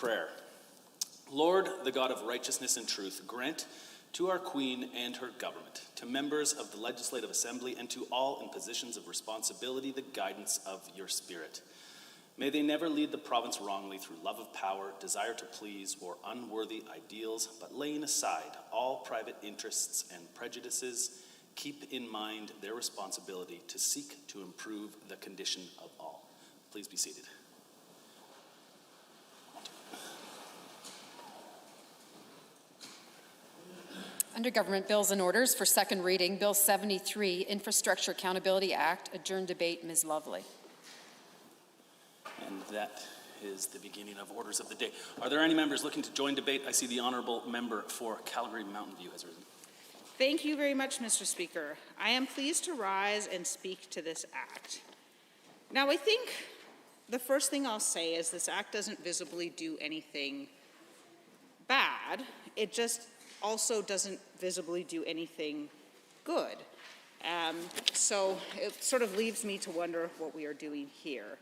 Prayer. Lord, the God of righteousness and truth, grant to our Queen and her government, to members of the Legislative Assembly, and to all in positions of responsibility, the guidance of your Spirit. May they never lead the province wrongly through love of power, desire to please, or unworthy ideals, but laying aside all private interests and prejudices, keep in mind their responsibility to seek to improve the condition of all. Please be seated. Under Government Bills and Orders for second reading, Bill 73, Infrastructure Accountability Act, adjourned debate. Ms. Lovely. And that is the beginning of orders of the day. Are there any members looking to join debate? I see the honourable member for Calgary Mountain View has risen. Thank you very much, Mr. Speaker. I am pleased to rise and speak to this act. Now, I think the first thing I'll say is this act doesn't visibly do anything bad. It just also doesn't visibly do anything good. So it sort of leaves me to wonder what we are doing here.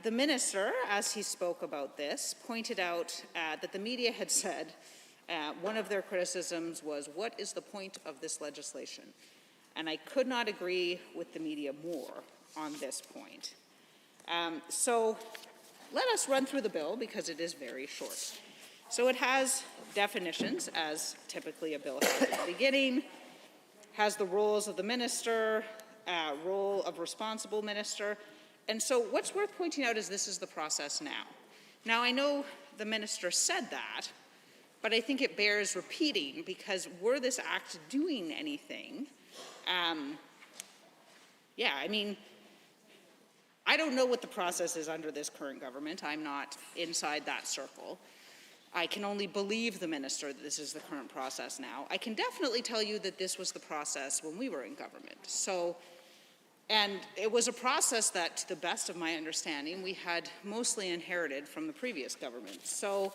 The minister, as he spoke about this, pointed out that the media had said one of their criticisms was, what is the point of this legislation? And I could not agree with the media more on this point. So let us run through the bill because it is very short. So it has definitions, as typically a bill has at the beginning, has the roles of the minister, role of responsible minister. And so what's worth pointing out is this is the process now. Now, I know the minister said that, but I think it bears repeating because were this act doing anything, I mean, I don't know what the process is under this current government. I'm not inside that circle. I can only believe the minister that this is the current process now. I can definitely tell you that this was the process when we were in government. So, and it was a process that, to the best of my understanding, we had mostly inherited from the previous government. So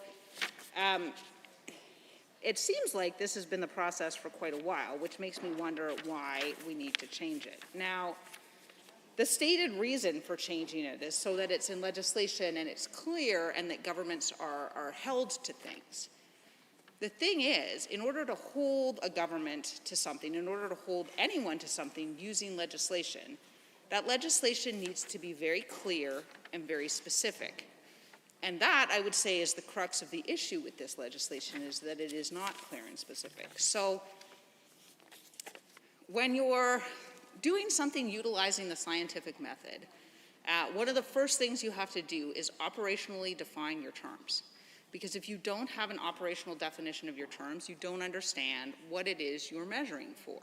it seems like this has been the process for quite a while, which makes me wonder why we need to change it. Now, the stated reason for changing it is so that it's in legislation and it's clear and that governments are held to things. The thing is, in order to hold a government to something, in order to hold anyone to something using legislation, that legislation needs to be very clear and very specific. And that, I would say, is the crux of the issue with this legislation, is that it is not clear and specific. So when you're doing something utilizing the scientific method, one of the first things you have to do is operationally define your terms. Because if you don't have an operational definition of your terms, you don't understand what it is you're measuring for.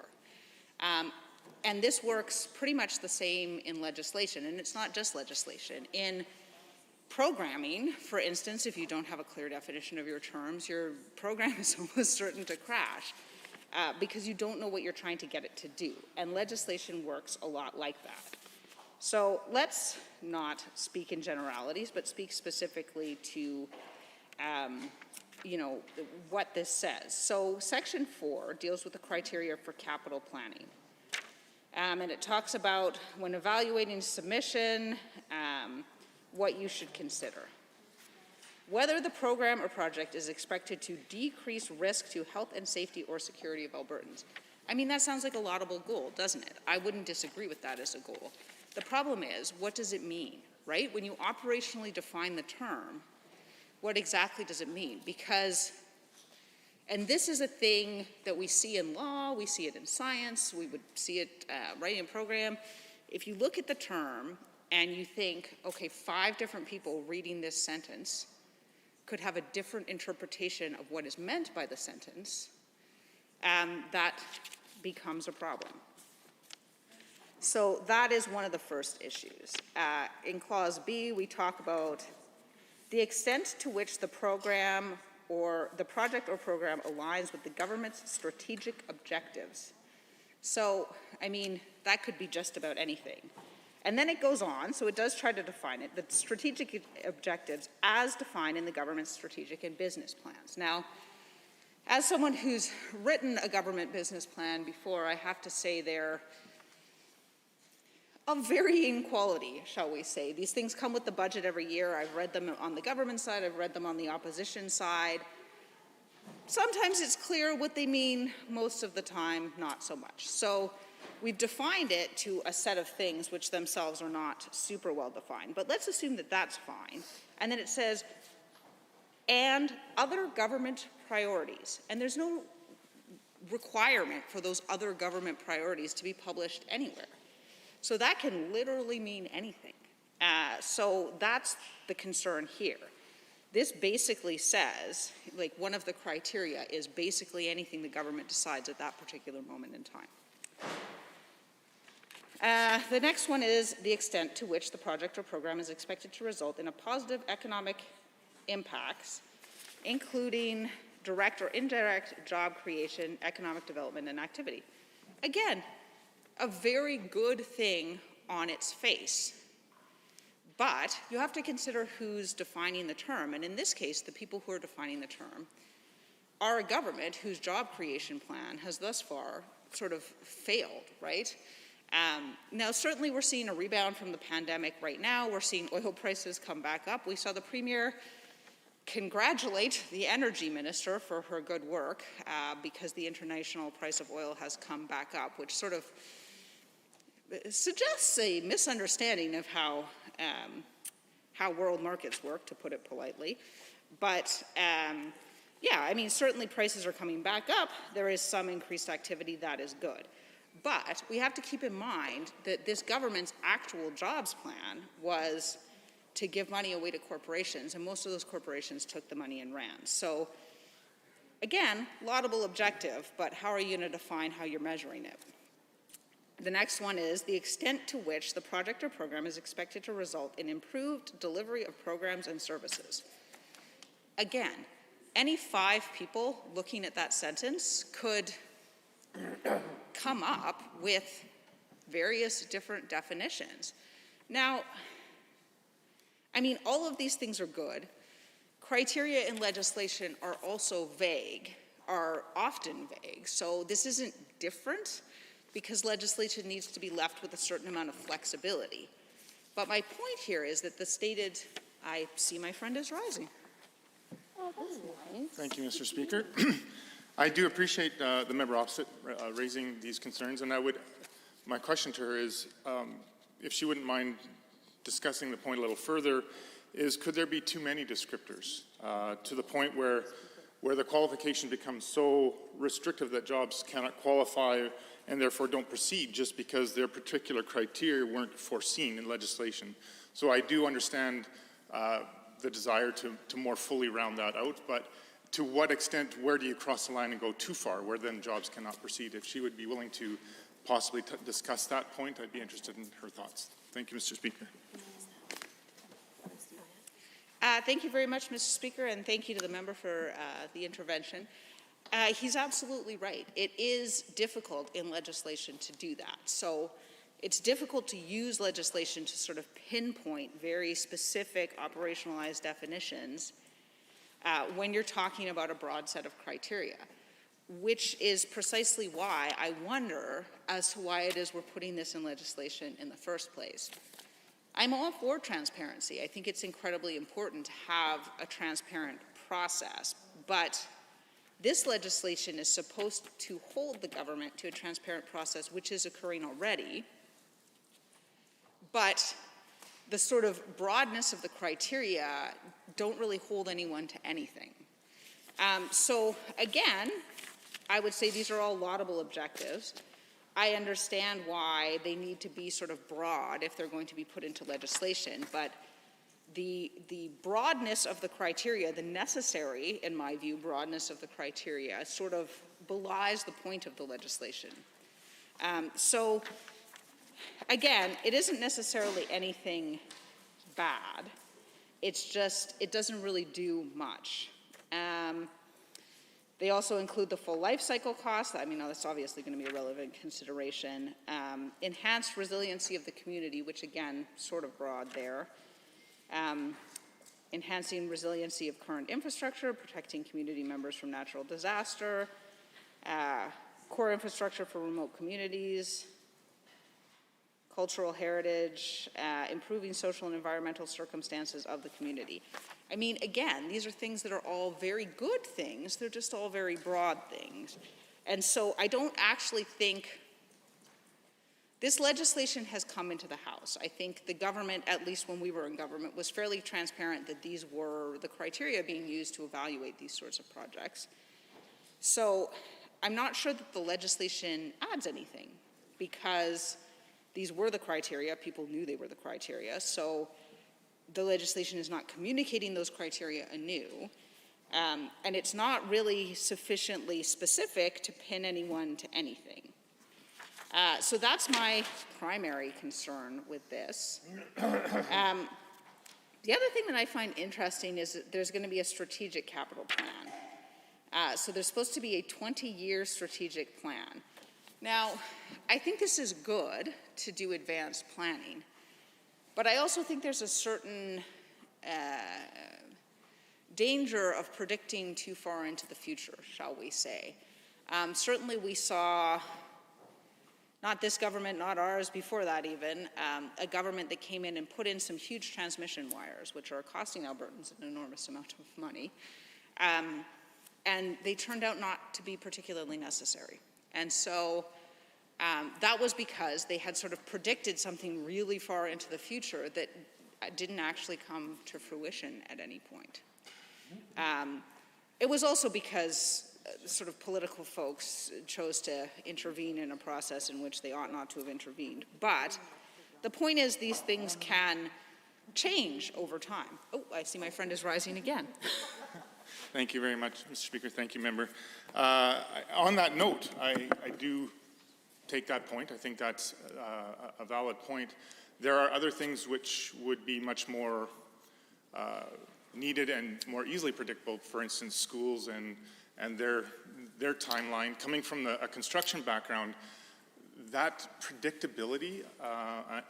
And this works pretty much the same in legislation, and it's not just legislation. In programming, for instance, if you don't have a clear definition of your terms, your program is almost certain to crash. Because you don't know what you're trying to get it to do. And legislation works a lot like that. So let's not speak in generalities, but speak specifically to, what this says. So Section 4 deals with the criteria for capital planning. And it talks about when evaluating submission, what you should consider. Whether the program or project is expected to decrease risk to health and safety or security of Albertans. I mean, that sounds like a laudable goal, doesn't it? I wouldn't disagree with that as a goal. The problem is, what does it mean, right? When you operationally define the term, what exactly does it mean? Because, and this is a thing that we see in law, we see it in science, we would see it right in program. If you look at the term and you think, okay, 5 different people reading this sentence could have a different interpretation of what is meant by the sentence, that becomes a problem. So that is one of the first issues. In Clause B, we talk about the extent to which the program or the project or program aligns with the government's strategic objectives. So, I mean, that could be just about anything. And then it goes on, so it does try to define it, the strategic objectives as defined in the government's strategic and business plans. Now, as someone who's written a government business plan before, I have to say they're of varying quality, shall we say. These things come with the budget every year. I've read them on the government side, I've read them on the opposition side. Sometimes it's clear what they mean, most of the time, not so much. So we've defined it to a set of things which themselves are not super well defined, but let's assume that that's fine. And then it says, and other government priorities. And there's no requirement for those other government priorities to be published anywhere. So that can literally mean anything. So that's the concern here. This basically says, like, one of the criteria is basically anything the government decides at that particular moment in time. The next one is the extent to which the project or program is expected to result in a positive economic impacts, including direct or indirect job creation, economic development, and activity. Again, a very good thing on its face. But you have to consider who's defining the term. And in this case, the people who are defining the term are a government whose job creation plan has thus far sort of failed, right? Now, certainly we're seeing a rebound from the pandemic right now. We're seeing oil prices come back up. We saw the Premier congratulate the energy minister for her good work because the international price of oil has come back up, which sort of suggests a misunderstanding of how world markets work, to put it politely. But yeah, I mean, certainly prices are coming back up. There is some increased activity. That is good. But we have to keep in mind that this government's actual jobs plan was to give money away to corporations, and most of those corporations took the money and ran. So again, laudable objective, but how are you going to define how you're measuring it? The next one is the extent to which the project or program is expected to result in improved delivery of programs and services. Again, any 5 people looking at that sentence could come up with various different definitions. Now, I mean, all of these things are good. Criteria in legislation are also vague, are often vague. So this isn't different because legislation needs to be left with a certain amount of flexibility. But my point here is that the stated, I see my friend is rising. Oh, that's nice. Thank you, Mr. Speaker. I do appreciate the member opposite raising these concerns, and my question to her is, if she wouldn't mind discussing the point a little further, is could there be too many descriptors to the point where the qualification becomes so restrictive that jobs cannot qualify and therefore don't proceed just because their particular criteria weren't foreseen in legislation? So I do understand the desire to more fully round that out, but to what extent, where do you cross the line and go too far, where then jobs cannot proceed? If she would be willing to possibly discuss that point, I'd be interested in her thoughts. Thank you, Mr. Speaker. Thank you very much, Mr. Speaker, and thank you to the member for the intervention. He's absolutely right. It is difficult in legislation to do that. So it's difficult to use legislation to sort of pinpoint very specific operationalized definitions when you're talking about a broad set of criteria, which is precisely why I wonder as to why it is we're putting this in legislation in the first place. I'm all for transparency. I think it's incredibly important to have a transparent process, but this legislation is supposed to hold the government to a transparent process, which is occurring already, but the sort of broadness of the criteria don't really hold anyone to anything. So again, I would say these are all laudable objectives. I understand why they need to be sort of broad if they're going to be put into legislation, but the broadness of the criteria, the necessary, in my view, broadness of the criteria sort of belies the point of the legislation. So again, it isn't necessarily anything bad. It's just, it doesn't really do much. They also include the full life cycle costs. I mean, that's obviously going to be a relevant consideration. Enhanced resiliency of the community, which again, sort of broad there. Enhancing resiliency of current infrastructure, protecting community members from natural disaster, core infrastructure for remote communities, cultural heritage, improving social and environmental circumstances of the community. I mean, again, these are things that are all very good things. They're just all very broad things. And so I don't actually think this legislation has come into the House. I think the government, at least when we were in government, was fairly transparent that these were the criteria being used to evaluate these sorts of projects. So I'm not sure that the legislation adds anything, because these were the criteria. People knew they were the criteria. So the legislation is not communicating those criteria anew. And it's not really sufficiently specific to pin anyone to anything. So that's my primary concern with this. The other thing that I find interesting is that there's going to be a strategic capital plan. So there's supposed to be a 20-year strategic plan. Now, I think this is good to do advanced planning, but I also think there's a certain danger of predicting too far into the future, shall we say. Certainly we saw, not this government, not ours, before that even, a government that came in and put in some huge transmission wires, which are costing Albertans an enormous amount of money. And they turned out not to be particularly necessary. And so that was because they had sort of predicted something really far into the future that didn't actually come to fruition at any point. It was also because sort of political folks chose to intervene in a process in which they ought not to have intervened. But the point is, these things can change over time. Oh, I see my friend is rising again. Thank you very much, Mr. Speaker. Thank you, member. On that note, I do take that point. I think that's a valid point. There are other things which would be much more needed and more easily predictable. For instance, schools and their timeline. Coming from a construction background, that predictability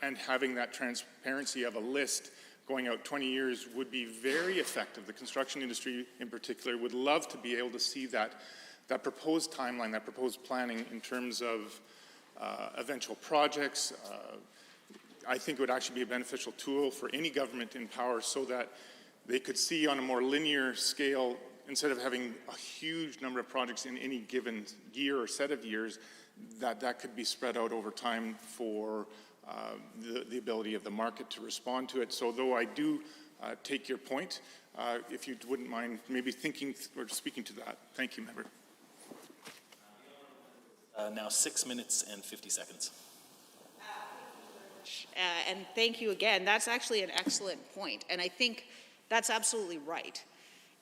and having that transparency of a list going out 20 years would be very effective. The construction industry in particular would love to be able to see that proposed timeline, that proposed planning in terms of eventual projects. I think it would actually be a beneficial tool for any government in power, so that they could see on a more linear scale, instead of having a huge number of projects in any given year or set of years, that could be spread out over time for the ability of the market to respond to it. So though I do take your point, if you wouldn't mind maybe thinking or speaking to that. Thank you, member. Now 6 minutes and 50 seconds. And thank you again. That's actually an excellent point. And I think that's absolutely right.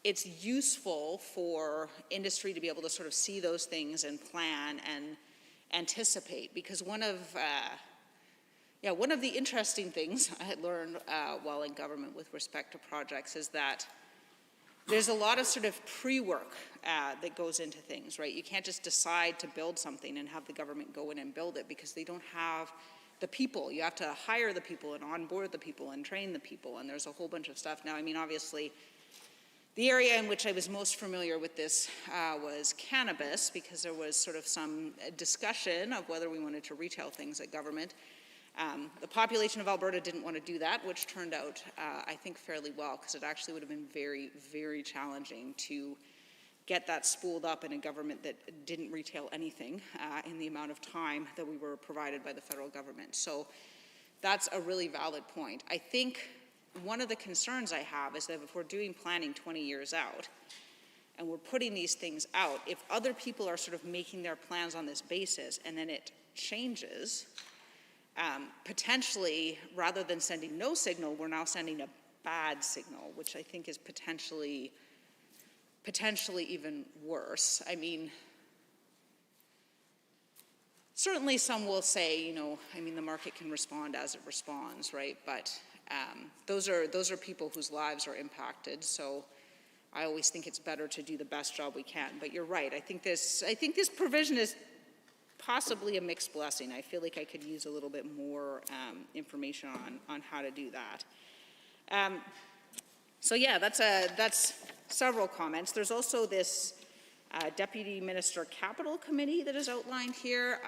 It's useful for industry to be able to sort of see those things and plan and anticipate, because one of the interesting things I had learned while in government with respect to projects is that there's a lot of sort of pre-work that goes into things, right? You can't just decide to build something and have the government go in and build it, because they don't have the people. You have to hire the people and onboard the people and train the people, and there's a whole bunch of stuff. Now, I mean, obviously, the area in which I was most familiar with this was cannabis, because there was sort of some discussion of whether we wanted to retail things at government. The population of Alberta didn't want to do that, which turned out, I think, fairly well, because it actually would have been very, very challenging to get that spooled up in a government that didn't retail anything in the amount of time that we were provided by the federal government. So that's a really valid point. I think one of the concerns I have is that if we're doing planning 20 years out and we're putting these things out, if other people are sort of making their plans on this basis and then it changes, potentially, rather than sending no signal, we're now sending a bad signal, which I think is potentially even worse. I mean, certainly some will say, the market can respond as it responds, right? But those are people whose lives are impacted. So I always think it's better to do the best job we can. But you're right. I think this provision is possibly a mixed blessing. I feel like I could use a little bit more information on how to do that. So yeah, that's several comments. There's also this Deputy Minister Capital Committee that is outlined here.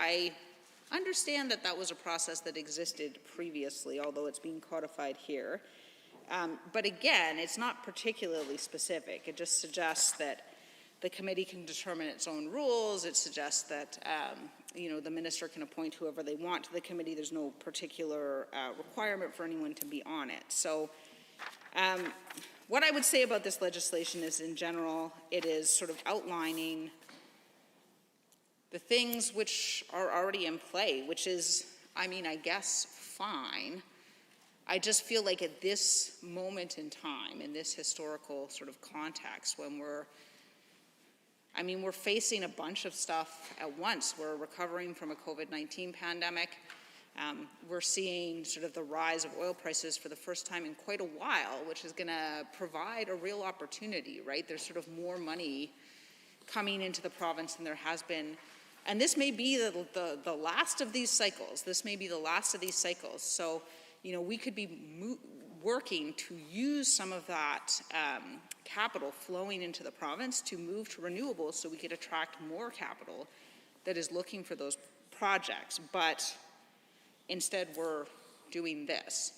understand that that was a process that existed previously, although it's being codified here. But again, it's not particularly specific. It just suggests that the committee can determine its own rules. It suggests that the minister can appoint whoever they want to the committee. There's no particular requirement for anyone to be on it. So what I would say about this legislation is, in general, it is sort of outlining the things which are already in play, which is, I guess, fine. I just feel like at this moment in time, in this historical sort of context, when we're facing a bunch of stuff at once. We're recovering from a COVID-19 pandemic. We're seeing sort of the rise of oil prices for the first time in quite a while, which is going to provide a real opportunity, right? There's sort of more money coming into the province than there has been. And this may be the last of these cycles. This may be the last of these cycles. So, we could be working to use some of that capital flowing into the province to move to renewables so we could attract more capital that is looking for those projects. But instead, we're doing this.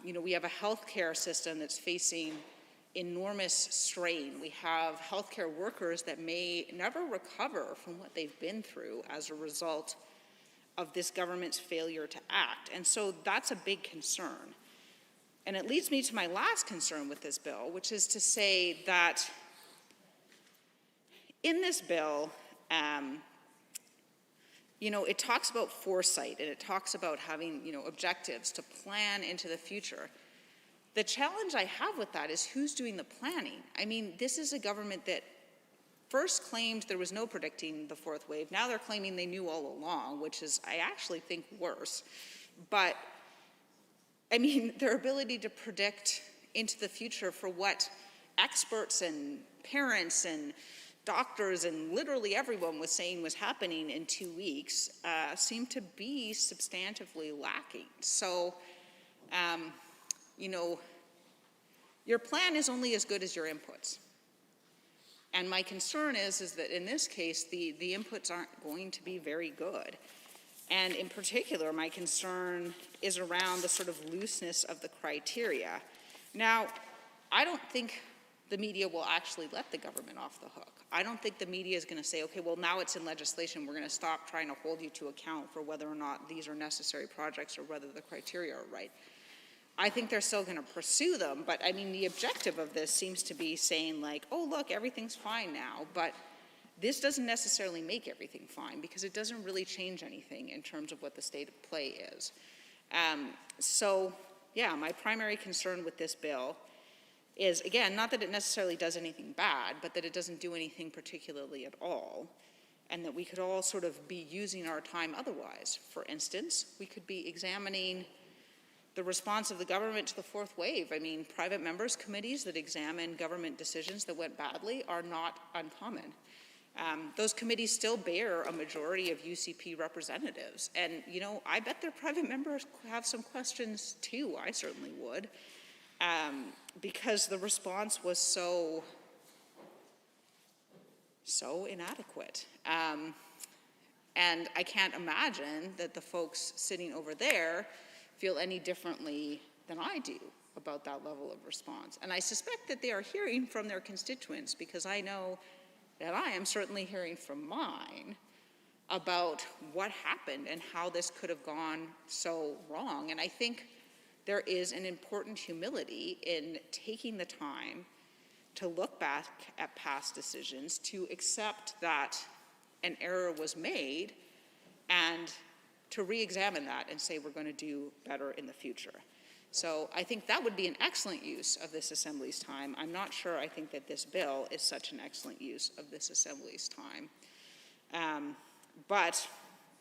We have a healthcare system that's facing enormous strain. We have healthcare workers that may never recover from what they've been through as a result of this government's failure to act. And so that's a big concern. And it leads me to my last concern with this bill, which is to say that in this bill, it talks about foresight, and it talks about having, objectives to plan into the future. The challenge I have with that is who's doing the planning. This is a government that first claimed there was no predicting the fourth wave. Now they're claiming they knew all along, which is, I actually think, worse. But, their ability to predict into the future for what experts and parents and doctors and literally everyone was saying was happening in 2 weeks seemed to be substantively lacking. So, your plan is only as good as your inputs. And my concern is that in this case, the inputs aren't going to be very good. And in particular, my concern is around the sort of looseness of the criteria. Now, I don't think the media will actually let the government off the hook. I don't think the media is going to say, okay, well, now it's in legislation, we're going to stop trying to hold you to account for whether or not these are necessary projects or whether the criteria are right. I think they're still going to pursue them, but the objective of this seems to be saying like, oh, look, everything's fine now, but this doesn't necessarily make everything fine because it doesn't really change anything in terms of what the state of play is. My primary concern with this bill is, again, not that it necessarily does anything bad, but that it doesn't do anything particularly at all, and that we could all sort of be using our time otherwise. For instance, we could be examining the response of the government to the fourth wave. Private members' committees that examine government decisions that went badly are not uncommon. Those committees still bear a majority of UCP representatives. And, I bet their private members have some questions too. I certainly would. Because the response was so inadequate. And I can't imagine that the folks sitting over there feel any differently than I do about that level of response. And I suspect that they are hearing from their constituents, because I know that I am certainly hearing from mine about what happened and how this could have gone so wrong. And I think there is an important humility in taking the time to look back at past decisions, to accept that an error was made, and to re-examine that and say we're going to do better in the future. So I think that would be an excellent use of this Assembly's time. I'm not sure I think that this bill is such an excellent use of this Assembly's time. But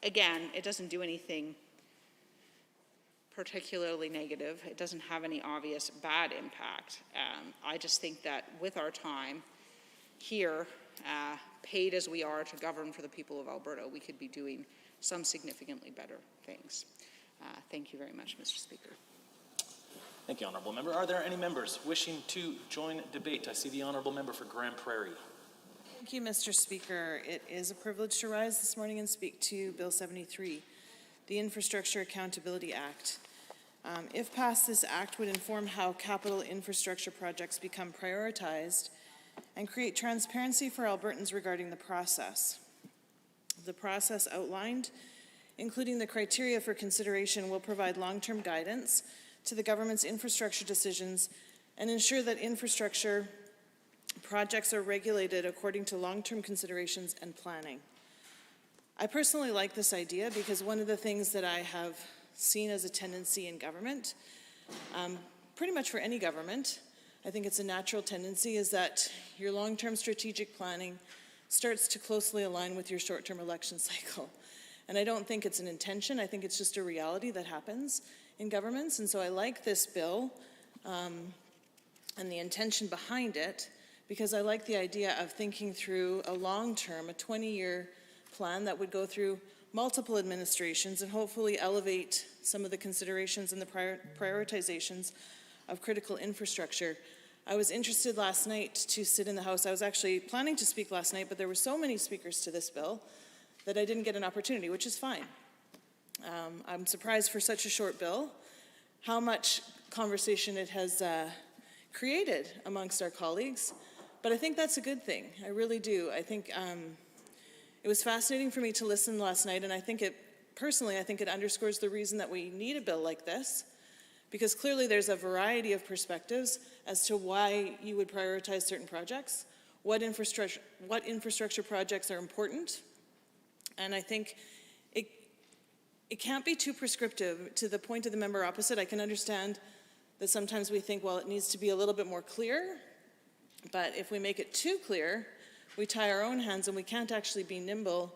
again, it doesn't do anything particularly negative. It doesn't have any obvious bad impact. I just think that with our time here, paid as we are to govern for the people of Alberta, we could be doing some significantly better things. Thank you very much, Mr. Speaker. Thank you, Honourable Member. Are there any members wishing to join debate? I see the Honourable Member for Grand Prairie. Thank you, Mr. Speaker. It is a privilege to rise this morning and speak to Bill 73, the Infrastructure Accountability Act. If passed, this act would inform how capital infrastructure projects become prioritized and create transparency for Albertans regarding the process. The process outlined, including the criteria for consideration, will provide long-term guidance to the government's infrastructure decisions and ensure that infrastructure projects are regulated according to long-term considerations and planning. I personally like this idea because one of the things that I have seen as a tendency in government, pretty much for any government, I think it's a natural tendency, is that your long-term strategic planning starts to closely align with your short-term election cycle. And I don't think it's an intention, I think it's just a reality that happens in governments. And so I like this bill and the intention behind it, because I like the idea of thinking through a long-term, a 20-year plan that would go through multiple administrations and hopefully elevate some of the considerations and the prioritizations of critical infrastructure. I was interested last night to sit in the House. I was actually planning to speak last night, but there were so many speakers to this bill that I didn't get an opportunity, which is fine. I'm surprised for such a short bill how much conversation it has created amongst our colleagues, but I think that's a good thing. I really do. I think it was fascinating for me to listen last night, and I think personally, I think it underscores the reason that we need a bill like this, because clearly there's a variety of perspectives as to why you would prioritize certain projects, what infrastructure projects are important, and I think it can't be too prescriptive. To the point of the member opposite, I can understand that sometimes we think, well, it needs to be a little bit more clear, but if we make it too clear, we tie our own hands and we can't actually be nimble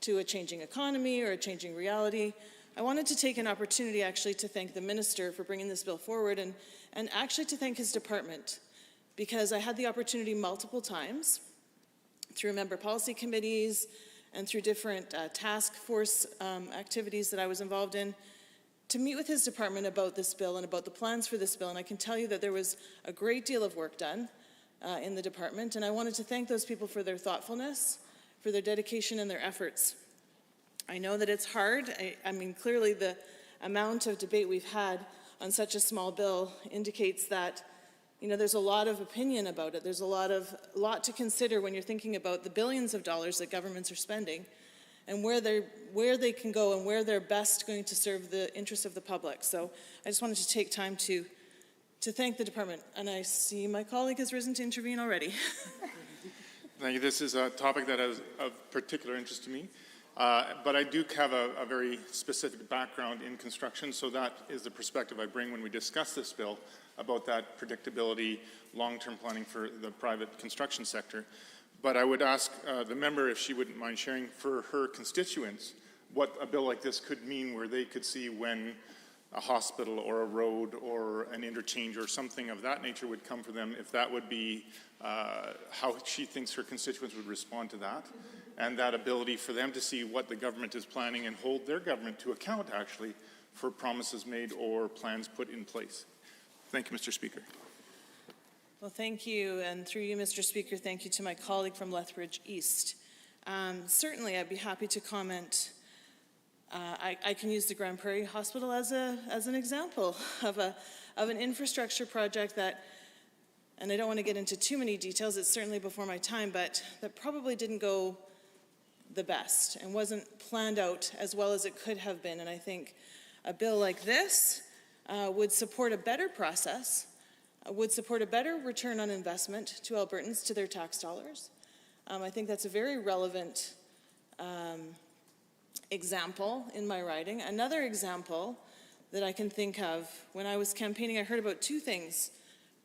to a changing economy or a changing reality. I wanted to take an opportunity actually to thank the minister for bringing this bill forward and actually to thank his department, because I had the opportunity multiple times through member policy committees and through different task force activities that I was involved in to meet with his department about this bill and about the plans for this bill. And I can tell you that there was a great deal of work done in the department, and I wanted to thank those people for their thoughtfulness, for their dedication and their efforts. I know that it's hard. I mean, clearly the amount of debate we've had on such a small bill indicates that, you know, there's a lot of opinion about it. There's a lot to consider when you're thinking about the billions of dollars that governments are spending and where they can go and where they're best going to serve the interests of the public. So I just wanted to take time to thank the department, and I see my colleague has risen to intervene already. Thank you. This is a topic that is of particular interest to me, but I do have a very specific background in construction, so that is the perspective I bring when we discuss this bill about that predictability, long-term planning for the private construction sector. But I would ask the member if she wouldn't mind sharing for her constituents what a bill like this could mean, where they could see when a hospital or a road or an interchange or something of that nature would come for them, if that would be how she thinks her constituents would respond to that, and that ability for them to see what the government is planning and hold their government to account actually for promises made or plans put in place. Thank you, Mr. Speaker. Well, thank you, and through you, Mr. Speaker, thank you to my colleague from Lethbridge East. Certainly, I'd be happy to comment. I can use the Grand Prairie Hospital as an example of an infrastructure project that, and I don't want to get into too many details, it's certainly before my time, but that probably didn't go the best and wasn't planned out as well as it could have been. And I think a bill like this would support a better process, would support a better return on investment to Albertans, to their tax dollars. I think that's a very relevant example in my riding. Another example that I can think of, when I was campaigning, I heard about two things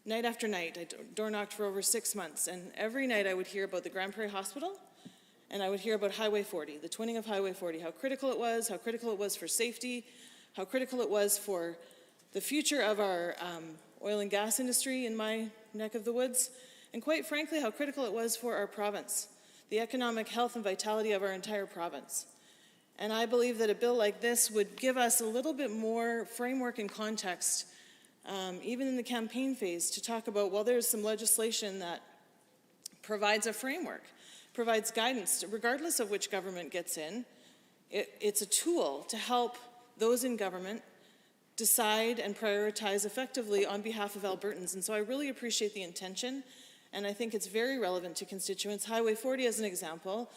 night after night. I door knocked for over 6 months, and every night I would hear about the Grand Prairie Hospital, and I would hear about Highway 40, the twinning of Highway 40, how critical it was for safety, how critical it was for the future of our oil and gas industry in my neck of the woods, and quite frankly, how critical it was for our province, the economic health and vitality of our entire province. And I believe that a bill like this would give us a little bit more framework and context, even in the campaign phase, to talk about, well, there's some legislation that provides a framework provides guidance, regardless of which government gets in. It's a tool to help those in government decide and prioritize effectively on behalf of Albertans. And so I really appreciate the intention, and I think it's very relevant to constituents. Highway 40 as an example,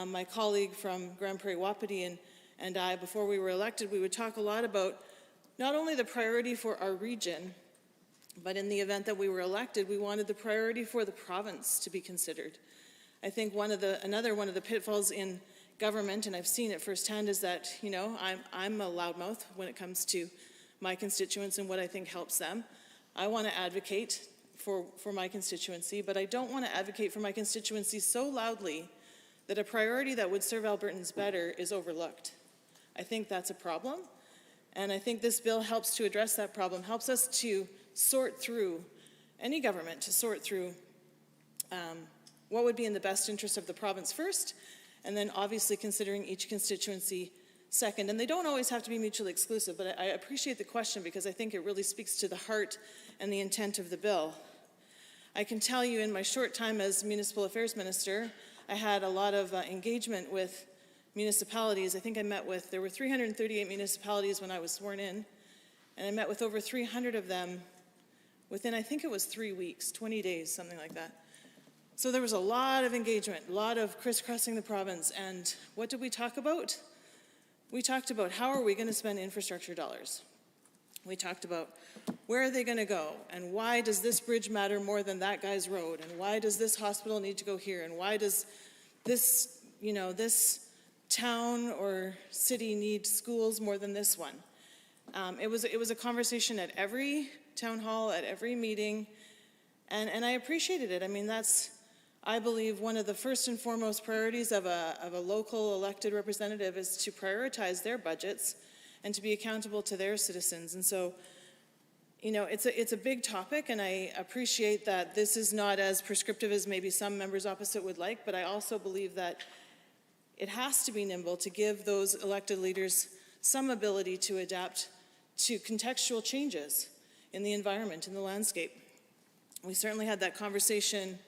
my colleague from Grand Prairie Wapiti and I, before we were elected, we would talk a lot about not only the priority for our region, but in the event that we were elected, we wanted the priority for the province to be considered. I think another one of the pitfalls in government, and I've seen it firsthand, is that, you know, I'm a loudmouth when it comes to my constituents and what I think helps them. I want to advocate for my constituency, but I don't want to advocate for my constituency so loudly that a priority that would serve Albertans better is overlooked. I think that's a problem, and I think this bill helps to address that problem, helps us to sort through, any government to sort through what would be in the best interest of the province first, and then obviously considering each constituency second. And they don't always have to be mutually exclusive, but I appreciate the question because I think it really speaks to the heart and the intent of the bill. I can tell you in my short time as Municipal Affairs Minister, I had a lot of engagement with municipalities. I think there were 338 municipalities when I was sworn in, and I met with over 300 of them within, I think it was 3 weeks, 20 days, something like that. So there was a lot of engagement, a lot of crisscrossing the province, and what did we talk about? We talked about how are we going to spend infrastructure dollars. We talked about where are they going to go, and why does this bridge matter more than that guy's road, and why does this hospital need to go here, and why does this, you know, this town or city need schools more than this one. It was a conversation at every town hall, at every meeting, and I appreciated it. I mean, that's, I believe, one of the first and foremost priorities of a local elected representative is to prioritize their budgets and to be accountable to their citizens. And so, you know, it's a big topic, and I appreciate that this is not as prescriptive as maybe some members opposite would like, but I also believe that it has to be nimble to give those elected leaders some ability to adapt to contextual changes in the environment, in the landscape. We certainly had that conversation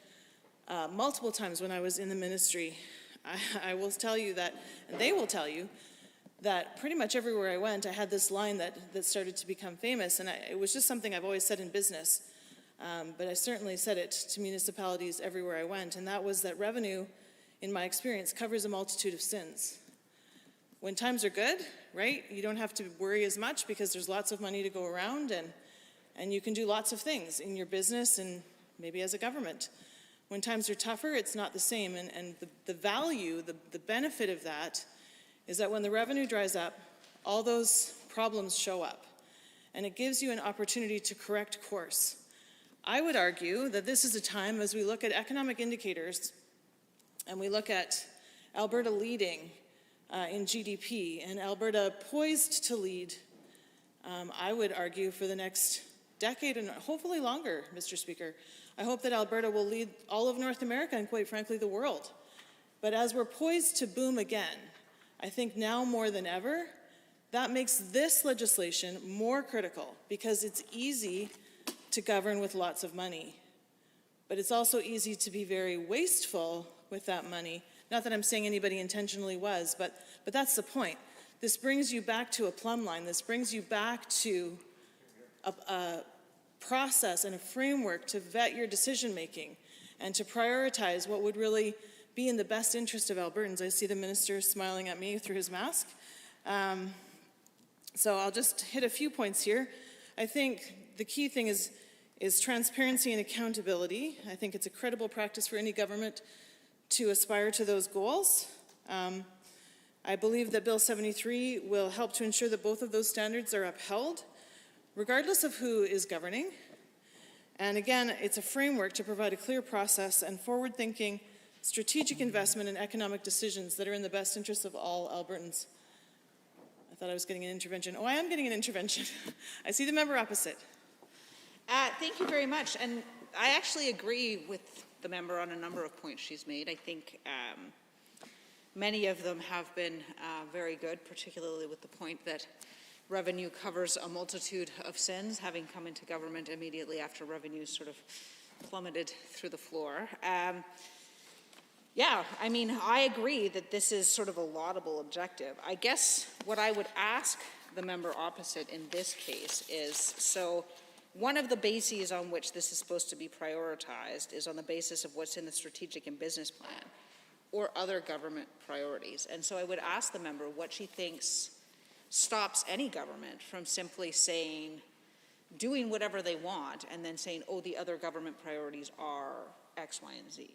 multiple times when I was in the ministry. I will tell you that, and they will tell you, that pretty much everywhere I went, I had this line that started to become famous, and it was just something I've always said in business, but I certainly said it to municipalities everywhere I went, and that was that revenue, in my experience, covers a multitude of sins. When times are good, right, you don't have to worry as much because there's lots of money to go around, and you can do lots of things in your business and maybe as a government. When times are tougher, it's not the same, and the value, the benefit of that is that when the revenue dries up, all those problems show up, and it gives you an opportunity to correct course. I would argue that this is a time, as we look at economic indicators, and we look at Alberta leading in GDP, and Alberta poised to lead, I would argue, for the next decade and hopefully longer, Mr. Speaker. I hope that Alberta will lead all of North America and, quite frankly, the world. But as we're poised to boom again, I think now more than ever, that makes this legislation more critical because it's easy to govern with lots of money. But it's also easy to be very wasteful with that money. Not that I'm saying anybody intentionally was, but that's the point. This brings you back to a plumb line. This brings you back to a process and a framework to vet your decision making and to prioritize what would really be in the best interest of Albertans. I see the minister smiling at me through his mask. So I'll just hit a few points here. I think the key thing is transparency and accountability. I think it's a credible practice for any government to aspire to those goals. I believe that Bill 73 will help to ensure that both of those standards are upheld, regardless of who is governing. And again, it's a framework to provide a clear process and forward-thinking strategic investment in economic decisions that are in the best interests of all Albertans. I thought I was getting an intervention. Oh, I am getting an intervention. I see the member opposite. Thank you very much. And I actually agree with the member on a number of points she's made. I think many of them have been very good, particularly with the point that revenue covers a multitude of sins, having come into government immediately after revenues sort of plummeted through the floor. Yeah, I mean, I agree that this is sort of a laudable objective. I guess what I would ask the member opposite in this case is, so one of the bases on which this is supposed to be prioritized is on the basis of what's in the strategic and business plan or other government priorities. And so I would ask the member what she thinks stops any government from simply saying, doing whatever they want, and then saying, oh, the other government priorities are X, Y, and Z.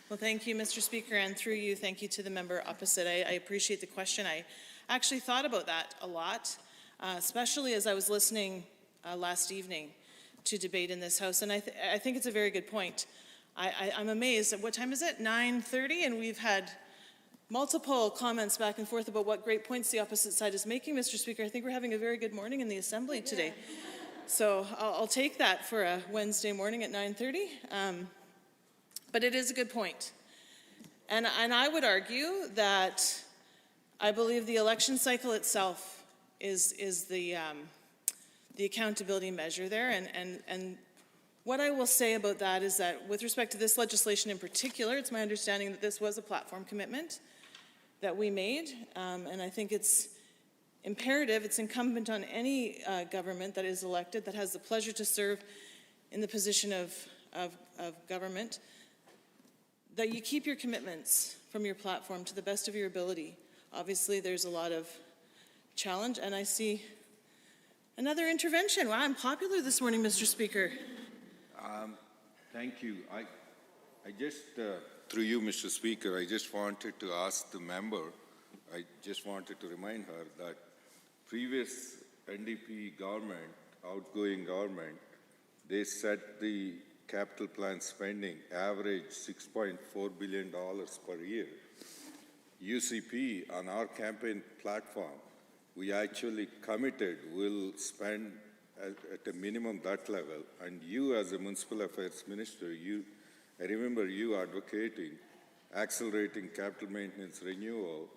Well, thank you, Mr. Speaker, and through you, thank you to the member opposite. I appreciate the question. I actually thought about that a lot, especially as I was listening last evening to debate in this House, and I think it's a very good point. I'm amazed. What time is it? 9:30, and we've had multiple comments back and forth about what great points the opposite side is making, Mr. Speaker. I think we're having a very good morning in the Assembly today. So I'll take that for a Wednesday morning at 9:30. But it is a good point. And I would argue that I believe the election cycle itself is the accountability measure there. And what I will say about that is that with respect to this legislation in particular, it's my understanding that this was a platform commitment that we made. And I think it's imperative, it's incumbent on any government that is elected that has the pleasure to serve in the position of government, that you keep your commitments from your platform to the best of your ability. Obviously, there's a lot of challenge, and I see another intervention. Wow, I'm popular this morning, Mr. Speaker. Thank you. I just, through you, Mr. Speaker, I just wanted to ask the member, I just wanted to remind her that previous NDP government, outgoing government, they set the capital plan spending average $6.4 billion per year. UCP, on our campaign platform, we actually committed we'll spend at a minimum that level. And you, as a municipal affairs minister, I remember you advocating accelerating capital maintenance renewal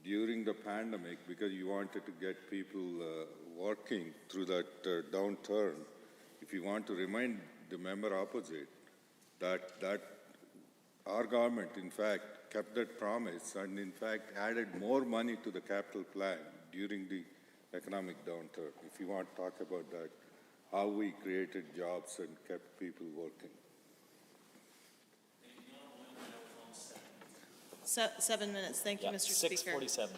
during the pandemic because you wanted to get people working through that downturn. If you want to remind the member opposite that our government, in fact, kept that promise and, in fact, added more money to the capital plan during the economic downturn. If you want to talk about that, how we created jobs and kept people working. 7 minutes. Thank you, Mr. Speaker. 6:47.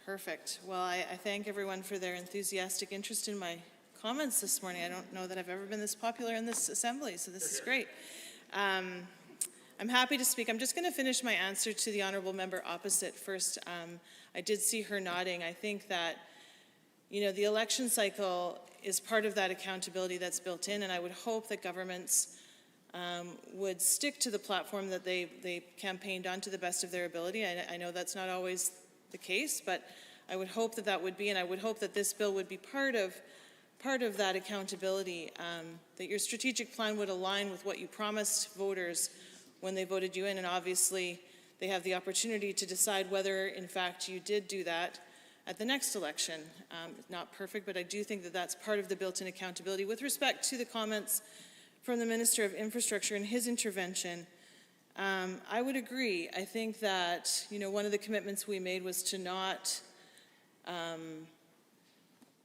Perfect. Well, I thank everyone for their enthusiastic interest in my comments this morning. I don't know that I've ever been this popular in this assembly, so this is great. I'm happy to speak. I'm just going to finish my answer to the honourable member opposite first. I did see her nodding. I think that, you know, the election cycle is part of that accountability that's built in, and I would hope that governments would stick to the platform that they campaigned on to the best of their ability. I know that's not always the case, but I would hope that that would be, and I would hope that this bill would be part of that accountability, that your strategic plan would align with what you promised voters when they voted you in, and obviously they have the opportunity to decide whether, in fact, you did do that at the next election. Not perfect, but I do think that that's part of the built-in accountability. With respect to the comments from the Minister of Infrastructure in his intervention, I would agree. I think that, you know, one of the commitments we made was to not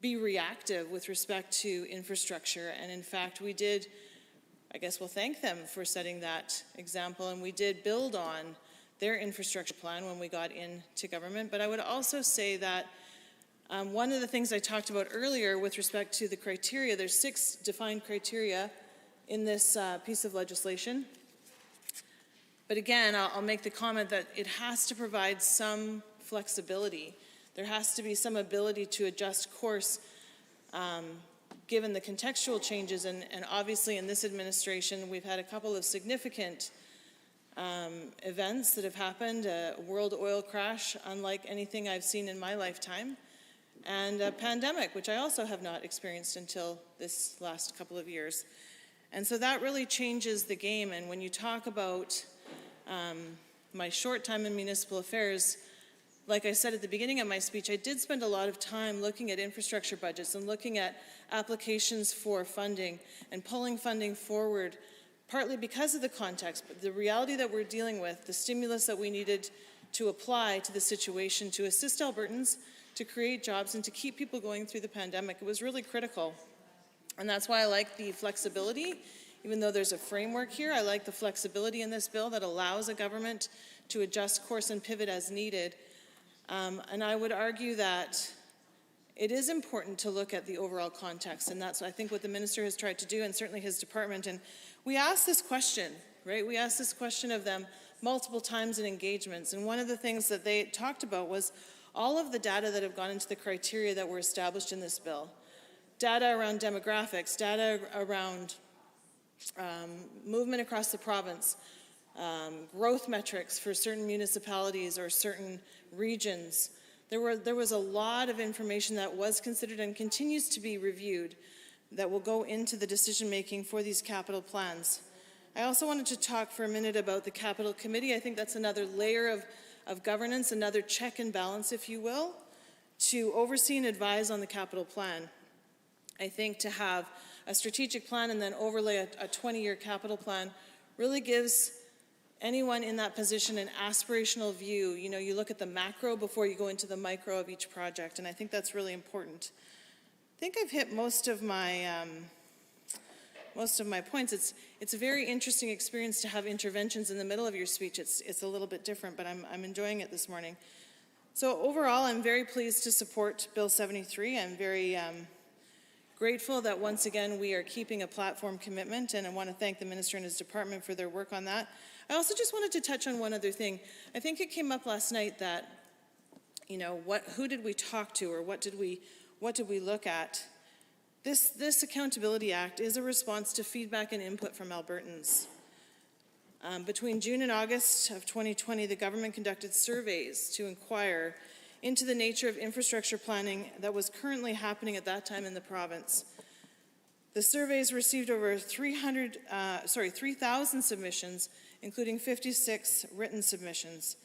be reactive with respect to infrastructure. And in fact, we did, I guess we'll thank them for setting that example, and we did build on their infrastructure plan when we got into government. But I would also say that one of the things I talked about earlier with respect to the criteria, there's 6 defined criteria in this piece of legislation. But again, I'll make the comment that it has to provide some flexibility. There has to be some ability to adjust course given the contextual changes, and obviously in this administration we've had a couple of significant events that have happened, a world oil crash unlike anything I've seen in my lifetime, and a pandemic, which I also have not experienced until this last couple of years. And so that really changes the game. And when you talk about my short time in municipal affairs, like I said at the beginning of my speech, I did spend a lot of time looking at infrastructure budgets and looking at applications for funding and pulling funding forward partly because of the context, but the reality that we're dealing with, the stimulus that we needed to apply to the situation to assist Albertans, to create jobs, and to keep people going through the pandemic, it was really critical. And that's why I like the flexibility. Even though there's a framework here, I like the flexibility in this bill that allows a government to adjust course and pivot as needed. And I would argue that it is important to look at the overall context, and that's, I think, what the minister has tried to do, and certainly his department. And we asked this question, right? We asked this question of them multiple times in engagements, and one of the things that they talked about was all of the data that have gone into the criteria that were established in this bill. Data around demographics, data around movement across the province, growth metrics for certain municipalities or certain regions. There was a lot of information that was considered and continues to be reviewed that will go into the decision-making for these capital plans. I also wanted to talk for a minute about the Capital Committee. I think that's another layer of governance, another check and balance, if you will, to oversee and advise on the capital plan. I think to have a strategic plan and then overlay a 20-year capital plan really gives anyone in that position an aspirational view. You know, you look at the macro before you go into the micro of each project, and I think that's really important. I think I've hit most of my points. It's a very interesting experience to have interventions in the middle of your speech. It's a little bit different, but I'm enjoying it this morning. So overall, I'm very pleased to support Bill 73. I'm very grateful that once again we are keeping a platform commitment, and I want to thank the minister and his department for their work on that. I also just wanted to touch on one other thing. I think it came up last night that, you know, who did we talk to, or what did we look at? This Accountability Act is a response to feedback and input from Albertans. Between June and August of 2020, the government conducted surveys to inquire into the nature of infrastructure planning that was currently happening at that time in the province. The surveys received over 3,000 submissions, including 56 written submissions.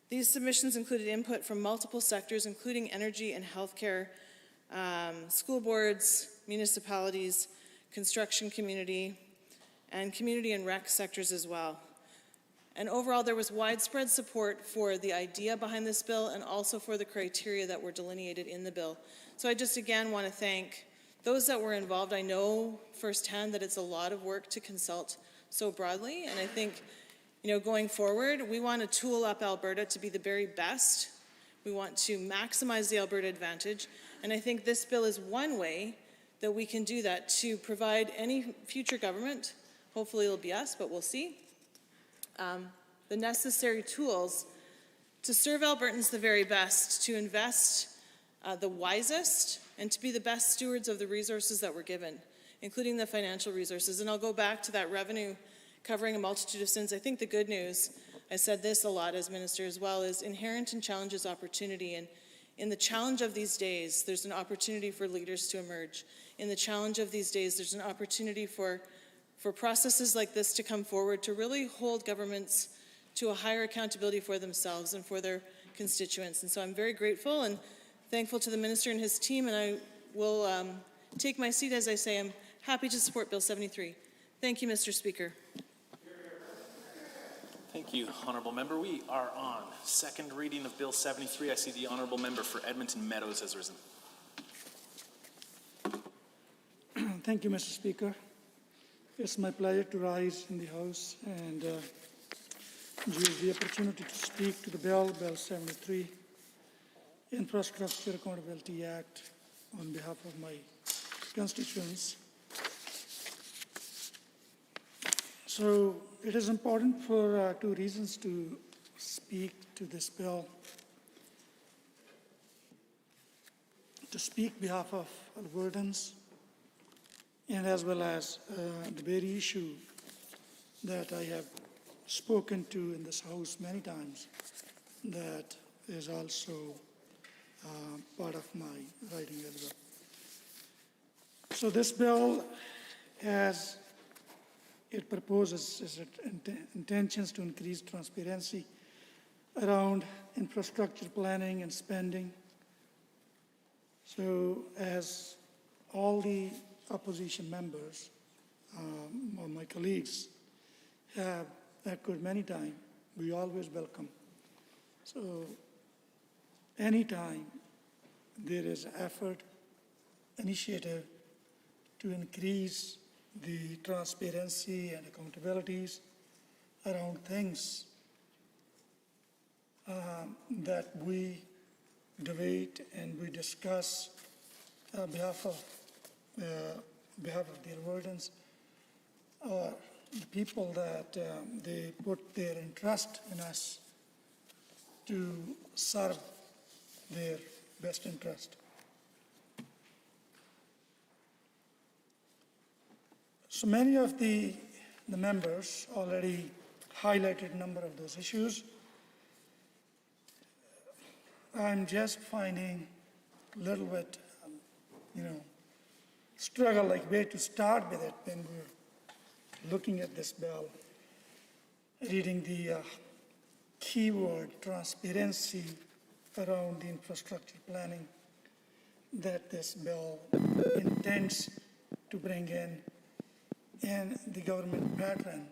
These submissions included input from multiple sectors, including energy and healthcare, school boards, municipalities, construction community, and community and rec sectors as well. And overall, there was widespread support for the idea behind this bill and also for the criteria that were delineated in the bill. So I just again want to thank those that were involved. I know firsthand that it's a lot of work to consult so broadly, and I think, you know, going forward, we want to tool up Alberta to be the very best. We want to maximize the Alberta advantage, and I think this bill is one way that we can do that, to provide any future government, hopefully it'll be us, but we'll see, the necessary tools to serve Albertans the very best, to invest the wisest, and to be the best stewards of the resources that we're given, including the financial resources. And I'll go back to that revenue covering a multitude of sins. I think the good news, I said this a lot as minister as well, is inherent in challenge is opportunity. And in the challenge of these days, there's an opportunity for leaders to emerge. In the challenge of these days, there's an opportunity for processes like this to come forward, to really hold governments to a higher accountability for themselves and for their constituents. And so I'm very grateful and thankful to the minister and his team, and I will take my seat. As I say, I'm happy to support Bill 73. Thank you, Mr. Speaker. Thank you, Honourable Member. We are on second reading of Bill 73. I see the Honourable Member for Edmonton Meadows has risen. Thank you, Mr. Speaker. It's my pleasure to rise in the House and use the opportunity to speak to the Bill 73, Infrastructure Accountability Act, on behalf of my constituents. So it is important for two reasons to speak to this bill. To speak on behalf of Albertans, and as well as the very issue that I have spoken to in this House many times, that is also part of my writing as well. So this bill, as it proposes, is intentions to increase transparency around infrastructure planning and spending. So as all the opposition members, or my colleagues, have echoed many times, we always welcome. So anytime there is effort, initiative to increase the transparency and accountabilities around things that we debate and we discuss on behalf of the Albertans or the people that they put their interest in us to serve their best interest. So many of the members already highlighted a number of those issues. I'm just finding a little bit, struggle like where to start with it when we're looking at this bill, reading the keyword transparency around the infrastructure planning that this bill intends to bring in, and the government pattern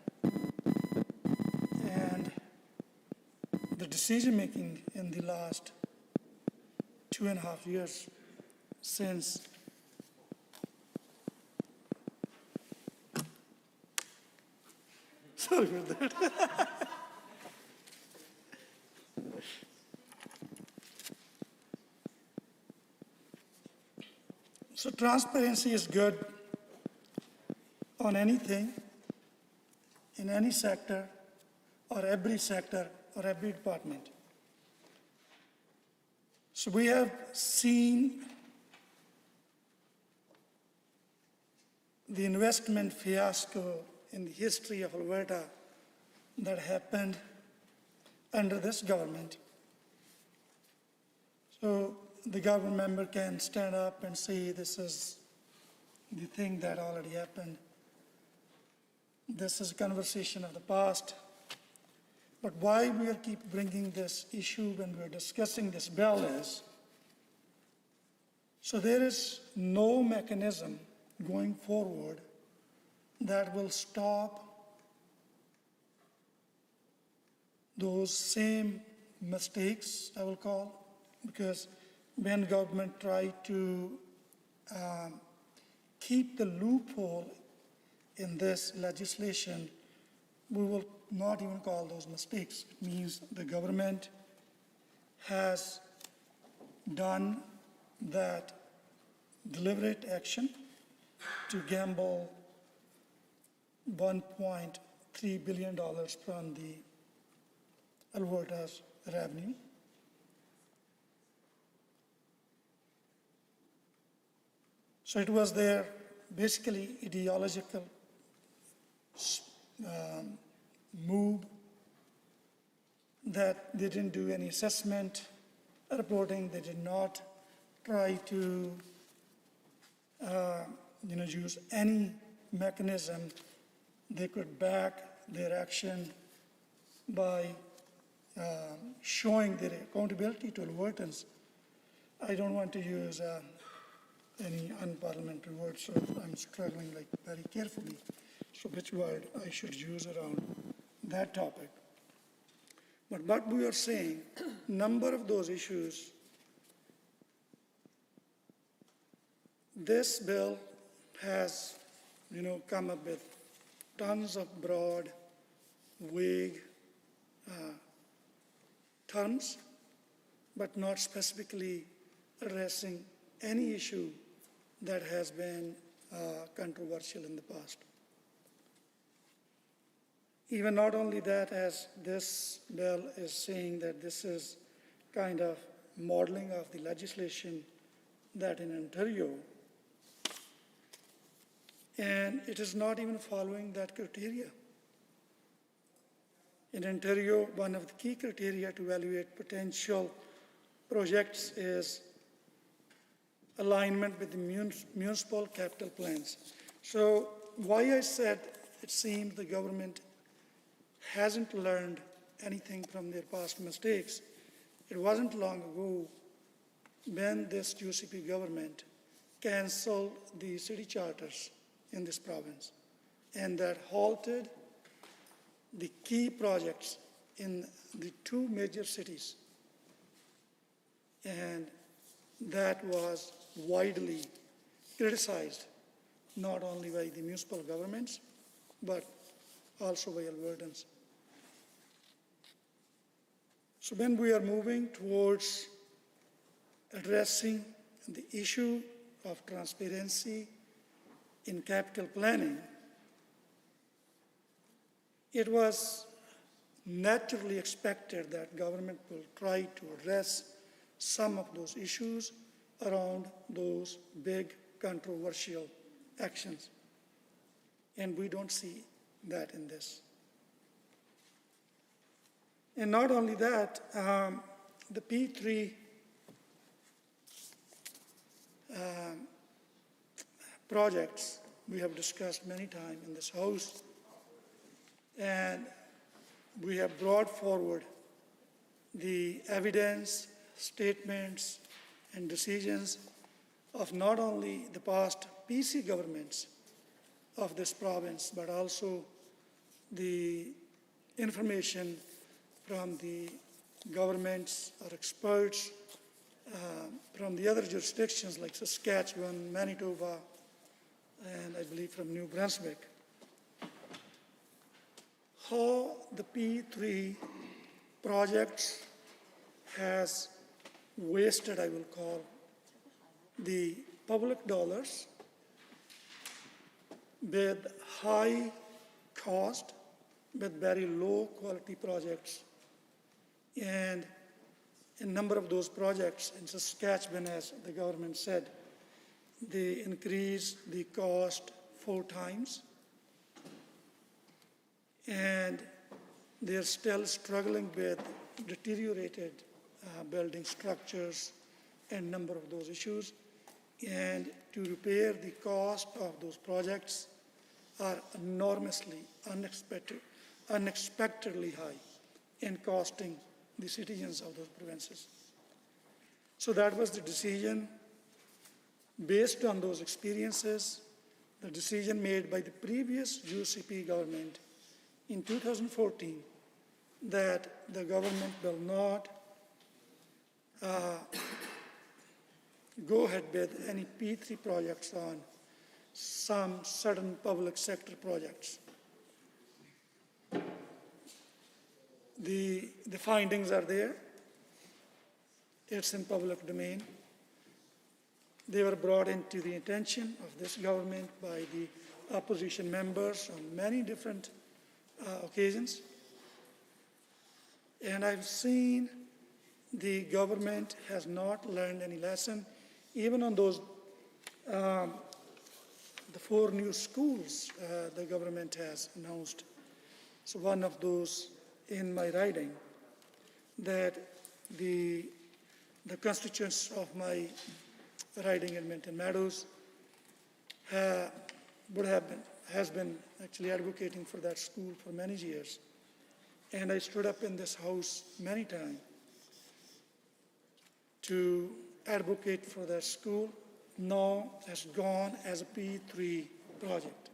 and the decision-making in the last 2.5 years since sorry for that. So transparency is good on anything, in any sector, or every department. So we have seen the investment fiasco in the history of Alberta that happened under this government. So the government member can stand up and say this is the thing that already happened. This is a conversation of the past. But why we keep bringing this issue when we're discussing this bill is, so there is no mechanism going forward that will stop those same mistakes, I will call, because when government try to keep the loophole in this legislation, we will not even call those mistakes. It means the government has done that deliberate action to gamble $1.3 billion from the Alberta's revenue. So it was their basically ideological move that they didn't do any assessment reporting. They did not try to use any mechanism they could back their action by showing their accountability to Albertans. I don't want to use any unparliamentary words, so I'm struggling very carefully. So which word I should use around that topic. But what we are saying, number of those issues, this bill has, come up with tons of broad, vague terms, but not specifically addressing any issue that has been controversial in the past. Even not only that, as this bill is saying that this is kind of modeling of the legislation that in Ontario, and it is not even following that criteria. In Ontario, one of the key criteria to evaluate potential projects is alignment with the municipal capital plans. So why I said it seems the government hasn't learned anything from their past mistakes. It wasn't long ago when this UCP government canceled the city charters in this province, and that halted the key projects in the two major cities. And that was widely criticized, not only by the municipal governments, but also by Albertans. So when we are moving towards addressing the issue of transparency in capital planning, it was naturally expected that government will try to address some of those issues around those big controversial actions. And we don't see that in this. And not only that, the P3 projects we have discussed many times in this House, and we have brought forward the evidence, statements, and decisions of not only the past PC governments of this province, but also the information from the governments or experts from the other jurisdictions like Saskatchewan, Manitoba, and I believe from New Brunswick. How the P3 projects has wasted, I will call, the public dollars with high cost, with very low quality projects. And a number of those projects in Saskatchewan, as the government said, they increased the cost 4 times. And they're still struggling with deteriorated building structures and a number of those issues. And to repair, the cost of those projects are enormously, unexpectedly high in costing the citizens of those provinces. So that was the decision. Based on those experiences, the decision made by the previous UCP government in 2014 that the government will not go ahead with any P3 projects on some certain public sector projects. The findings are there. It's in public domain. They were brought into the attention of this government by the opposition members on many different occasions. And I've seen the government has not learned any lesson, even on those, the 4 new schools the government has announced. So one of those in my riding, that the constituents of my riding in Minton Meadows has been actually advocating for that school for many years. And I stood up in this House many times to advocate for that school. Now has gone as a P3 project.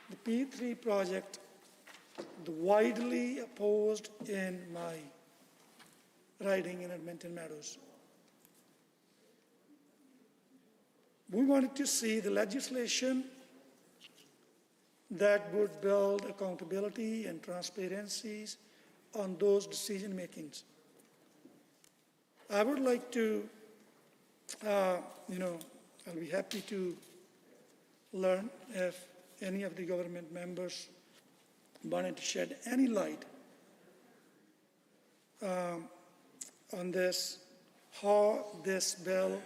The P3 project, the widely opposed in my riding in Edmonton Meadows. We wanted to see the legislation that would build accountability and transparencies on those decision makings. I would like to, I'll be happy to learn if any of the government members wanted to shed any light on this, how this bill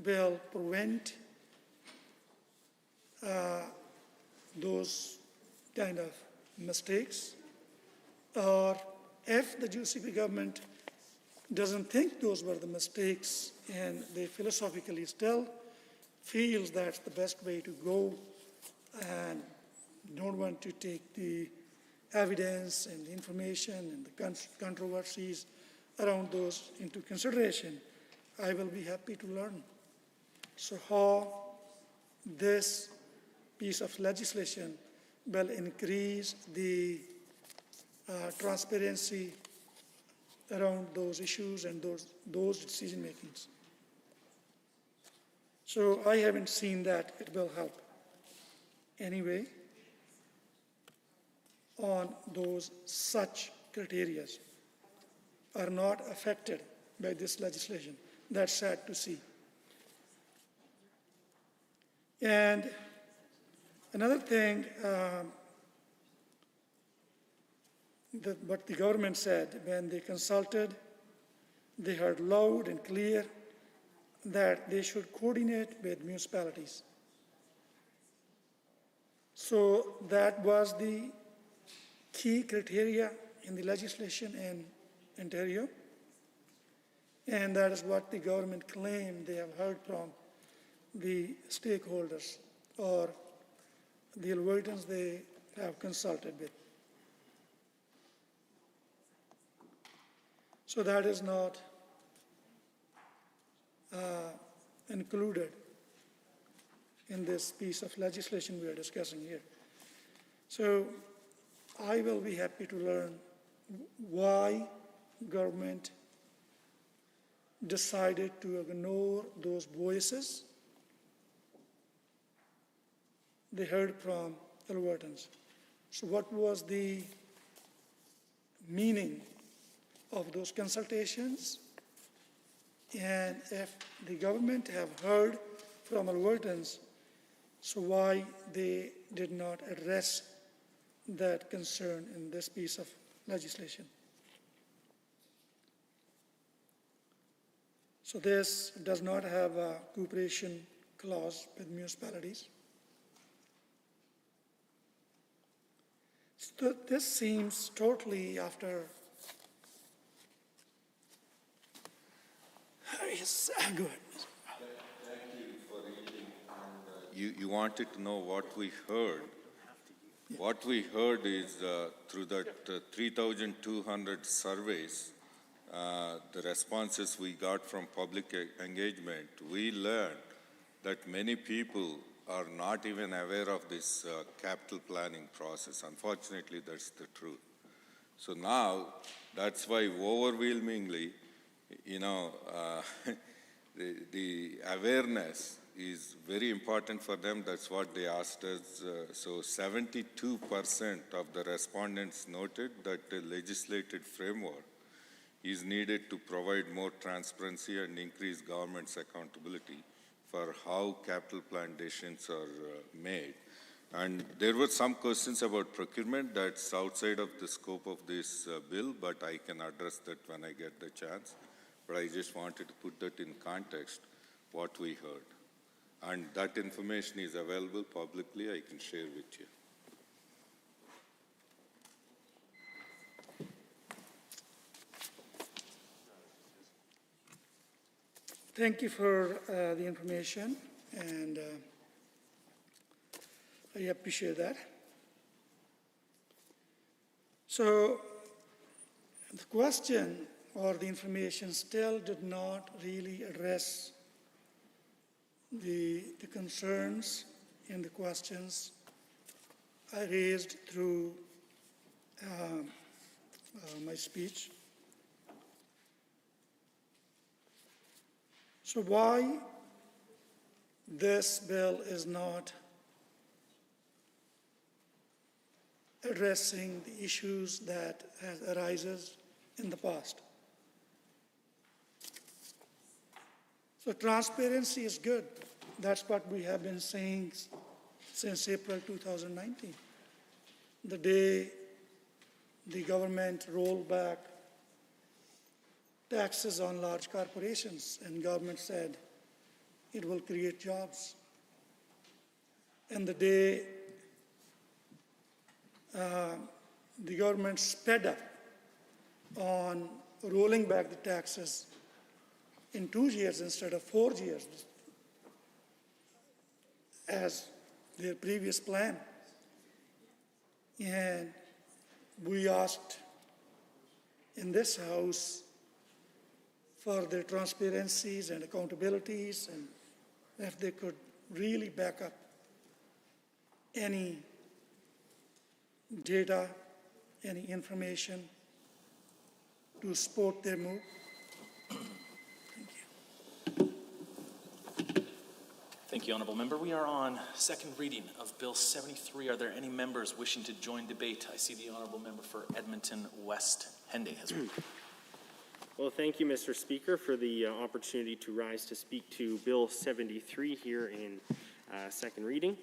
will prevent those kind of mistakes, or if the UCP government doesn't think those were the mistakes and they philosophically still feels that's the best way to go and don't want to take the evidence and the information and the controversies around those into consideration, I will be happy to learn. So how this piece of legislation will increase the transparency around those issues and those decision makings. So I haven't seen that it will help anyway on those such criteria are not affected by this legislation. That's sad to see. And another thing what the government said when they consulted, they heard loud and clear that they should coordinate with municipalities. So that was the key criteria in the legislation in Ontario, and that is what the government claimed they have heard from the stakeholders or the Albertans they have consulted with. So that is not included in this piece of legislation we are discussing here. So I will be happy to learn why government decided to ignore those voices they heard from Albertans. So what was the meaning of those consultations? And if the government have heard from Albertans, so why they did not address that concern in this piece of legislation? So this does not have a cooperation clause with municipalities. So this seems totally after. Yes, go ahead. Thank you for reading. And, you wanted to know what we heard. Yeah. What we heard is through that 3,200 surveys, the responses we got from public engagement, we learned that many people are not even aware of this capital planning process. Unfortunately, that's the truth. So now, that's why overwhelmingly, the awareness is very important for them. That's what they asked us. So 72% of the respondents noted that the legislated framework is needed to provide more transparency and increase government's accountability for how capital plan decisions are made. And there were some questions about procurement that's outside of the scope of this bill, but I can address that when I get the chance. But I just wanted to put that in context, what we heard. And that information is available publicly, I can share with you. Thank you for the information, and I appreciate that. So the question or the information still did not really address the concerns and the questions I raised through my speech. So why this bill is not addressing the issues that has arises in the past? So transparency is good. That's what we have been saying since April 2019. The day the government rolled back taxes on large corporations, and government said it will create jobs. And the day the government sped up on rolling back the taxes in 2 years instead of 4 years, as their previous plan. And we asked in this House for their transparencies and accountabilities, and if they could really back up any data, any information to support their move. Thank you, Honourable Member. We are on second reading of Bill 73. Are there any members wishing to join debate? I see the Honourable Member for Edmonton West, Hende, has Well, thank you, Mr. Speaker, for the opportunity to rise to speak to Bill 73 here in second reading.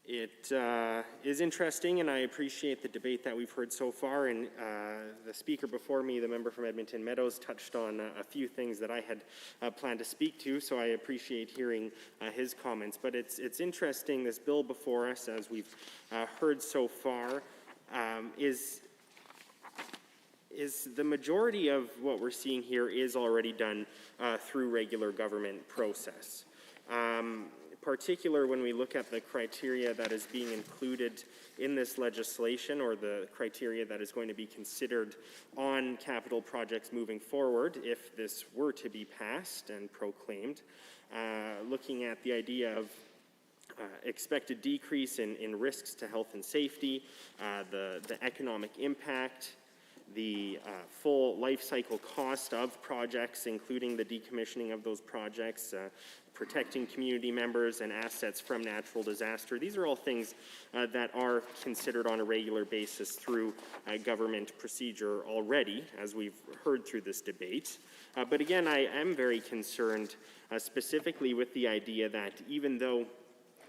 It is interesting, and I appreciate the debate that we've heard so far. And the speaker before me, the member from Edmonton Meadows, touched on a few things that I had planned to speak to, so I appreciate hearing his comments. But it's interesting, this bill before us, as we've heard so far, is the majority of what we're seeing here is already done through regular government process. Particular when we look at the criteria that is being included in this legislation, or the criteria that is going to be considered on capital projects moving forward if this were to be passed and proclaimed, looking at the idea of expected decrease in risks to health and safety, the economic impact, the full life cycle cost of projects, including the decommissioning of those projects, protecting community members and assets from natural disaster. These are all things that are considered on a regular basis through government procedure already, as we've heard through this debate. But again, I am very concerned specifically with the idea that even though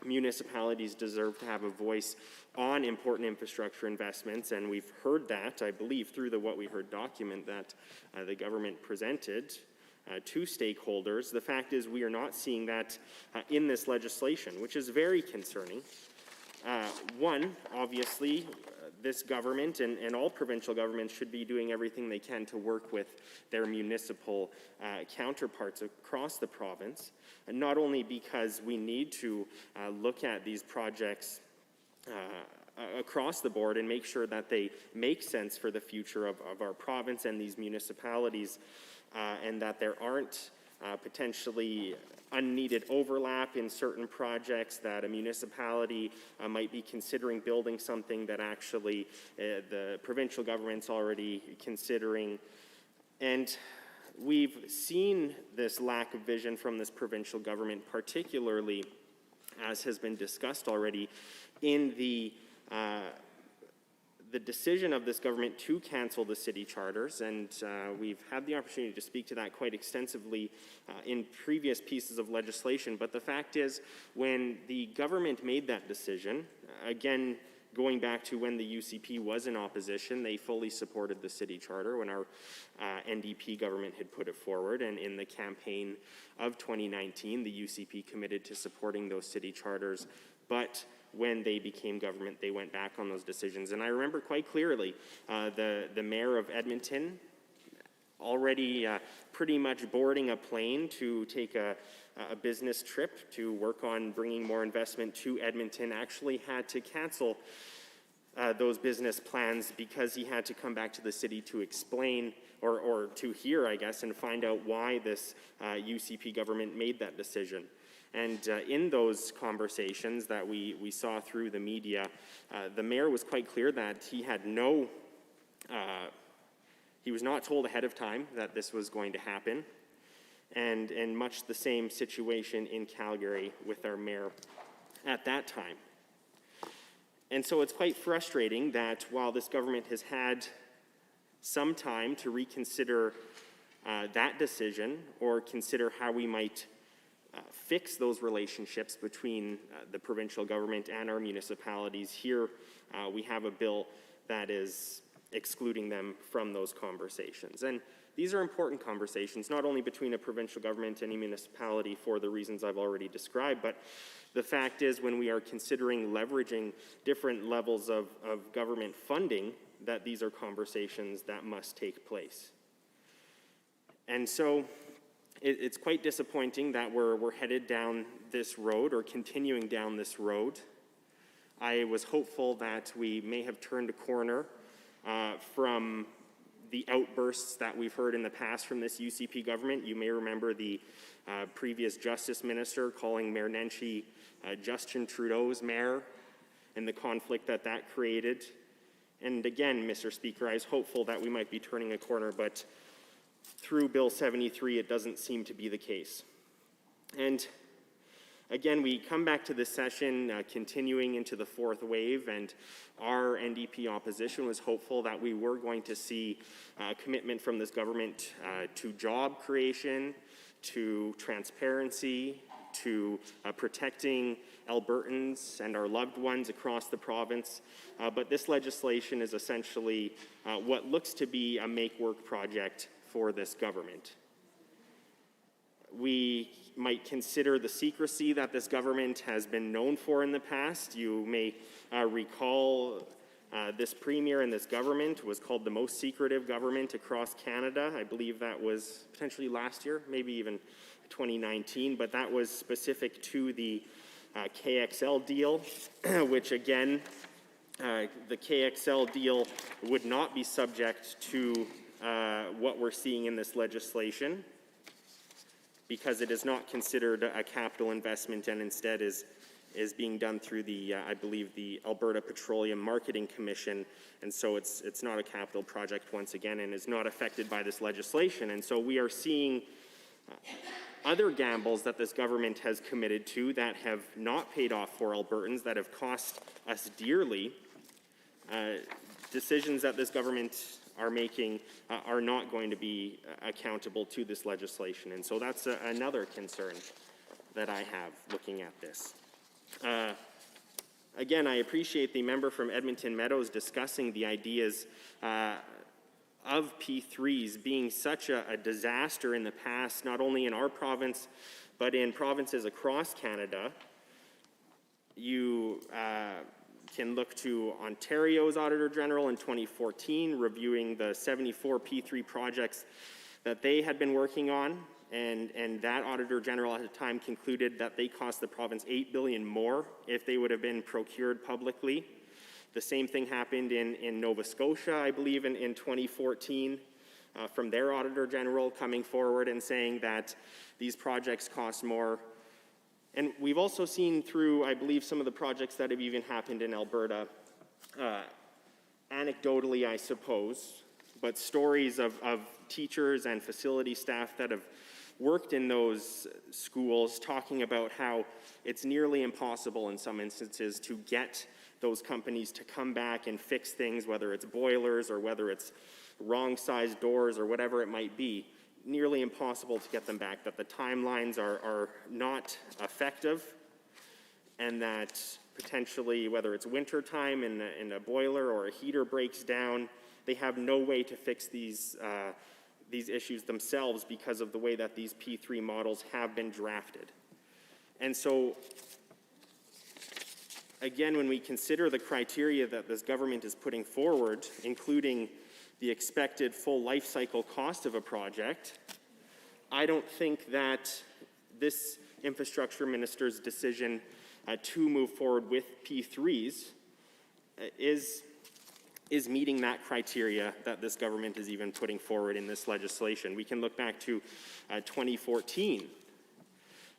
municipalities deserve to have a voice on important infrastructure investments, and we've heard that, I believe, through the What We Heard document that the government presented to stakeholders. The fact is we are not seeing that in this legislation, which is very concerning. One, obviously, this government and all provincial governments should be doing everything they can to work with their municipal counterparts across the province, and not only because we need to look at these projects across the board and make sure that they make sense for the future of our province and these municipalities, and that there aren't potentially unneeded overlap in certain projects, that a municipality might be considering building something that actually the provincial government's already considering. And we've seen this lack of vision from this provincial government, particularly, as has been discussed already, in the decision of this government to cancel the city charters, and we've had the opportunity to speak to that quite extensively in previous pieces of legislation. But the fact is, when the government made that decision, again, going back to when the UCP was in opposition, they fully supported the city charter when our NDP government had put it forward, and in the campaign of 2019, the UCP committed to supporting those city charters. But when they became government, they went back on those decisions. And I remember quite clearly the mayor of Edmonton already pretty much boarding a plane to take a business trip to work on bringing more investment to Edmonton, actually had to cancel those business plans because he had to come back to the city to explain, or to hear, I guess, and find out why this UCP government made that decision. And in those conversations that we saw through the media, the mayor was quite clear that he had he was not told ahead of time that this was going to happen. And much the same situation in Calgary with our mayor at that time. And so it's quite frustrating that while this government has had some time to reconsider that decision, or consider how we might fix those relationships between the provincial government and our municipalities, here we have a bill that is excluding them from those conversations. And these are important conversations, not only between a provincial government and a municipality for the reasons I've already described, but the fact is, when we are considering leveraging different levels of government funding, that these are conversations that must take place. And so it's quite disappointing that we're headed down this road, or continuing down this road. I was hopeful that we may have turned a corner from the outbursts that we've heard in the past from this UCP government. You may remember the previous justice minister calling Mayor Nenshi Justin Trudeau's mayor, and the conflict that that created. And again, Mr. Speaker, I was hopeful that we might be turning a corner, but through Bill 73, it doesn't seem to be the case. And again, we come back to this session continuing into the fourth wave, and our NDP opposition was hopeful that we were going to see a commitment from this government to job creation, to transparency, to protecting Albertans and our loved ones across the province. But this legislation is essentially what looks to be a make-work project for this government. We might consider the secrecy that this government has been known for in the past. You may recall this premier and this government was called the most secretive government across Canada. I believe that was potentially last year, maybe even 2019, but that was specific to the KXL deal, which again, the KXL deal would not be subject to what we're seeing in this legislation, because it is not considered a capital investment and instead is being done through the, I believe, the Alberta Petroleum Marketing Commission, and so it's not a capital project once again and is not affected by this legislation. And so we are seeing other gambles that this government has committed to that have not paid off for Albertans, that have cost us dearly. Decisions that this government are making are not going to be accountable to this legislation. And so that's another concern that I have looking at this. Again, I appreciate the member from Edmonton Meadows discussing the ideas of P3s being such a disaster in the past, not only in our province, but in provinces across Canada. You can look to Ontario's Auditor General in 2014, reviewing the 74 P3 projects that they had been working on, and that Auditor General at the time concluded that they cost the province $8 billion more if they would have been procured publicly. The same thing happened in Nova Scotia, I believe, in 2014, from their Auditor General coming forward and saying that these projects cost more. And we've also seen through, I believe, some of the projects that have even happened in Alberta, anecdotally, I suppose, but stories of teachers and facility staff that have worked in those schools talking about how it's nearly impossible in some instances to get those companies to come back and fix things, whether it's boilers or whether it's wrong-sized doors or whatever it might be. Nearly impossible to get them back, that the timelines are not effective, and that potentially, whether it's winter time and a boiler or a heater breaks down, they have no way to fix these issues themselves because of the way that these P3 models have been drafted. And so, again, when we consider the criteria that this government is putting forward, including the expected full life cycle cost of a project, I don't think that this infrastructure minister's decision to move forward with P3s is meeting that criteria that this government is even putting forward in this legislation. We can look back to 2014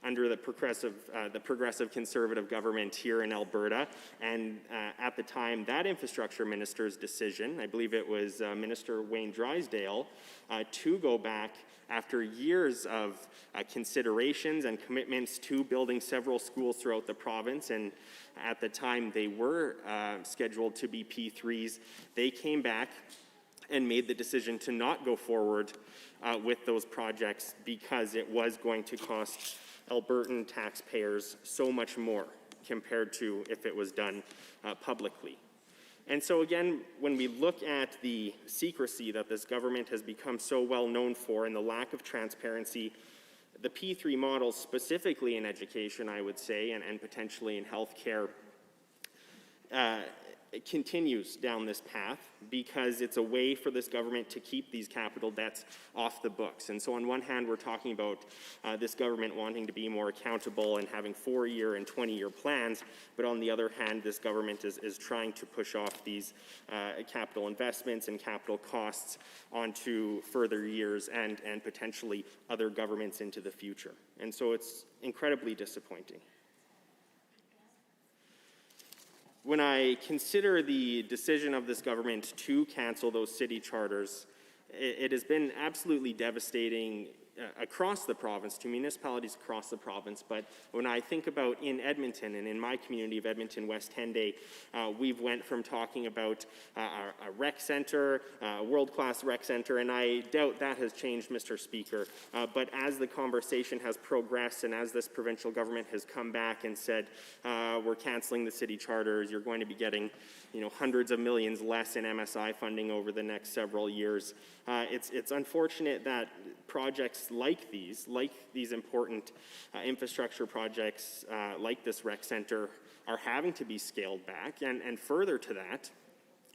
under the progressive conservative government here in Alberta, and at the time, that infrastructure minister's decision, I believe it was Minister Wayne Drysdale, to go back after years of considerations and commitments to building several schools throughout the province, and at the time they were scheduled to be P3s, they came back and made the decision to not go forward with those projects because it was going to cost Albertan taxpayers so much more compared to if it was done publicly. And so again, when we look at the secrecy that this government has become so well known for and the lack of transparency, the P3 models, specifically in education, I would say, and potentially in healthcare, it continues down this path because it's a way for this government to keep these capital debts off the books. And so on one hand, we're talking about this government wanting to be more accountable and having 4-year and 20-year plans, but on the other hand, this government is trying to push off these capital investments and capital costs onto further years and potentially other governments into the future. And so it's incredibly disappointing. when I consider the decision of this government to cancel those city charters, it has been absolutely devastating across the province, to municipalities across the province. But when I think about in Edmonton and in my community of Edmonton West Henday, we've went from talking about a rec center, a world-class rec center, and I doubt that has changed, Mr. Speaker. But as the conversation has progressed and as this provincial government has come back and said, we're canceling the city charters, you're going to be getting, hundreds of millions less in MSI funding over the next several years. It's unfortunate that projects like these important infrastructure projects like this rec center are having to be scaled back. And further to that,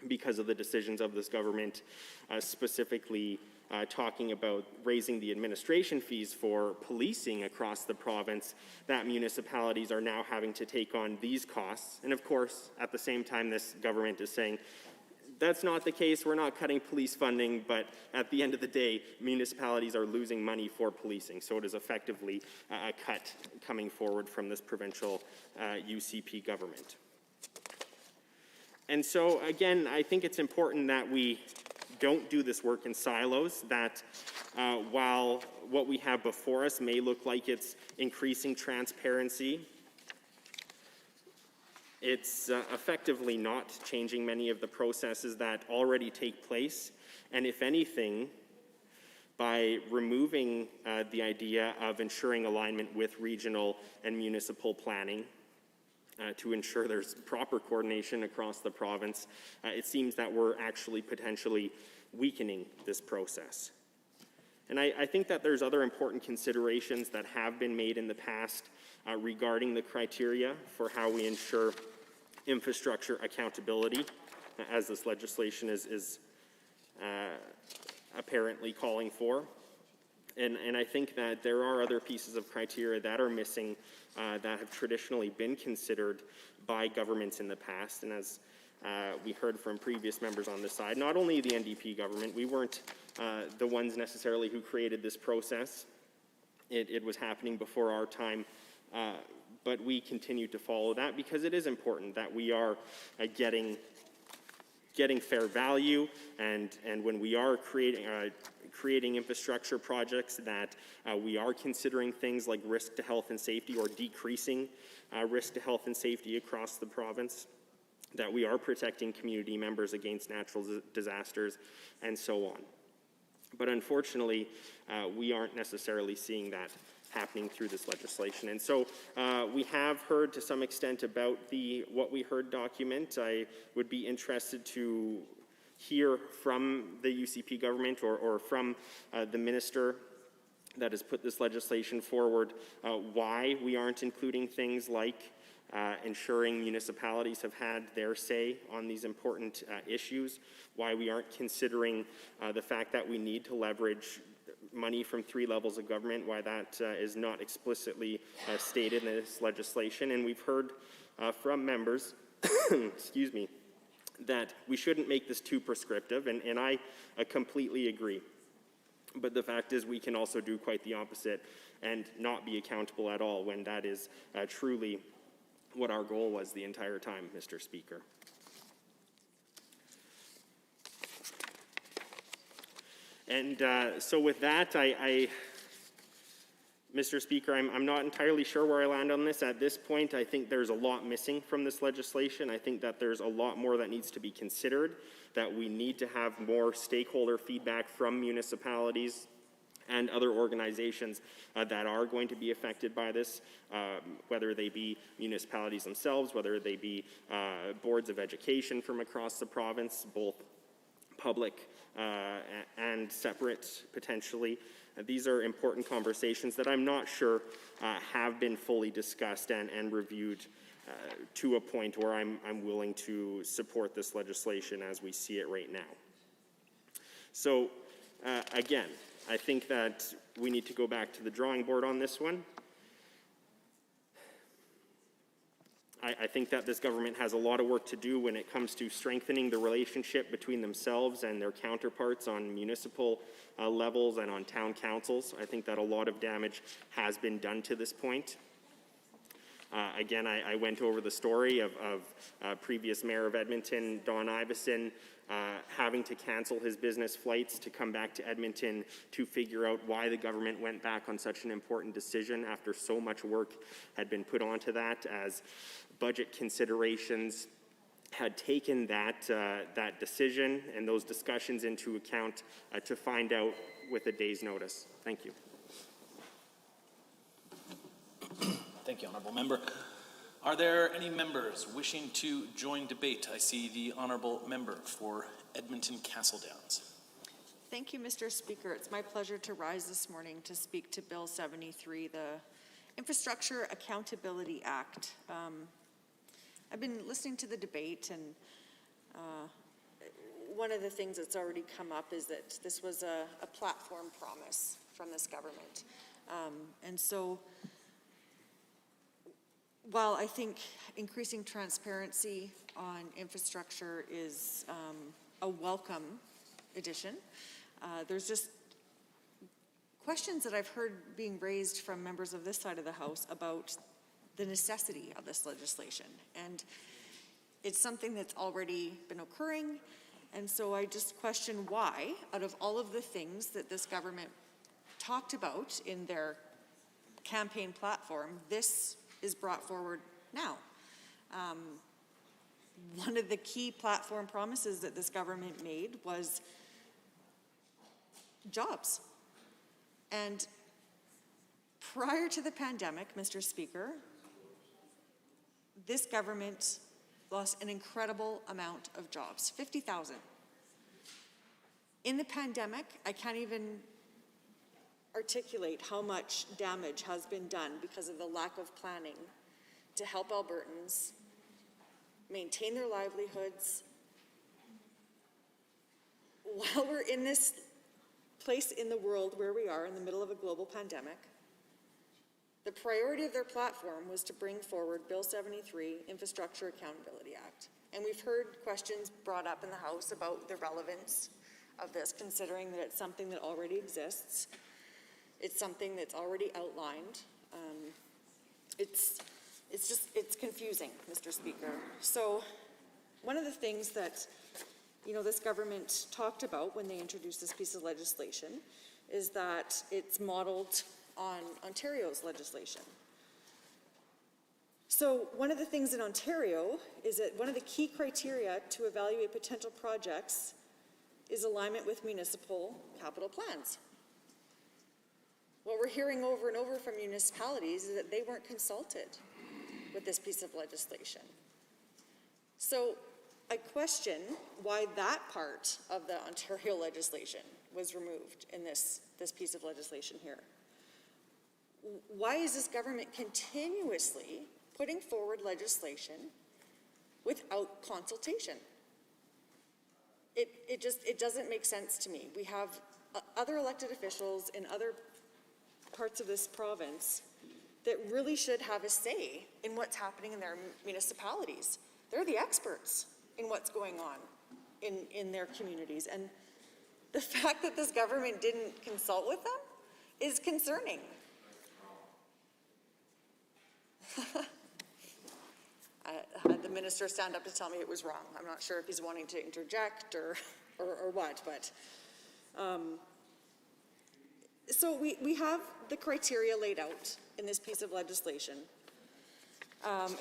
because of the decisions of this government, specifically talking about raising the administration fees for policing across the province, that municipalities are now having to take on these costs. And of course, at the same time, this government is saying, that's not the case, we're not cutting police funding, but at the end of the day, municipalities are losing money for policing. So it is effectively a cut coming forward from this provincial UCP government. And so again, I think it's important that we don't do this work in silos, that while what we have before us may look like it's increasing transparency, it's effectively not changing many of the processes that already take place. And if anything, by removing the idea of ensuring alignment with regional and municipal planning to ensure there's proper coordination across the province, it seems that we're actually potentially weakening this process. And I think that there's other important considerations that have been made in the past regarding the criteria for how we ensure infrastructure accountability, as this legislation is apparently calling for. And I think that there are other pieces of criteria that are missing that have traditionally been considered by governments in the past. And as we heard from previous members on this side, not only the NDP government, we weren't the ones necessarily who created this process. It was happening before our time, but we continue to follow that because it is important that we are getting fair value, and when we are creating infrastructure projects, that we are considering things like risk to health and safety or decreasing risk to health and safety across the province, that we are protecting community members against natural disasters, and so on. But unfortunately, we aren't necessarily seeing that happening through this legislation. And so we have heard to some extent about the What We Heard document. I would be interested to hear from the UCP government or from the minister that has put this legislation forward, why we aren't including things like ensuring municipalities have had their say on these important issues, why we aren't considering the fact that we need to leverage money from 3 levels of government, why that is not explicitly stated in this legislation. And we've heard from members, excuse me, that we shouldn't make this too prescriptive, and I completely agree. But the fact is we can also do quite the opposite and not be accountable at all when that is truly what our goal was the entire time, Mr. Speaker. And so with that, Mr. Speaker, I'm not entirely sure where I land on this. At this point, I think there's a lot missing from this legislation. I think that there's a lot more that needs to be considered, that we need to have more stakeholder feedback from municipalities and other organizations that are going to be affected by this, whether they be municipalities themselves, whether they be boards of education from across the province, both public and separate potentially. These are important conversations that I'm not sure have been fully discussed and reviewed to a point where I'm willing to support this legislation as we see it right now. So again, I think that we need to go back to the drawing board on this one. I think that this government has a lot of work to do when it comes to strengthening the relationship between themselves and their counterparts on municipal levels and on town councils. I think that a lot of damage has been done to this point. Again, I went over the story of previous mayor of Edmonton, Don Iveson, having to cancel his business flights to come back to Edmonton to figure out why the government went back on such an important decision after so much work had been put onto that, as budget considerations had taken that decision and those discussions into account to find out with a day's notice. Thank you. Thank you, Honourable Member. Are there any members wishing to join debate? I see the Honourable Member for Edmonton Castle Downs. Thank you, Mr. Speaker. It's my pleasure to rise this morning to speak to Bill 73, the Infrastructure Accountability Act. I've been listening to the debate, and one of the things that's already come up is that this was a platform promise from this government. And so, while I think increasing transparency on infrastructure is a welcome addition, there's just questions that I've heard being raised from members of this side of the House about the necessity of this legislation. And it's something that's already been occurring, and so I just question why, out of all of the things that this government talked about in their campaign platform, this is brought forward now. One of the key platform promises that this government made was jobs. And prior to the pandemic, Mr. Speaker, this government lost an incredible amount of jobs, 50,000. In the pandemic, I can't even articulate how much damage has been done because of the lack of planning to help Albertans maintain their livelihoods. While we're in this place in the world where we are in the middle of a global pandemic, the priority of their platform was to bring forward Bill 73, Infrastructure Accountability Act. And we've heard questions brought up in the House about the relevance of this, considering that it's something that already exists. It's something that's already outlined. It's confusing, Mr. Speaker. So one of the things that, this government talked about when they introduced this piece of legislation is that it's modeled on Ontario's legislation. So one of the things in Ontario is that one of the key criteria to evaluate potential projects is alignment with municipal capital plans. What we're hearing over and over from municipalities is that they weren't consulted with this piece of legislation. So I question why that part of the Ontario legislation was removed in this piece of legislation here. Why is this government continuously putting forward legislation without consultation? It doesn't make sense to me. We have other elected officials in other parts of this province that really should have a say in what's happening in their municipalities. They're the experts in what's going on in their communities. And the fact that this government didn't consult with them is concerning. I had the minister stand up to tell me it was wrong. I'm not sure if he's wanting to interject or what, but so we have the criteria laid out in this piece of legislation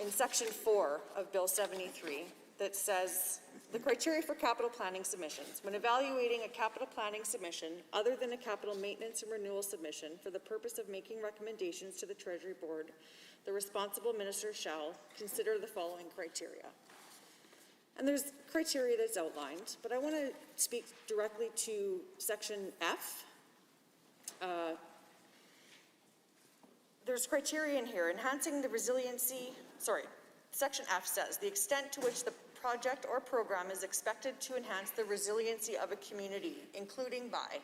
in Section 4 of Bill 73 that says the criteria for capital planning submissions. When evaluating a capital planning submission other than a capital maintenance and renewal submission for the purpose of making recommendations to the Treasury Board, the responsible minister shall consider the following criteria. And there's criteria that's outlined, but I want to speak directly to Section F. There's criteria in here, enhancing the resiliency, Section F says, the extent to which the project or program is expected to enhance the resiliency of a community, including by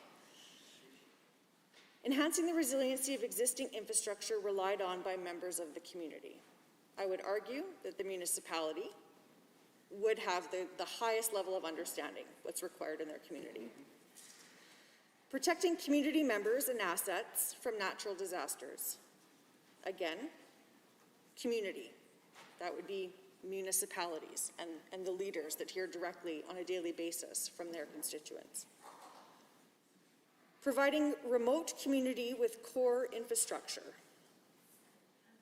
enhancing the resiliency of existing infrastructure relied on by members of the community. I would argue that the municipality would have the highest level of understanding what's required in their community. Protecting community members and assets from natural disasters. Again, community. That would be municipalities and the leaders that hear directly on a daily basis from their constituents. Providing remote community with core infrastructure.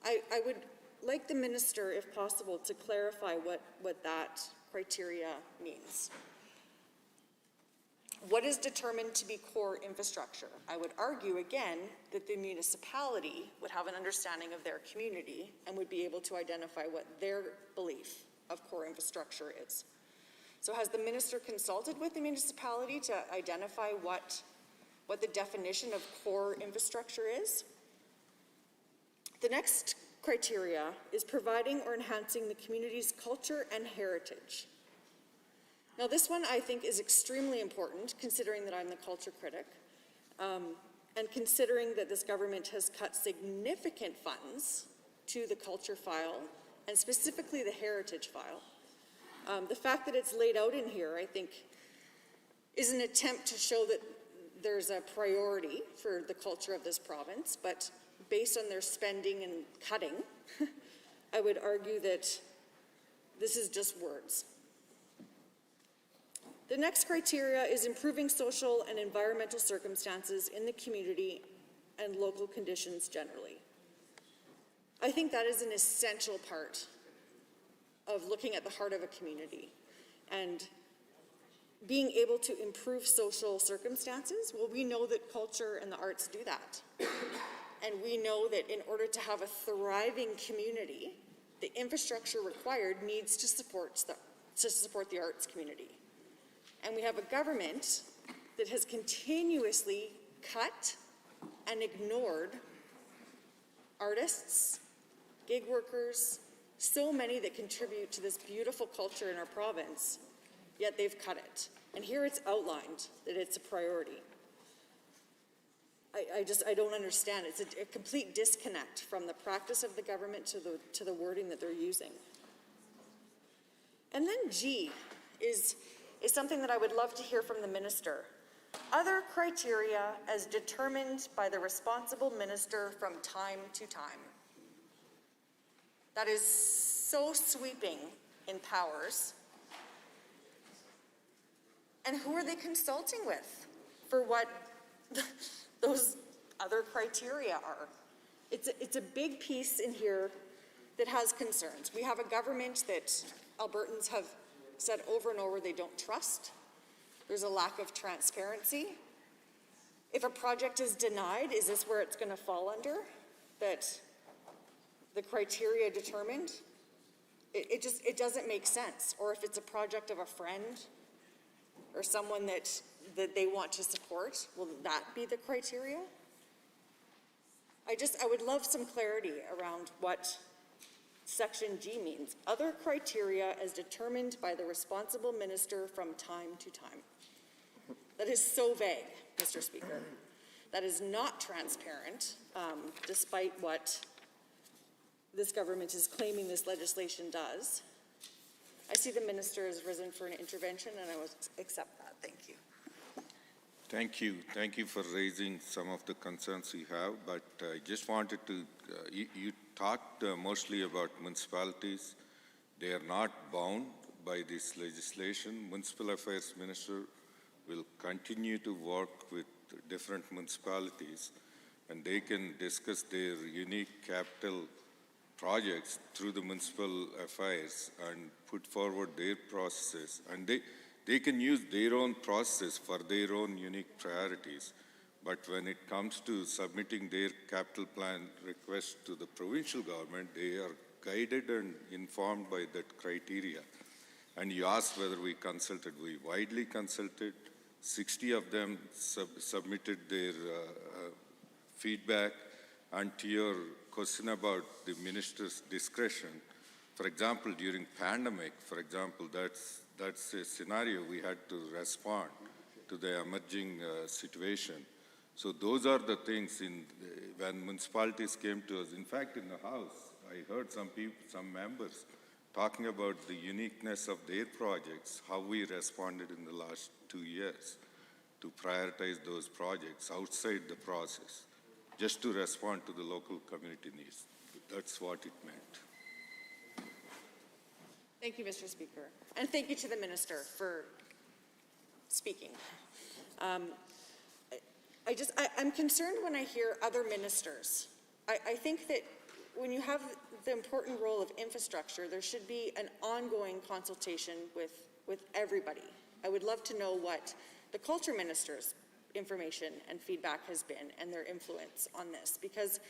I would like the minister, if possible, to clarify what that criteria means. What is determined to be core infrastructure? I would argue again that the municipality would have an understanding of their community and would be able to identify what their belief of core infrastructure is. So has the minister consulted with the municipality to identify what the definition of core infrastructure is? The next criteria is providing or enhancing the community's culture and heritage. Now this one I think is extremely important, considering that I'm the culture critic, and considering that this government has cut significant funds to the culture file, and specifically the heritage file. The fact that it's laid out in here, I think, is an attempt to show that there's a priority for the culture of this province, but based on their spending and cutting, I would argue that this is just words. The next criteria is improving social and environmental circumstances in the community and local conditions generally. I think that is an essential part of looking at the heart of a community and being able to improve social circumstances. Well, we know that culture and the arts do that. And we know that in order to have a thriving community, the infrastructure required needs to support the arts community. And we have a government that has continuously cut and ignored artists, gig workers, so many that contribute to this beautiful culture in our province, yet they've cut it. And here it's outlined that it's a priority. I don't understand. It's a complete disconnect from the practice of the government to the wording that they're using. And then G is something that I would love to hear from the minister. Other criteria as determined by the responsible minister from time to time. That is so sweeping in powers. And who are they consulting with for what those other criteria are? It's a big piece in here that has concerns. We have a government that Albertans have said over and over they don't trust. There's a lack of transparency. If a project is denied, is this where it's going to fall under? That the criteria determined? It doesn't make sense. Or if it's a project of a friend or someone that they want to support, will that be the criteria? I would love some clarity around what Section G means. Other criteria as determined by the responsible minister from time to time. That is so vague, Mr. Speaker. That is not transparent, despite what this government is claiming this legislation does. I see the minister has risen for an intervention, and I will accept that. Thank you. Thank you. Thank you for raising some of the concerns you have, but I just wanted to, you talked mostly about municipalities. They are not bound by this legislation. Municipal Affairs Minister will continue to work with different municipalities, and they can discuss their unique capital projects through the municipal affairs and put forward their processes. And they can use their own processes for their own unique priorities. But when it comes to submitting their capital plan request to the provincial government, they are guided and informed by that criteria. And you asked whether we consulted. We widely consulted. 60 of them submitted their feedback. And to your question about the minister's discretion, for example, during pandemic, for example, that's a scenario we had to respond to the emerging situation. So those are the things when municipalities came to us. In fact, in the House, I heard some members talking about the uniqueness of their projects, how we responded in the last 2 years to prioritize those projects outside the process, just to respond to the local community needs. That's what it meant. Thank you, Mr. Speaker. And thank you to the minister for speaking. I'm concerned when I hear other ministers. I think that when you have the important role of infrastructure, there should be an ongoing consultation with everybody. I would love to know what the culture minister's information and feedback has been and their influence on this, because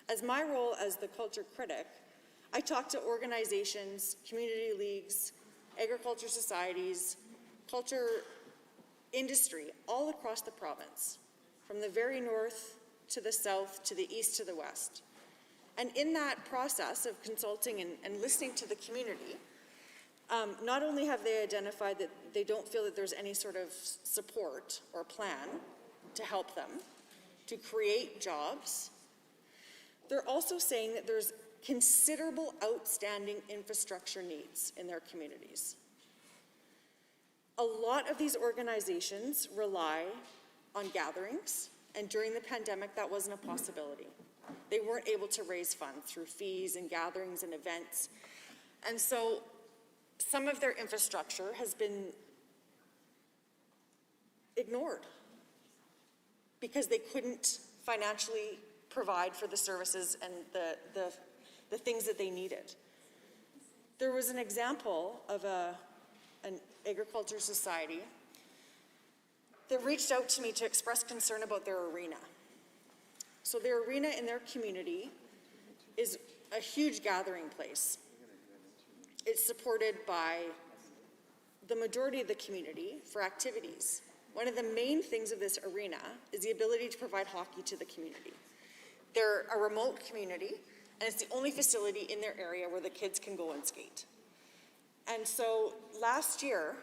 as my role as the culture critic, I talk to organizations, community leagues, agriculture societies, culture industry all across the province, from the very north to the south to the east to the west. And in that process of consulting and listening to the community, not only have they identified that they don't feel that there's any sort of support or plan to help them to create jobs, they're also saying that there's considerable outstanding infrastructure needs in their communities. A lot of these organizations rely on gatherings, and during the pandemic, that wasn't a possibility. They weren't able to raise funds through fees and gatherings and events. And so some of their infrastructure has been ignored because they couldn't financially provide for the services and the things that they needed. There was an example of an agriculture society that reached out to me to express concern about their arena. So their arena in their community is a huge gathering place. It's supported by the majority of the community for activities. One of the main things of this arena is the ability to provide hockey to the community. They're a remote community, and it's the only facility in their area where the kids can go and skate. And so last year,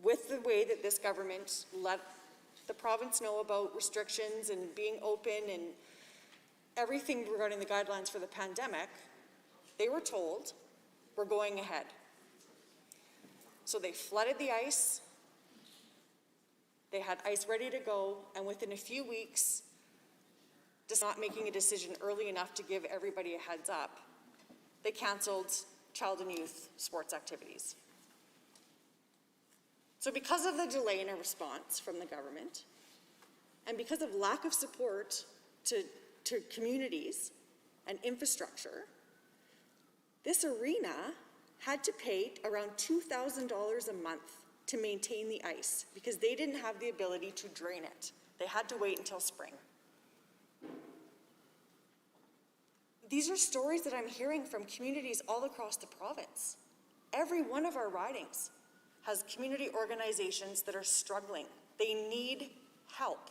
with the way that this government let the province know about restrictions and being open and everything regarding the guidelines for the pandemic, they were told, we're going ahead. So they flooded the ice, they had ice ready to go, and within a few weeks, just not making a decision early enough to give everybody a heads up, they canceled child and youth sports activities. So because of the delay in a response from the government, and because of lack of support to communities and infrastructure, this arena had to pay around $2,000 a month to maintain the ice because they didn't have the ability to drain it. They had to wait until spring. These are stories that I'm hearing from communities all across the province. Every one of our ridings has community organizations that are struggling. They need help.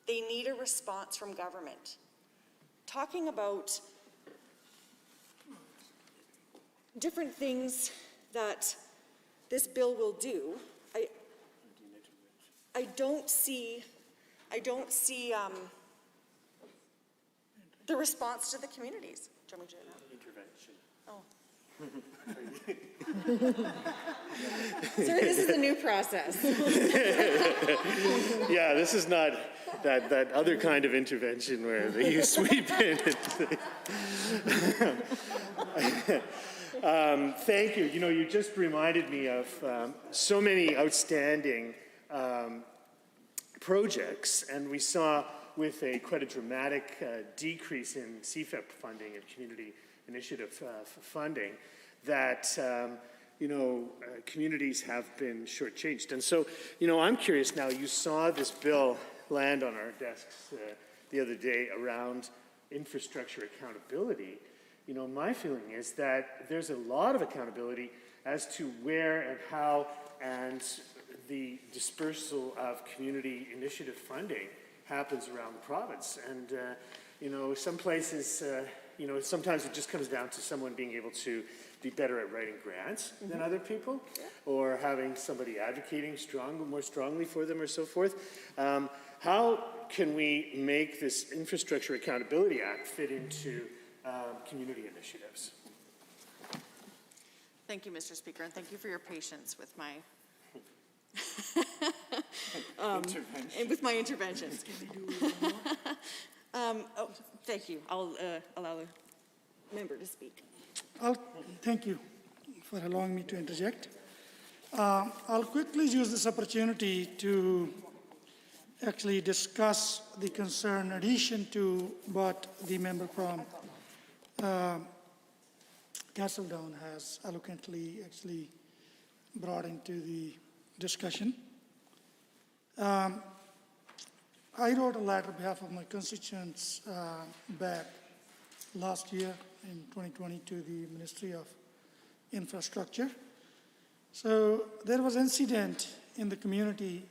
They need a response from government. Talking about different things that this bill will do, I don't see the response to the communities. Do you want me to do it now? Intervention. Oh. Sorry, this is a new process. Yeah, this is not that other kind of intervention where you sweep in. Thank you. You know, you just reminded me of so many outstanding projects, and we saw with quite a dramatic decrease in CFIP funding and community initiative funding that communities have been shortchanged. And so, I'm curious now, you saw this bill land on our desks the other day around infrastructure accountability. My feeling is that there's a lot of accountability as to where and how and the dispersal of community initiative funding happens around the province. And, some places, sometimes it just comes down to someone being able to be better at writing grants than other people, or having somebody advocating more strongly for them or so forth. How can we make this Infrastructure Accountability Act fit into community initiatives? Thank you, Mr. Speaker, and thank you for your patience with my interventions. Thank you. I'll allow the member to speak. Thank you for allowing me to interject. I'll quickly use this opportunity to actually discuss the concern in addition to what the member from Castledown has eloquently actually brought into the discussion. I wrote a letter on behalf of my constituents back last year in 2020 to the Ministry of Infrastructure. So there was accident in the community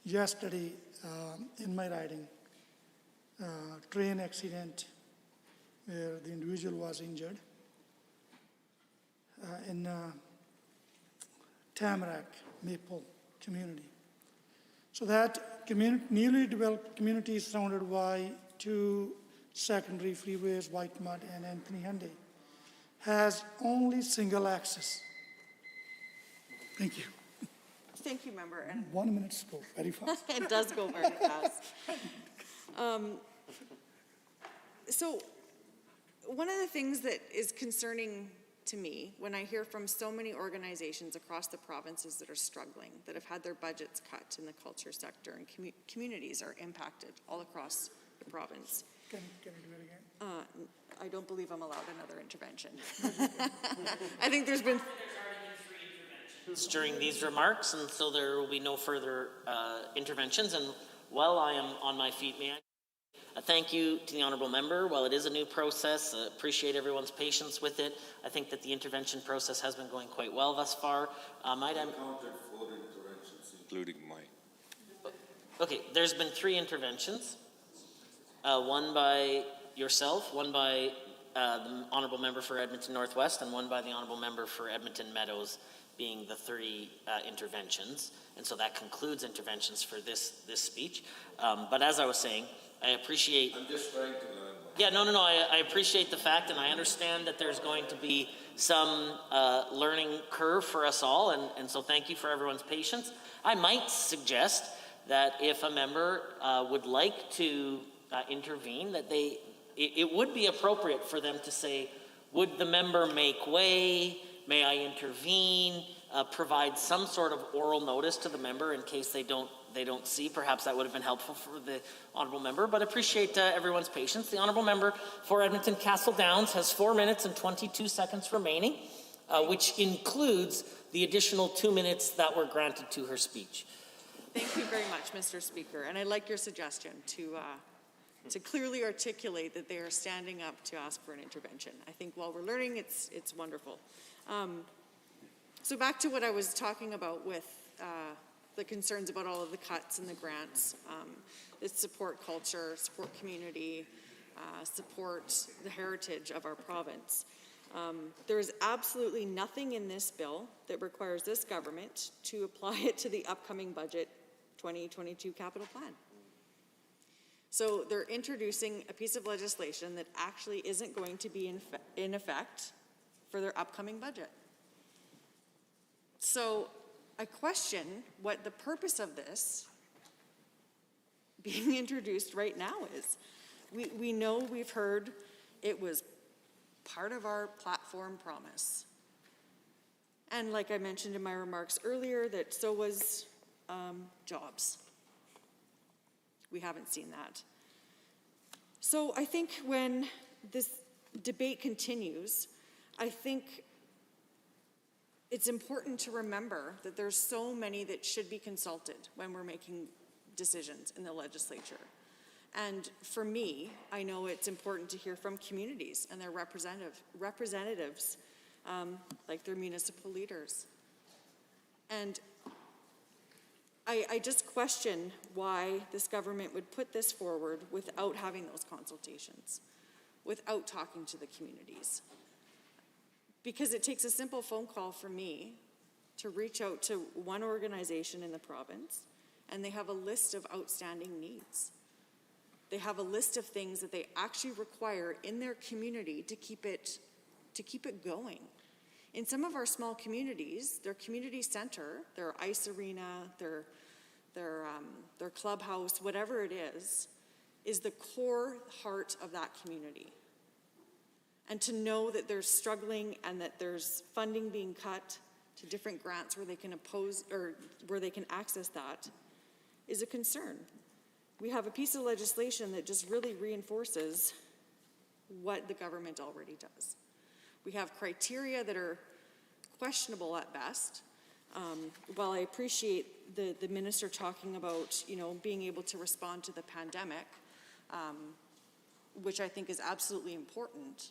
yesterday in my riding. Train accident where the individual was injured in Tamarack, Maple community. So that newly developed community is surrounded by two secondary freeways, White Mud and Anthony Hyundai, has only single access. Thank you. Thank you, member. And 1 minute to go very fast. it does go very fast. So one of the things that is concerning to me when I hear from so many organizations across the provinces that are struggling, that have had their budgets cut in the culture sector, and communities are impacted all across the province. Can you do it again? I don't believe I'm allowed another intervention. I think there's been... during these remarks, and so there will be no further interventions. And while I am on my feet, may I thank you to the honourable member. While it is a new process, appreciate everyone's patience with it. I think that the intervention process has been going quite well thus far. Might I counted 4 interventions, including mine. Okay, there's been 3 interventions. One by yourself, one by the honourable member for Edmonton Northwest, and one by the honourable member for Edmonton Meadows, being the 3 interventions. And so that concludes interventions for this speech. But as I was saying, I appreciate... I'm just trying to learn. Yeah, no, I appreciate the fact, and I understand that there's going to be some learning curve for us all, and so thank you for everyone's patience. I might suggest that if a member would like to intervene, that it would be appropriate for them to say, would the member make way? May I intervene? Provide some sort of oral notice to the member in case they don't see. Perhaps that would have been helpful for the honourable member, but appreciate everyone's patience. The honourable member for Edmonton Castle Downs has 4 minutes and 22 seconds remaining, which includes the additional 2 minutes that were granted to her speech. Thank you very much, Mr. Speaker. And I like your suggestion to clearly articulate that they are standing up to ask for an intervention. I think while we're learning, it's wonderful. So back to what I was talking about with the concerns about all of the cuts and the grants, that support culture, support community, support the heritage of our province. There is absolutely nothing in this bill that requires this government to apply it to the upcoming budget 2022 capital plan. So they're introducing a piece of legislation that actually isn't going to be in effect for their upcoming budget. So I question what the purpose of this being introduced right now is. We know, we've heard it was part of our platform promise. And like I mentioned in my remarks earlier, that so was jobs. We haven't seen that. So I think when this debate continues, I think it's important to remember that there's so many that should be consulted when we're making decisions in the legislature. And for me, I know it's important to hear from communities and their representatives, like their municipal leaders. And I just question why this government would put this forward without having those consultations, without talking to the communities. Because it takes a simple phone call from me to reach out to one organization in the province, and they have a list of outstanding needs. They have a list of things that they actually require in their community to keep it going. In some of our small communities, their community center, their ice arena, their clubhouse, whatever it is the core heart of that community. and to know that they're struggling and that there's funding being cut to different grants where they can oppose or where they can access that is a concern. We have a piece of legislation that just really reinforces what the government already does. We have criteria that are questionable at best. While I appreciate the minister talking about, being able to respond to the pandemic, which I think is absolutely important,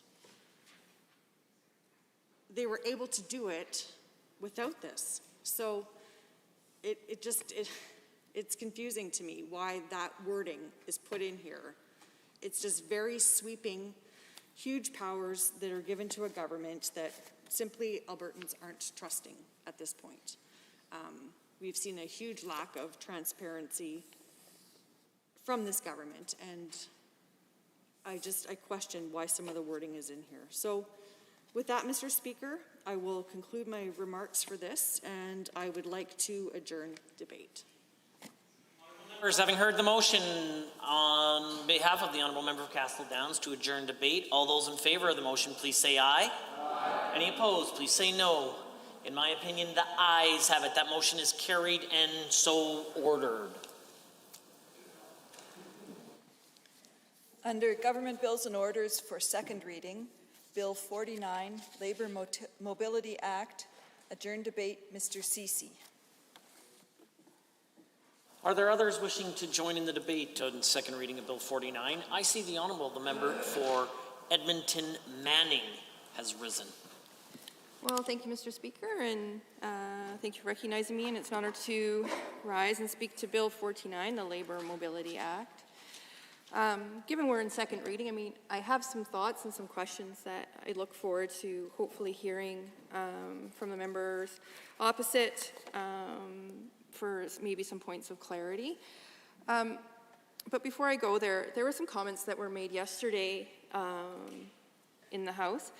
they were able to do it without this. So it's confusing to me why that wording is put in here. It's just very sweeping, huge powers that are given to a government that simply Albertans aren't trusting at this point. We've seen a huge lack of transparency from this government, and I question why some of the wording is in here. So with that, Mr. Speaker, I will conclude my remarks for this, and I would like to adjourn debate. Members, having heard the motion on behalf of the Honourable Member of Castle Downs to adjourn debate, all those in favour of the motion, please say aye. Aye. Any opposed, please say no. In my opinion, the ayes have it. That motion is carried and so ordered. Under Government Bills and Orders for second reading, Bill 49, Labour Mobility Act, adjourn debate, Mr. Ceci. Are there others wishing to join in the debate on second reading of Bill 49? I see the Honourable, the member for Edmonton Manning has risen. Well, thank you, Mr. Speaker, and thank you for recognizing me, and it's an honor to rise and speak to Bill 49, the Labour Mobility Act. Given we're in second reading, I have some thoughts and some questions that I look forward to hopefully hearing from the members opposite for maybe some points of clarity. But before I go there were some comments that were made yesterday in the House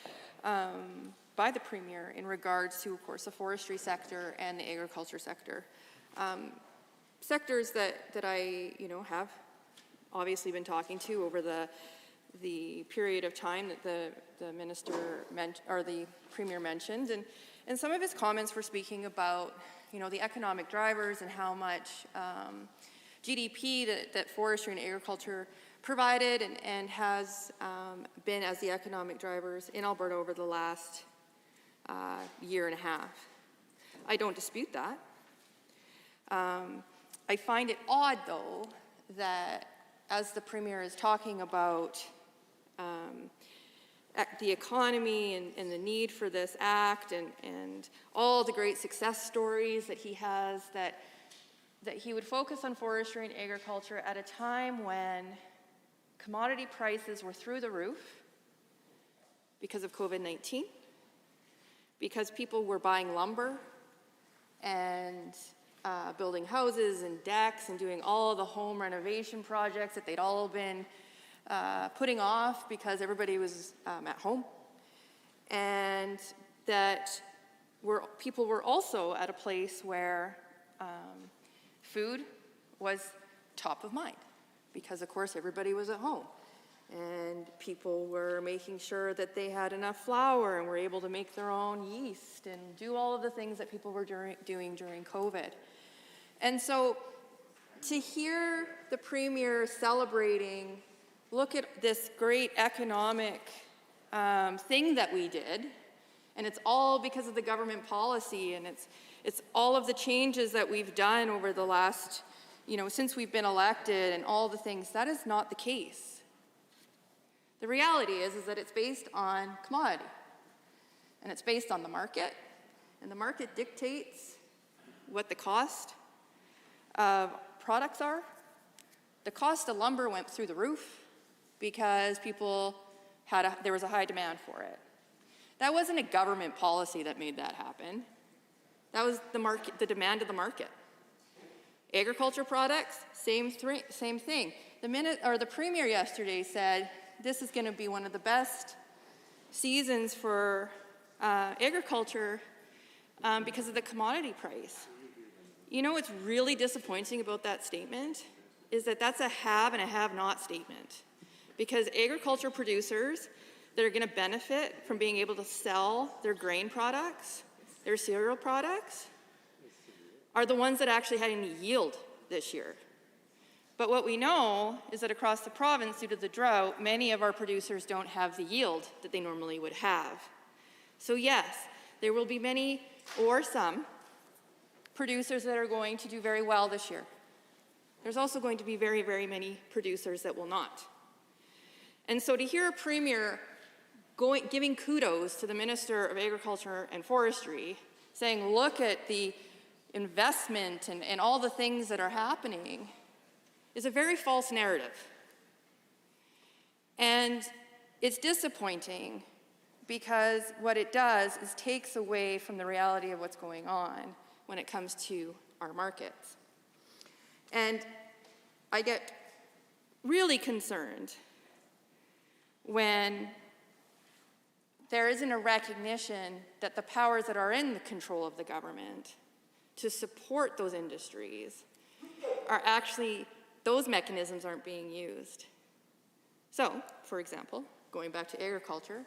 by the Premier in regards to, of course, the forestry sector and the agriculture sector. Sectors that I, have obviously been talking to over the period of time that the minister or the Premier mentioned, and some of his comments were speaking about, the economic drivers and how much GDP that forestry and agriculture provided and has been as the economic drivers in Alberta over the last year and a half. I don't dispute that. I find it odd, though, that as the Premier is talking about the economy and the need for this act and all the great success stories that he has, that he would focus on forestry and agriculture at a time when commodity prices were through the roof because of COVID-19, because people were buying lumber and building houses and decks and doing all the home renovation projects that they'd all been putting off because everybody was at home, and that people were also at a place where food was top of mind because, of course, everybody was at home. And people were making sure that they had enough flour and were able to make their own yeast and do all of the things that people were doing during COVID. And so to hear the Premier celebrating, look at this great economic thing that we did, and it's all because of the government policy, and it's all of the changes that we've done over the last, since we've been elected and all the things, that is not the case. The reality is that it's based on commodity, and it's based on the market, and the market dictates what the cost of products are. The cost of lumber went through the roof because there was a high demand for it. That wasn't a government policy that made that happen. That was the demand of the market. Agriculture products, same thing. The Premier yesterday said this is going to be one of the best seasons for agriculture because of the commodity price. What's really disappointing about that statement is that that's a have and a have not statement, because agriculture producers that are going to benefit from being able to sell their grain products, their cereal products, are the ones that actually had any yield this year. But what we know is that across the province, due to the drought, many of our producers don't have the yield that they normally would have. So yes, there will be many or some producers that are going to do very well this year. There's also going to be very, very many producers that will not. And so to hear a premier giving kudos to the Minister of Agriculture and Forestry, saying, look at the investment and all the things that are happening, is a very false narrative. And it's disappointing because what it does is takes away from the reality of what's going on when it comes to our markets. And I get really concerned when there isn't a recognition that the powers that are in the control of the government to support those industries are actually, those mechanisms aren't being used. So, for example, going back to agriculture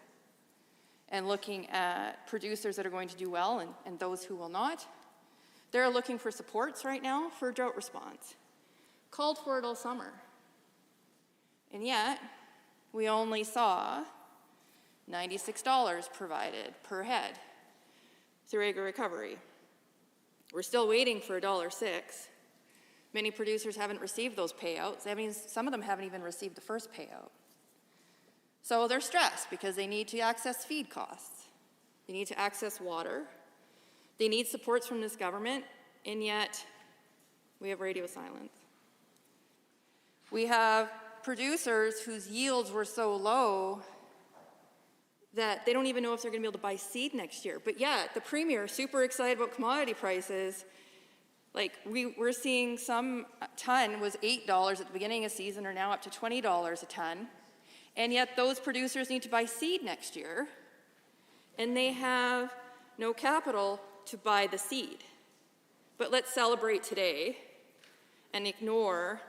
and looking at producers that are going to do well and those who will not, they're looking for supports right now for drought response. Called for it all summer. And yet, we only saw $96 provided per head through Agri Recovery. We're still waiting for $1.06. Many producers haven't received those payouts. That means some of them haven't even received the first payout. So they're stressed because they need to access feed costs. They need to access water. They need supports from this government, and yet we have radio silence. We have producers whose yields were so low that they don't even know if they're going to be able to buy seed next year. But yet, the Premier is super excited about commodity prices. Like, we're seeing some ton was $8 at the beginning of season are now up to $20 a ton. And yet, those producers need to buy seed next year, and they have no capital to buy the seed. But let's celebrate today and ignore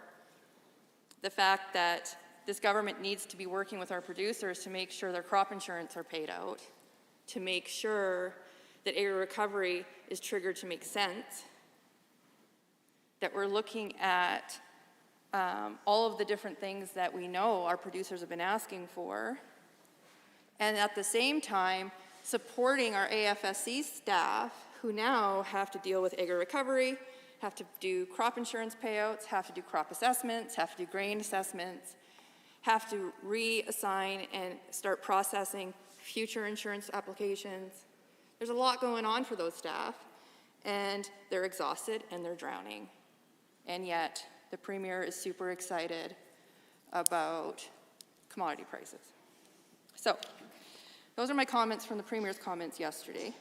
the fact that this government needs to be working with our producers to make sure their crop insurance are paid out, to make sure that Agri Recovery is triggered to make sense, that we're looking at all of the different things that we know our producers have been asking for, and at the same time, supporting our AFSC staff who now have to deal with Agri Recovery, have to do crop insurance payouts, have to do crop assessments, have to do grain assessments, have to reassign and start processing future insurance applications. There's a lot going on for those staff, and they're exhausted and they're drowning. And yet, the Premier is super excited about commodity prices. So, those are my comments from the Premier's comments yesterday.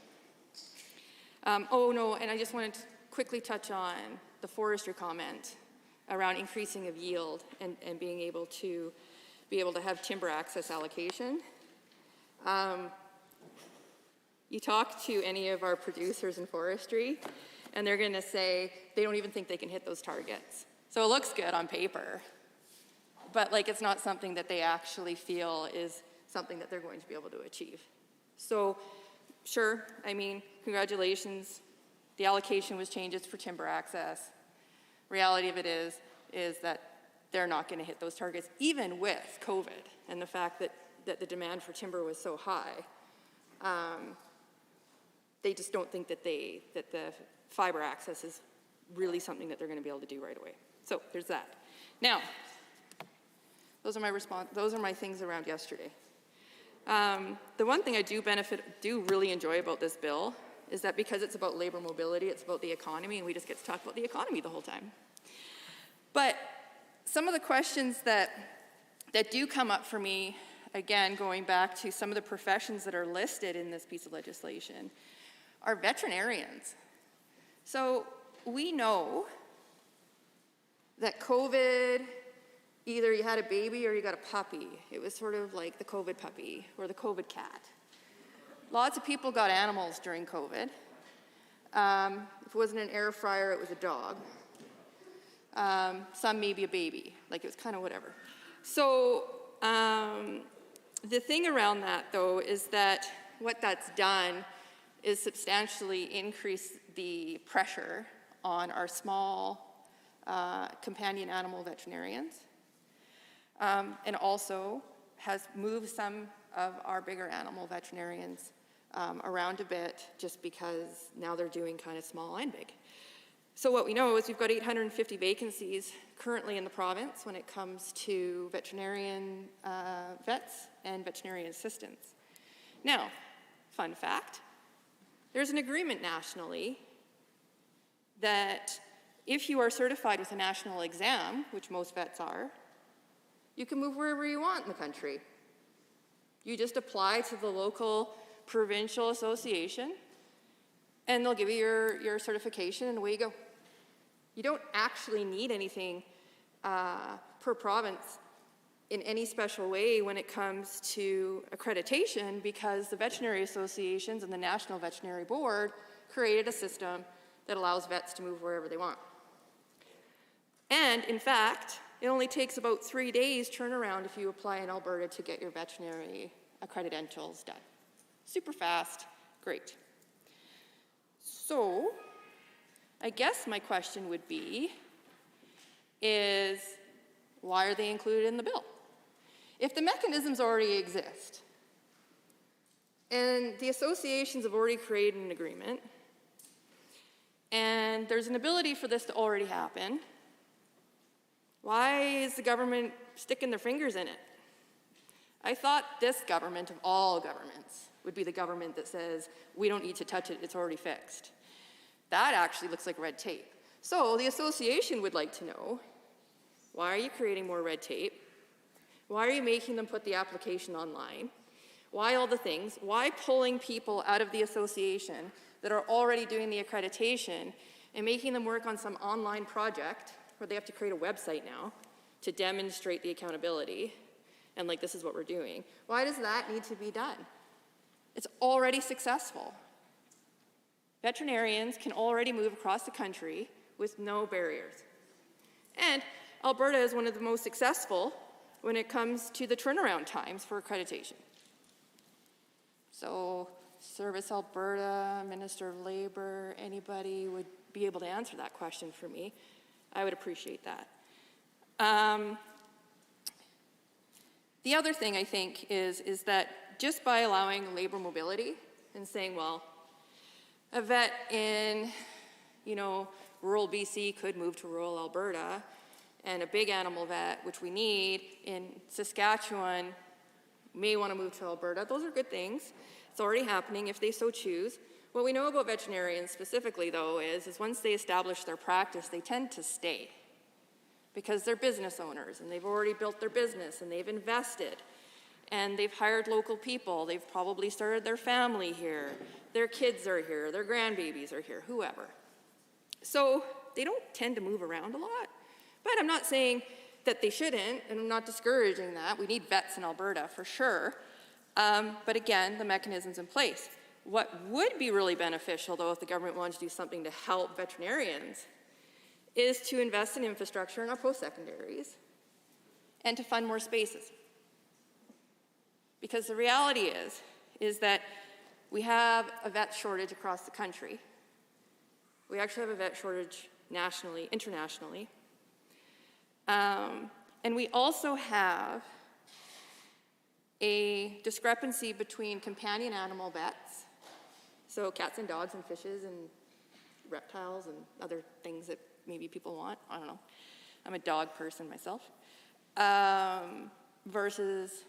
And I just wanted to quickly touch on the forestry comment around increasing of yield and being able to have timber access allocation. You talk to any of our producers in forestry, and they're going to say they don't even think they can hit those targets. So it looks good on paper, but it's not something that they actually feel is something that they're going to be able to achieve. So sure, congratulations. The allocation was changes for timber access. Reality of it is that they're not going to hit those targets, even with COVID and the fact that the demand for timber was so high. They just don't think that the fiber access is really something that they're going to be able to do right away. So there's that. Now, those are my things around yesterday. The one thing I do really enjoy about this bill is that because it's about labor mobility, it's about the economy, and we just get to talk about the economy the whole time. But some of the questions that do come up for me, again, going back to some of the professions that are listed in this piece of legislation, are veterinarians. So we know that COVID, either you had a baby or you got a puppy. It was sort of like the COVID puppy or the COVID cat. Lots of people got animals during COVID. If it wasn't an air fryer, it was a dog. Some maybe a baby, it was kind of whatever. So The thing around that, though, is that what that's done is substantially increase the pressure on our small companion animal veterinarians, and also has moved some of our bigger animal veterinarians around a bit, just because now they're doing kind of small and big. So what we know is we've got 850 vacancies currently in the province when it comes to veterinarian vets and veterinarian assistants. Now, fun fact, there's an agreement nationally that if you are certified with a national exam, which most vets are, you can move wherever you want in the country. You just apply to the local provincial association and they'll give you your certification and away you go. You don't actually need anything per province in any special way when it comes to accreditation, because the veterinary associations and the National Veterinary Board created a system that allows vets to move wherever they want. And in fact, it only takes about 3 days turnaround if you apply in Alberta to get your veterinary accredentials done. Super fast, great. So, I guess my question would be, is why are they included in the bill? If the mechanisms already exist, and the associations have already created an agreement, and there's an ability for this to already happen, why is the government sticking their fingers in it? I thought this government of all governments would be the government that says, we don't need to touch it, it's already fixed. That actually looks like red tape. So the association would like to know, why are you creating more red tape? Why are you making them put the application online? Why all the things? Why pulling people out of the association that are already doing the accreditation and making them work on some online project where they have to create a website now to demonstrate the accountability, and like, this is what we're doing. Why does that need to be done? It's already successful. Veterinarians can already move across the country with no barriers. And Alberta is one of the most successful when it comes to the turnaround times for accreditation. So, Service Alberta, Minister of Labor, anybody would be able to answer that question for me. I would appreciate that. The other thing I think is that just by allowing labor mobility and saying, well, a vet in, rural BC could move to rural Alberta, and a big animal vet, which we need in Saskatchewan, may want to move to Alberta. Those are good things. It's already happening if they so choose. What we know about veterinarians specifically, though, is once they establish their practice, they tend to stay because they're business owners and they've already built their business and they've invested and they've hired local people. They've probably started their family here. Their kids are here. Their grandbabies are here, whoever. So they don't tend to move around a lot. But I'm not saying that they shouldn't, and I'm not discouraging that. We need vets in Alberta for sure. But again, the mechanism's in place. What would be really beneficial, though, if the government wanted to do something to help veterinarians, is to invest in infrastructure in our post-secondaries and to fund more spaces. Because the reality is that we have a vet shortage across the country. We actually have a vet shortage nationally, internationally. And we also have a discrepancy between companion animal vets, so cats and dogs and fishes and reptiles and other things that maybe people want. I don't know. I'm a dog person myself. Versus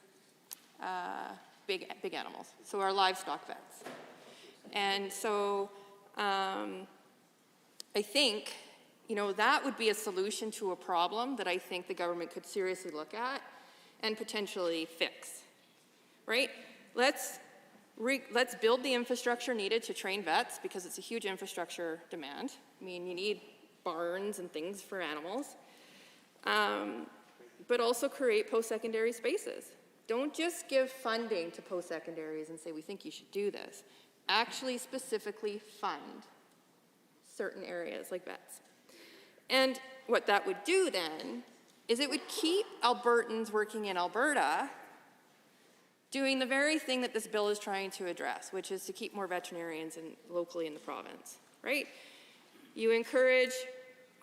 big animals, so our livestock vets. And so I think, that would be a solution to a problem that I think the government could seriously look at and potentially fix, right? Let's build the infrastructure needed to train vets, because it's a huge infrastructure demand. I mean, you need barns and things for animals, but also create post-secondary spaces. Don't just give funding to post-secondaries and say, we think you should do this. Actually specifically fund certain areas like vets. And what that would do then is it would keep Albertans working in Alberta doing the very thing that this bill is trying to address, which is to keep more veterinarians locally in the province, right? You encourage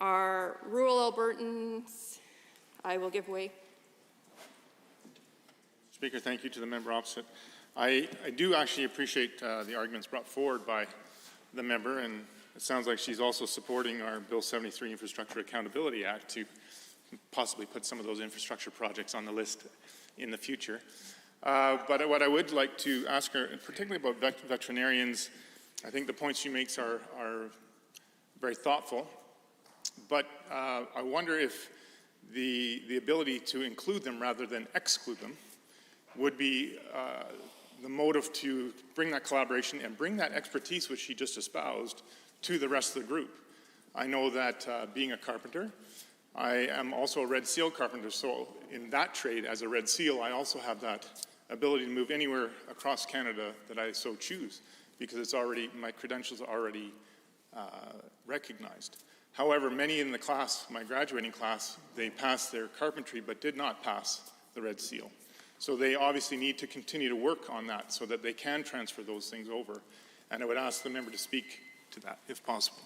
our rural Albertans. I will give way. Speaker, thank you to the member opposite. I do actually appreciate the arguments brought forward by the member, and it sounds like she's also supporting our Bill 73 Infrastructure Accountability Act to possibly put some of those infrastructure projects on the list in the future. But what I would like to ask her, particularly about veterinarians, I think the points she makes are very thoughtful, but I wonder if the ability to include them rather than exclude them would be the motive to bring that collaboration and bring that expertise which she just espoused to the rest of the group. I know that being a carpenter, I am also a red seal carpenter, so in that trade as a red seal, I also have that ability to move anywhere across Canada that I so choose, because it's already, my credentials are already recognized. However, many in the class, my graduating class, they passed their carpentry but did not pass the red seal. So they obviously need to continue to work on that so that they can transfer those things over. And I would ask the member to speak to that, if possible.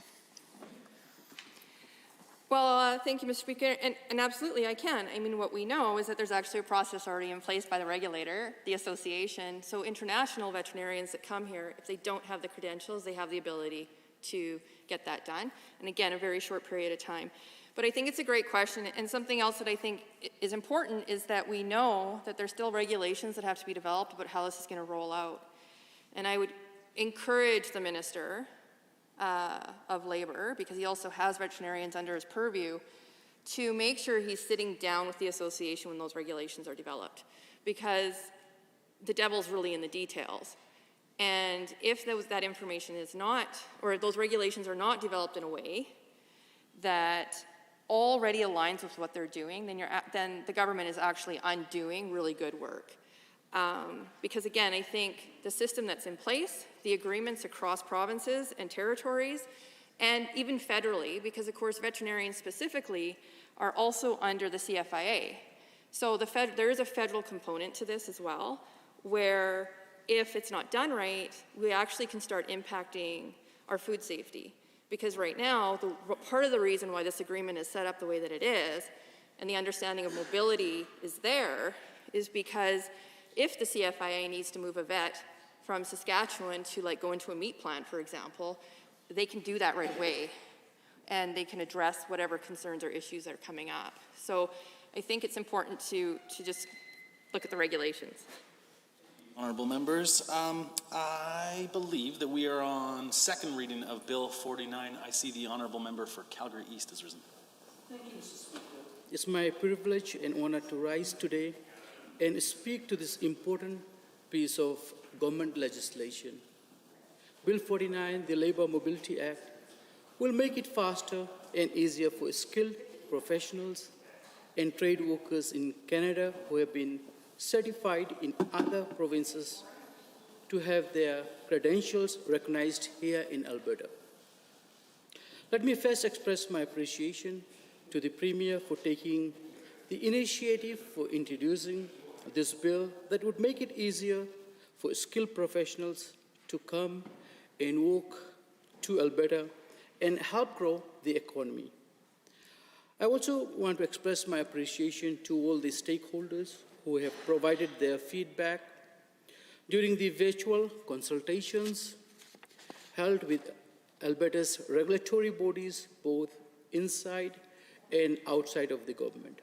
Well, thank you, Mr. Speaker, and absolutely I can. I mean, what we know is that there's actually a process already in place by the regulator, the association. So international veterinarians that come here, if they don't have the credentials, they have the ability to get that done. And again, a very short period of time. But I think it's a great question, and something else that I think is important is that we know that there's still regulations that have to be developed about how this is going to roll out. And I would encourage the Minister of Labour, because he also has veterinarians under his purview, to make sure he's sitting down with the association when those regulations are developed, because the devil's really in the details. And if that information is not, or those regulations are not developed in a way that already aligns with what they're doing, then the government is actually undoing really good work. Because again, I think the system that's in place, the agreements across provinces and territories, and even federally, because of course veterinarians specifically are also under the CFIA. So there is a federal component to this as well, where if it's not done right, we actually can start impacting our food safety. Because right now, part of the reason why this agreement is set up the way that it is, and the understanding of mobility is there, is because if the CFIA needs to move a vet from Saskatchewan to go into a meat plant, for example, they can do that right away. And they can address whatever concerns or issues that are coming up. So I think it's important to just look at the regulations. Honourable members, I believe that we are on second reading of Bill 49. I see the Honourable Member for Calgary East has risen. Thank you, Mr. Speaker. It's my privilege and honor to rise today and speak to this important piece of government legislation. Bill 49, the Labour Mobility Act, will make it faster and easier for skilled professionals and trade workers in Canada who have been certified in other provinces to have their credentials recognized here in Alberta. Let me first express my appreciation to the Premier for taking the initiative for introducing this bill that would make it easier for skilled professionals to come and work to Alberta and help grow the economy. I also want to express my appreciation to all the stakeholders who have provided their feedback during the virtual consultations held with Alberta's regulatory bodies, both inside and outside of the government.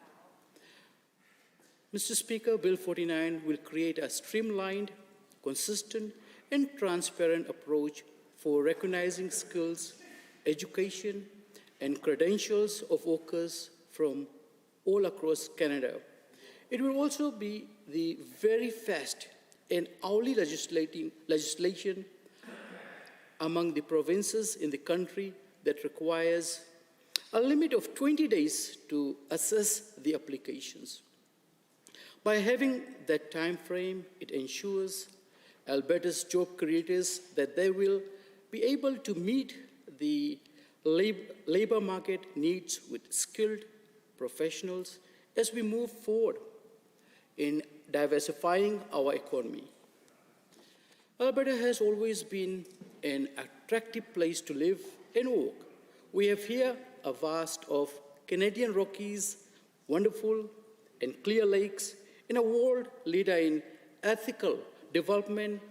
Mr. Speaker, Bill 49 will create a streamlined, consistent, and transparent approach for recognizing skills, education, and credentials of workers from all across Canada. It will also be the very first and only legislation among the provinces in the country that requires a limit of 20 days to assess the applications. By having that time frame, it ensures Alberta's job creators that they will be able to meet the labor market needs with skilled professionals as we move forward in diversifying our economy. Alberta has always been an attractive place to live and work. We have here a vast of Canadian Rockies, wonderful and clear lakes, and a world leader in ethical development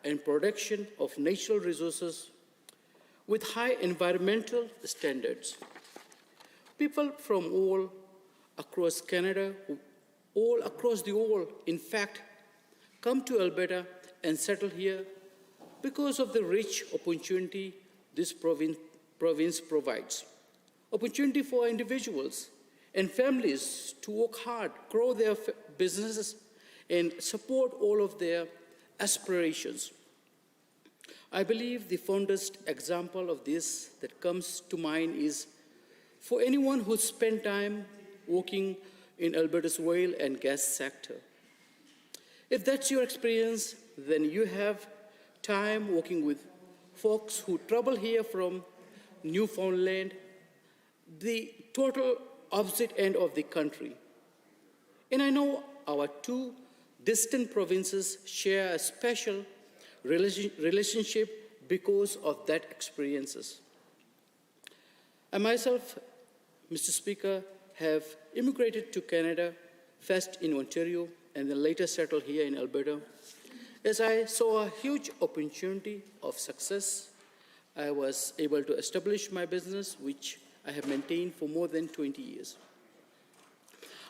and production of natural resources with high environmental standards. People from all across Canada, all across the world, in fact, come to Alberta and settle here because of the rich opportunity this province provides. Opportunity for individuals and families to work hard, grow their businesses, and support all of their aspirations. I believe the fondest example of this that comes to mind is for anyone who spent time working in Alberta's oil and gas sector. If that's your experience, then you have time working with folks who travel here from Newfoundland, the total opposite end of the country. And I know our two distant provinces share a special relationship because of that experiences. I myself, Mr. Speaker, have immigrated to Canada, first in Ontario and then later settled here in Alberta. As I saw a huge opportunity of success, I was able to establish my business, which I have maintained for more than 20 years.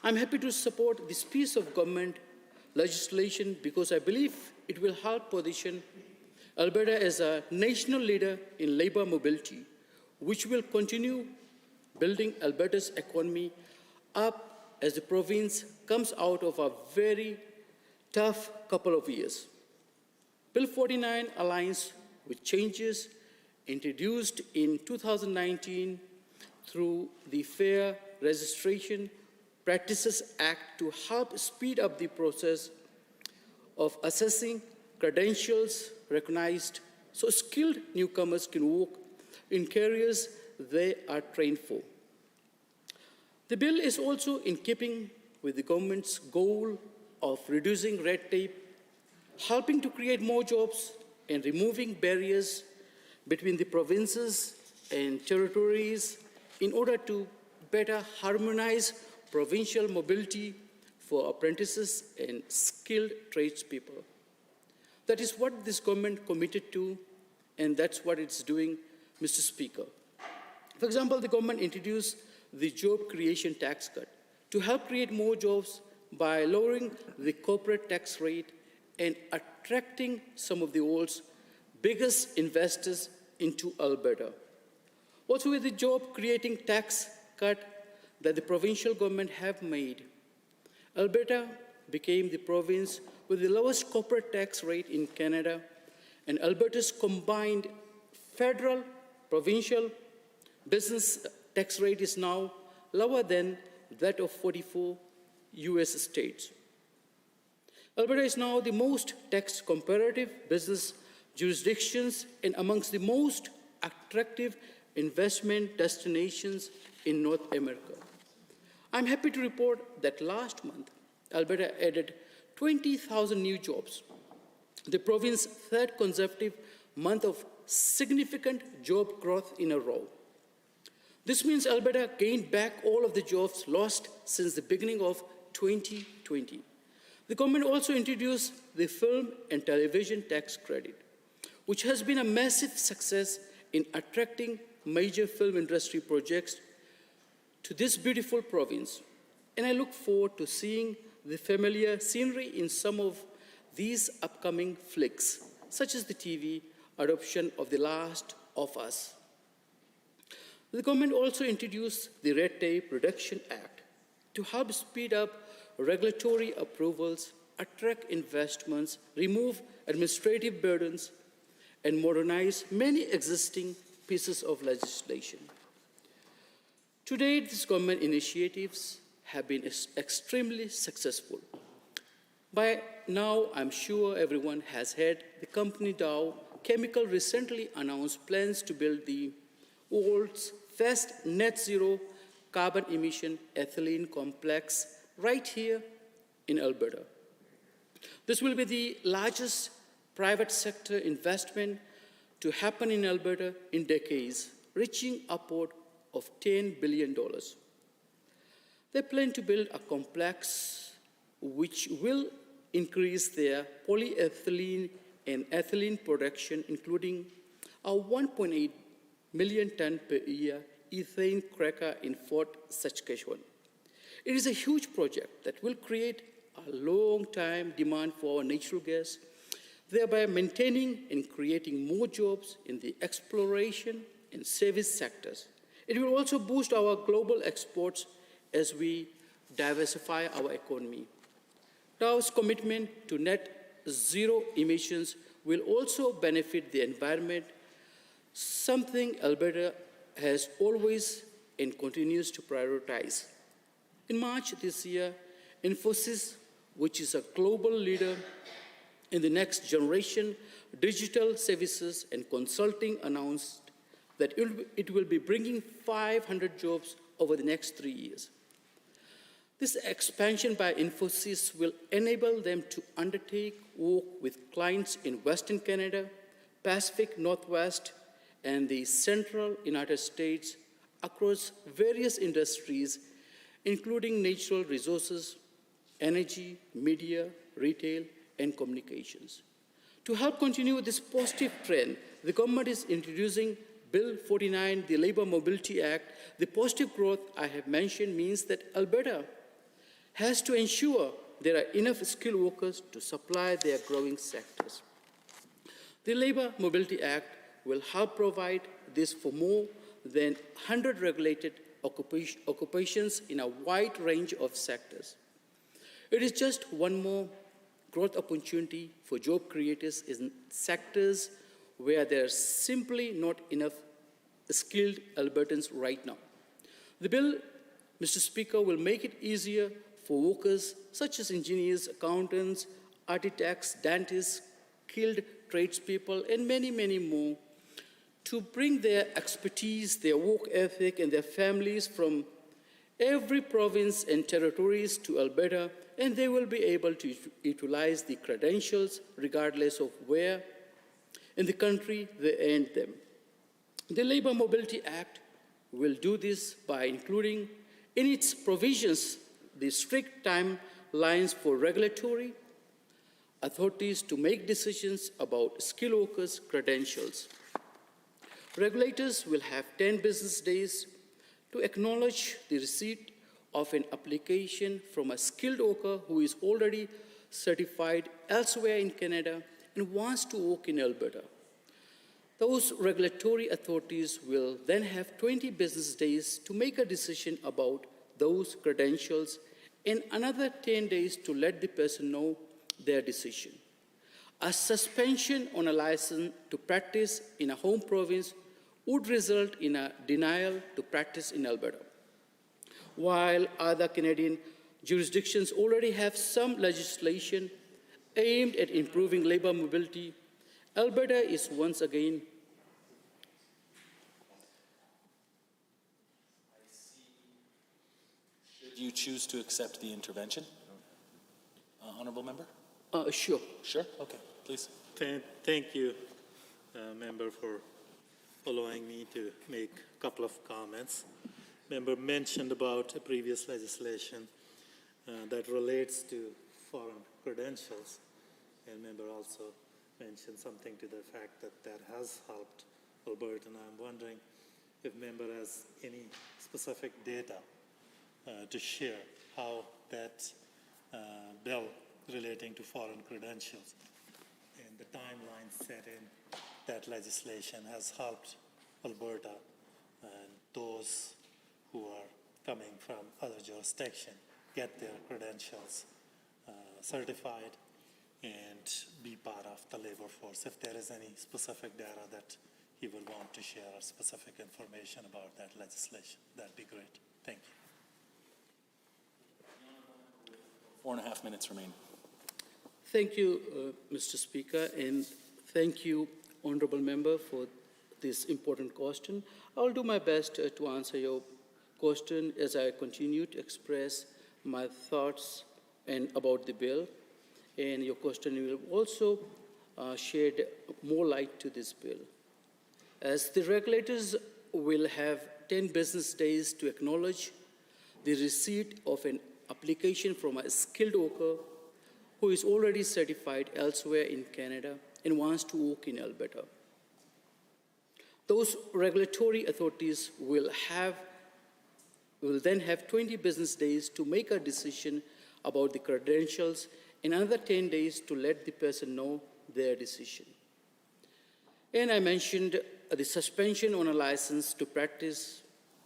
I'm happy to support this piece of government legislation because I believe it will help position Alberta as a national leader in labor mobility, which will continue building Alberta's economy up as the province comes out of a very tough couple of years. Bill 49 aligns with changes introduced in 2019 through the Fair Registration Practices Act to help speed up the process of assessing credentials recognized so skilled newcomers can work in careers they are trained for. The bill is also in keeping with the government's goal of reducing red tape, helping to create more jobs, and removing barriers between the provinces and territories in order to better harmonize provincial mobility for apprentices and skilled tradespeople. That is what this government committed to, and that's what it's doing, Mr. Speaker. For example, the government introduced the job creation tax cut to help create more jobs by lowering the corporate tax rate and attracting some of the world's biggest investors into Alberta. Also, with the job creating tax cut that the provincial government have made, Alberta became the province with the lowest corporate tax rate in Canada, and Alberta's combined federal, provincial business tax rate is now lower than that of 44 US states. Alberta is now the most tax comparative business jurisdictions and amongst the most attractive investment destinations in North America. I'm happy to report that last month, Alberta added 20,000 new jobs, the province's third consecutive month of significant job growth in a row. This means Alberta gained back all of the jobs lost since the beginning of 2020. The government also introduced the film and television tax credit, which has been a massive success in attracting major film industry projects to this beautiful province. And I look forward to seeing the familiar scenery in some of these upcoming flicks, such as the TV adoption of The Last of Us. The government also introduced the Red Tape Reduction Act to help speed up regulatory approvals, attract investments, remove administrative burdens, and modernize many existing pieces of legislation. To date, these government initiatives have been extremely successful. By now, I'm sure everyone has heard the company Dow Chemical recently announced plans to build the world's first net zero carbon emission ethylene complex right here in Alberta. This will be the largest private sector investment to happen in Alberta in decades, reaching upward of $10 billion. They plan to build a complex which will increase their polyethylene and ethylene production, including a 1.8 million ton per year ethane cracker in Fort Saskatchewan. It is a huge project that will create a long-time demand for our natural gas, thereby maintaining and creating more jobs in the exploration and service sectors. It will also boost our global exports as we diversify our economy. Dow's commitment to net zero emissions will also benefit the environment, something Alberta has always and continues to prioritize. In March this year, Infosys, which is a global leader in the next generation digital services and consulting, announced that it will be bringing 500 jobs over the next 3 years. This expansion by Infosys will enable them to undertake work with clients in Western Canada, Pacific Northwest, and the central United States across various industries, including natural resources, energy, media, retail, and communications. To help continue this positive trend, the government is introducing Bill 49, the Labor Mobility Act. The positive growth I have mentioned means that Alberta has to ensure there are enough skilled workers to supply their growing sectors. The Labor Mobility Act will help provide this for more than 100 regulated occupations in a wide range of sectors. It is just one more growth opportunity for job creators in sectors where there are simply not enough skilled Albertans right now. The bill, Mr. Speaker, will make it easier for workers such as engineers, accountants, architects, dentists, skilled tradespeople, and many, many more to bring their expertise, their work ethic, and their families from every province and territories to Alberta, and they will be able to utilize the credentials regardless of where in the country they earned them. The Labor Mobility Act will do this by including in its provisions the strict timelines for regulatory authorities to make decisions about skilled workers' credentials. Regulators will have 10 business days to acknowledge the receipt of an application from a skilled worker who is already certified elsewhere in Canada and wants to work in Alberta. Those regulatory authorities will then have 20 business days to make a decision about those credentials and another 10 days to let the person know their decision. A suspension on a license to practice in a home province would result in a denial to practice in Alberta. While other Canadian jurisdictions already have some legislation aimed at improving labor mobility, Alberta is once again Should you choose to accept the intervention? Honourable member? Sure. Sure? Okay, please. Thank you, member, for allowing me to make a couple of comments. Member mentioned about a previous legislation that relates to foreign credentials, and member also mentioned something to the fact that that has helped Alberta, and I'm wondering if member has any specific data to share how that bill relating to foreign credentials and the timeline set in that legislation has helped Alberta and those who are coming from other jurisdictions get their credentials certified and be part of the labor force. If there is any specific data that he would want to share or specific information about that legislation, that'd be great. Thank you. 4.5 minutes remain. Thank you, Mr. Speaker, and thank you, Honourable Member, for this important question. I'll do my best to answer your question as I continue to express my thoughts about the bill and your question will also shed more light to this bill. As the regulators will have 10 business days to acknowledge the receipt of an application from a skilled worker who is already certified elsewhere in Canada and wants to work in Alberta. Those regulatory authorities will then have 20 business days to make a decision about the credentials and another 10 days to let the person know their decision. And I mentioned the suspension on a license to practice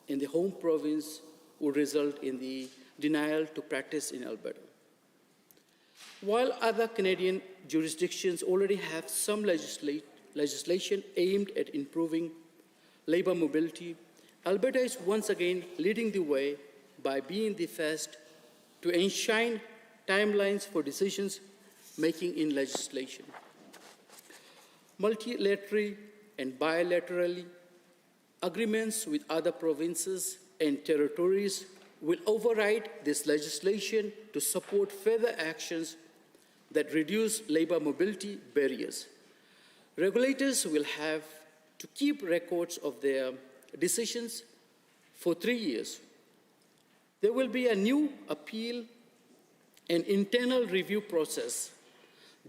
in the home province would result in the denial to practice in Alberta. While other Canadian jurisdictions already have some legislation aimed at improving labor mobility, Alberta is once again leading the way by being the first to enshrine timelines for decisions making in legislation. Multilaterally and bilaterally, agreements with other provinces and territories will override this legislation to support further actions that reduce labor mobility barriers. Regulators will have to keep records of their decisions for 3 years. There will be a new appeal and internal review process.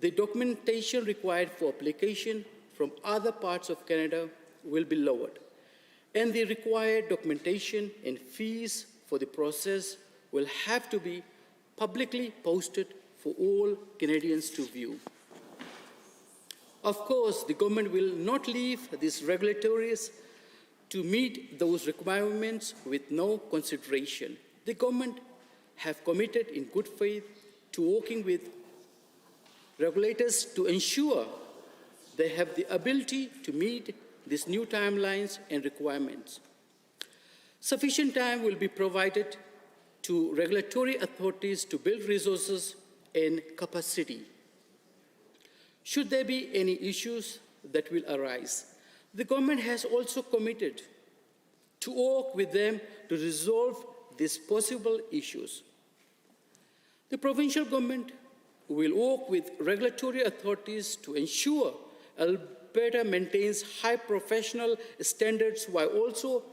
The documentation required for application from other parts of Canada will be lowered, and the required documentation and fees for the process will have to be publicly posted for all Canadians to view. Of course, the government will not leave these regulators to meet those requirements with no consideration. The government have committed in good faith to working with regulators to ensure they have the ability to meet these new timelines and requirements. Sufficient time will be provided to regulatory authorities to build resources and capacity. Should there be any issues that will arise, the government has also committed to work with them to resolve these possible issues. The provincial government will work with regulatory authorities to ensure Alberta maintains high professional standards while also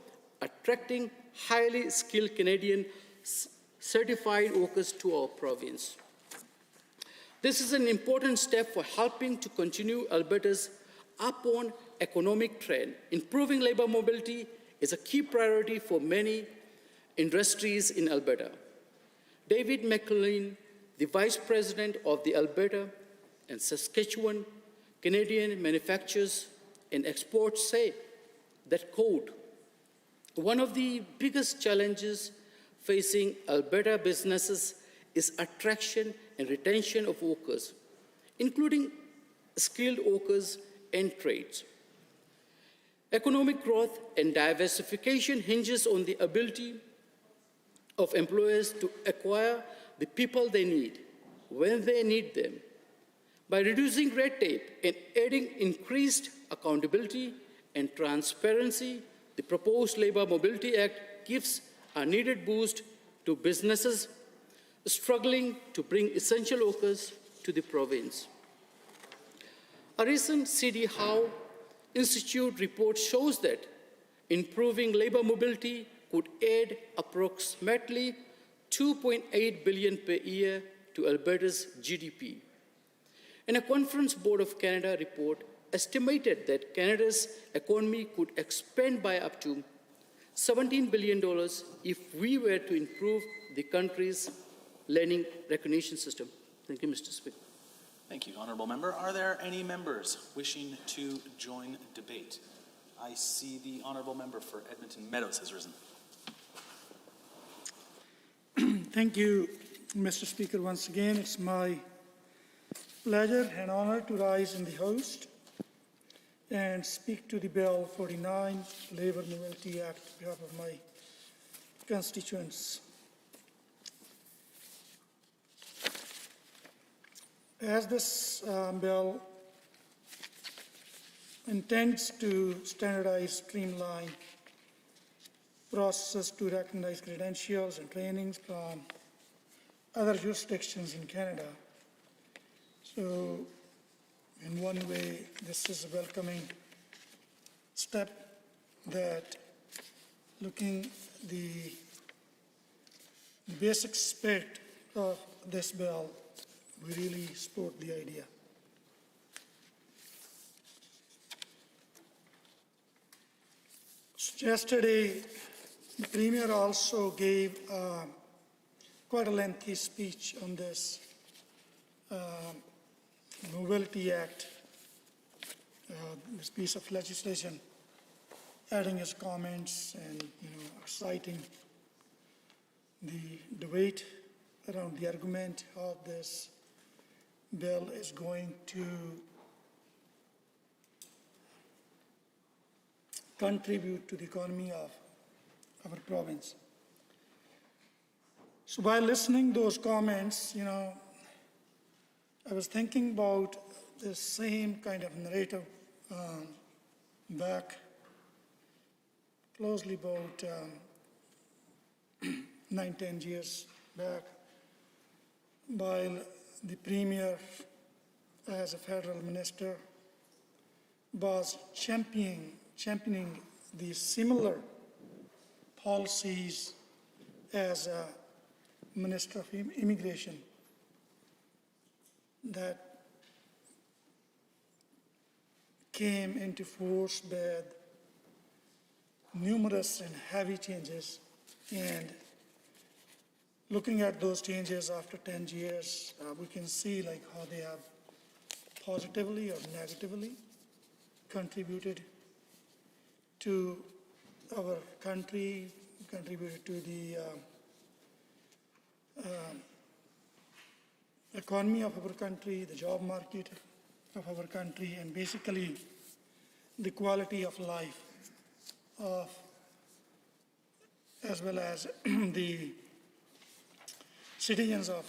attracting highly skilled Canadian certified workers to our province. This is an important step for helping to continue Alberta's upward economic trend. Improving labor mobility is a key priority for many industries in Alberta. David McLean, the Vice President of the Alberta and Saskatchewan Canadian Manufacturers and Exports say that, quote, "One of the biggest challenges facing Alberta businesses is attraction and retention of workers, including skilled workers and trades. Economic growth and diversification hinges on the ability of employers to acquire the people they need when they need them. By reducing red tape and adding increased accountability and transparency, the proposed Labor Mobility Act gives a needed boost to businesses struggling to bring essential workers to the province." A recent CD Howe Institute report shows that improving labor mobility could add approximately $2.8 billion per year to Alberta's GDP. And a Conference Board of Canada report estimated that Canada's economy could expand by up to $17 billion if we were to improve the country's learning recognition system. Thank you, Mr. Speaker. Thank you, Honourable Member. Are there any members wishing to join debate? I see the Honourable Member for Edmonton Meadows has risen. Thank you, Mr. Speaker. Once again, it's my pleasure and honor to rise in the House and speak to the Bill 49, Labour Mobility Act, on behalf of my constituents. As this bill intends to standardize, streamline processes to recognize credentials and trainings from other jurisdictions in Canada, So in one way, this is a welcoming step that looking the basic spirit of this bill, we really support the idea. So yesterday, the Premier also gave quite a lengthy speech on this Mobility Act, this piece of legislation, adding his comments and citing the debate around the argument how this bill is going to contribute to the economy of our province. So by listening those comments, I was thinking about the same kind of narrative back closely about 9-10 years back, while the Premier, as a federal minister, was championing the similar policies as a Minister of Immigration that came into force with numerous and heavy changes. And looking at those changes after 10 years, we can see how they have positively or negatively contributed to our country, contributed to the economy of our country, the job market of our country, and basically the quality of life of, as well as the citizens of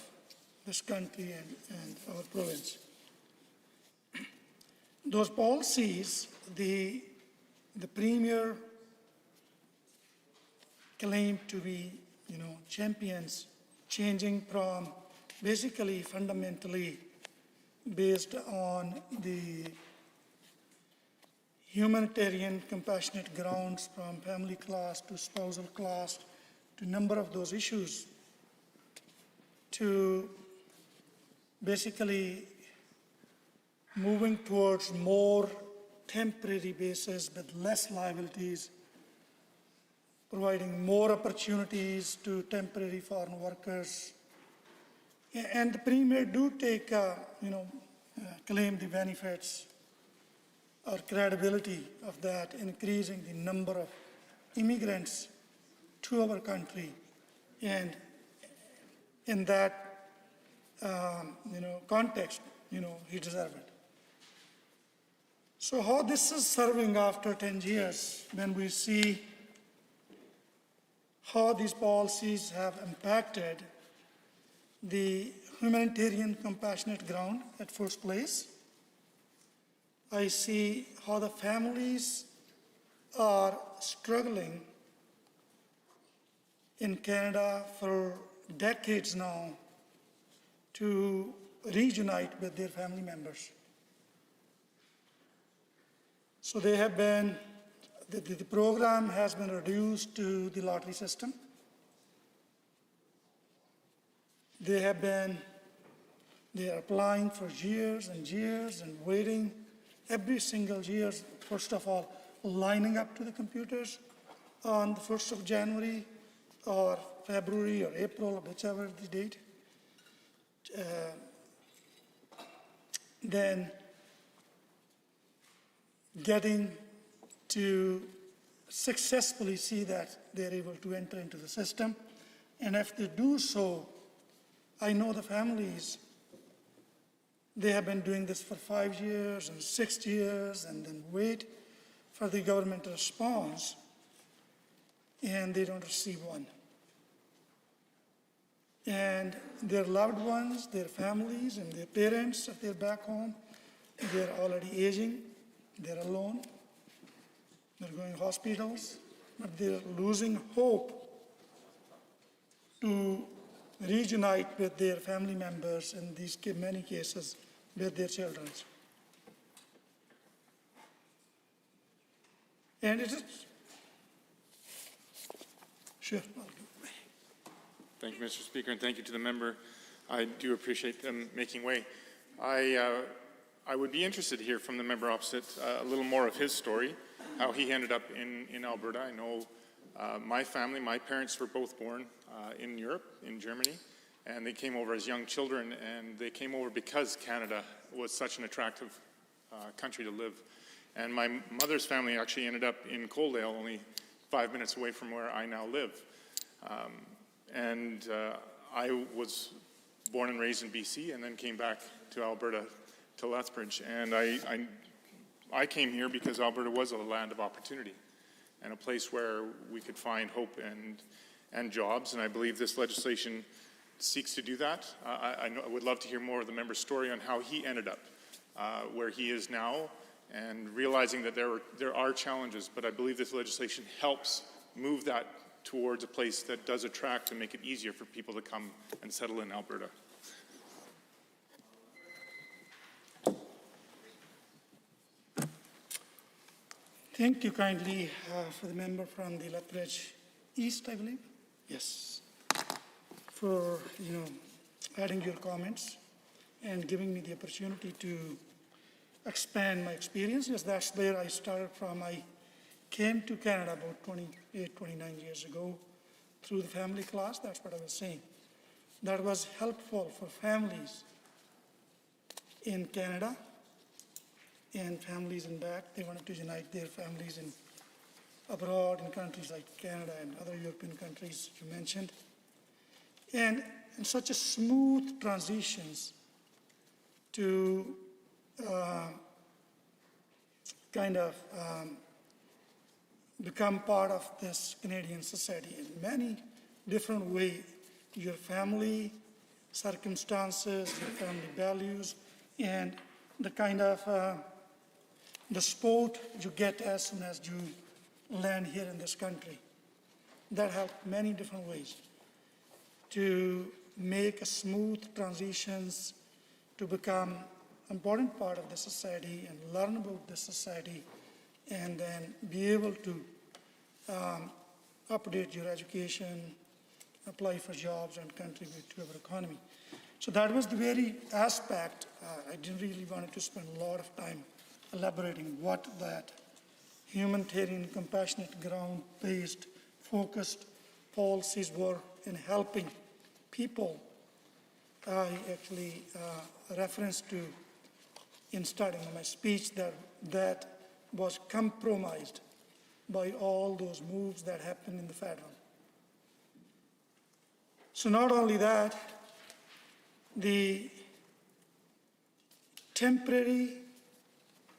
this country and our province. Those policies, the Premier claimed to be, champions, changing from basically fundamentally based on the humanitarian compassionate grounds from family class to spousal class to number of those issues to basically moving towards more temporary basis with less liabilities, providing more opportunities to temporary foreign workers. And the Premier do take, claim the benefits or credibility of that, increasing the number of immigrants to our country. And in that, context, he deserved it. So how this is serving after 10 years, when we see how these policies have impacted the humanitarian compassionate ground at first place. I see how the families are struggling in Canada for decades now to reunite with their family members. So they have been, the program has been reduced to the lottery system. They are applying for years and years and waiting every single year, first of all, lining up to the computers on the 1st of January or February or April, or whichever the date. Then getting to successfully see that they're able to enter into the system. And if they do so, I know the families, they have been doing this for 5 years and 6 years and then wait for the government response, and they don't receive one. And their loved ones, their families, and their parents, if they're back home, they're already aging, they're alone, they're going to hospitals, but they're losing hope to reunite with their family members, in these many cases, with their children. And it is, sure, I'll go. Thank you, Mr. Speaker, and thank you to the member. I do appreciate them making way. I would be interested to hear from the member opposite a little more of his story, how he ended up in Alberta. I know my family, my parents were both born in Europe, in Germany, and they came over as young children, and they came over because Canada was such an attractive country to live. And my mother's family actually ended up in Coaldale, only 5 minutes away from where I now live. I was born and raised in BC and then came back to Alberta, to Lethbridge. And I came here because Alberta was a land of opportunity and a place where we could find hope and jobs. And I believe this legislation seeks to do that. I would love to hear more of the member's story on how he ended up where he is now, and realizing that there are challenges, but I believe this legislation helps move that towards a place that does attract and make it easier for people to come and settle in Alberta. Thank you kindly for the member from the Lethbridge East, I believe. Yes. For, adding your comments and giving me the opportunity to expand my experience. Yes, that's where I started from. I came to Canada about 28, 29 years ago through the family class. That's what I was saying. That was helpful for families in Canada and families in back. They wanted to unite their families abroad in countries like Canada and other European countries you mentioned. And such a smooth transitions to become part of this Canadian society in many different ways. Your family circumstances, your family values, and the kind of the support you get as soon as you land here in this country. That helped many different ways to make a smooth transitions to become important part of the society and learn about the society, and then be able to update your education, apply for jobs, and contribute to our economy. So that was the very aspect. I didn't really want to spend a lot of time elaborating what that humanitarian, compassionate, ground-based, focused policies were in helping people. I actually referenced to in starting my speech that was compromised by all those moves that happened in the federal. So not only that, the temporary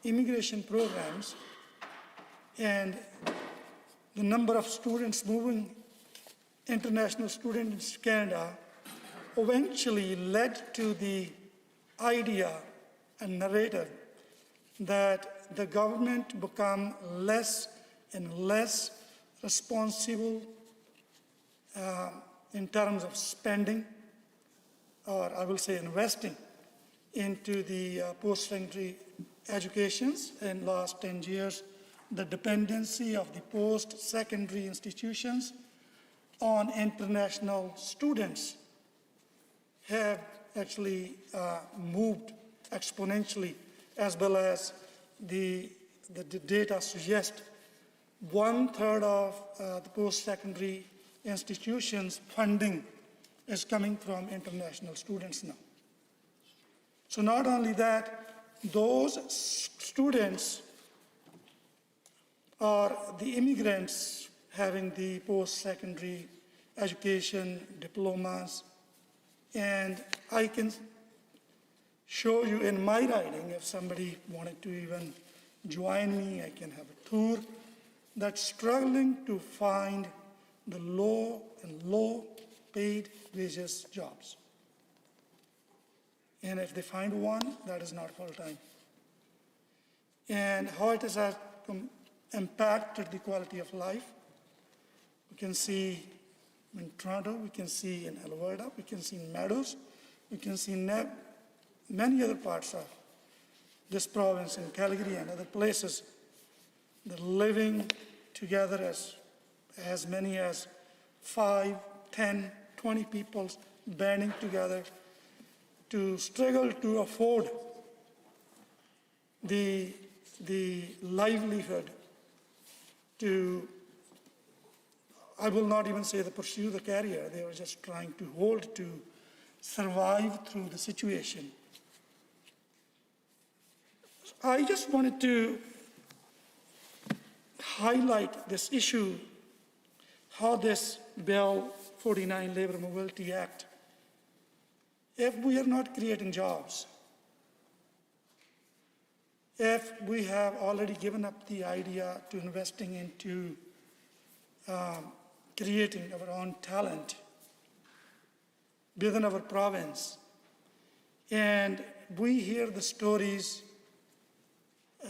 immigration programs and the number of students moving, international students to Canada, eventually led to the idea and narrative that the government become less and less responsible in terms of spending, or I will say investing, into the post-secondary educations. In last 10 years, the dependency of the post-secondary institutions on international students have actually moved exponentially, as well as the data suggest 1/3 of the post-secondary institutions' funding is coming from international students now. So not only that, those students are the immigrants having the post-secondary education diplomas, and I can show you in my riding, if somebody wanted to even join me, I can have a tour, that's struggling to find the low paid wages jobs. And if they find one, that is not full-time. And how it has impacted the quality of life. We can see in Toronto, we can see in Alberta, we can see in Meadows, we can see in many other parts of this province, in Calgary and other places, they're living together as many as 5, 10, 20 people banding together to struggle to afford the livelihood to, I will not even say to pursue the career, they were just trying to hold to survive through the situation. I just wanted to highlight this issue, how this Bill 49 Labor Mobility Act, if we are not creating jobs, if we have already given up the idea to investing into creating our own talent within our province, and we hear the stories,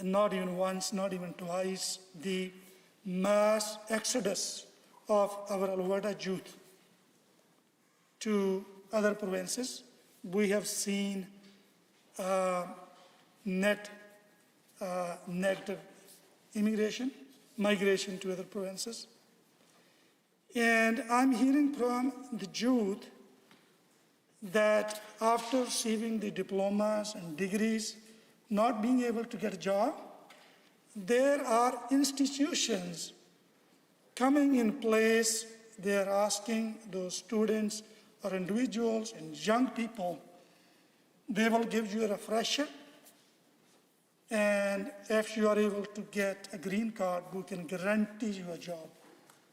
not even once, not even twice, the mass exodus of our Alberta youth to other provinces. We have seen net negative migration to other provinces. And I'm hearing from the youth that after receiving the diplomas and degrees, not being able to get a job, there are institutions coming in place. They're asking those students or individuals and young people, they will give you a refresher, and if you are able to get a green card, we can guarantee you a job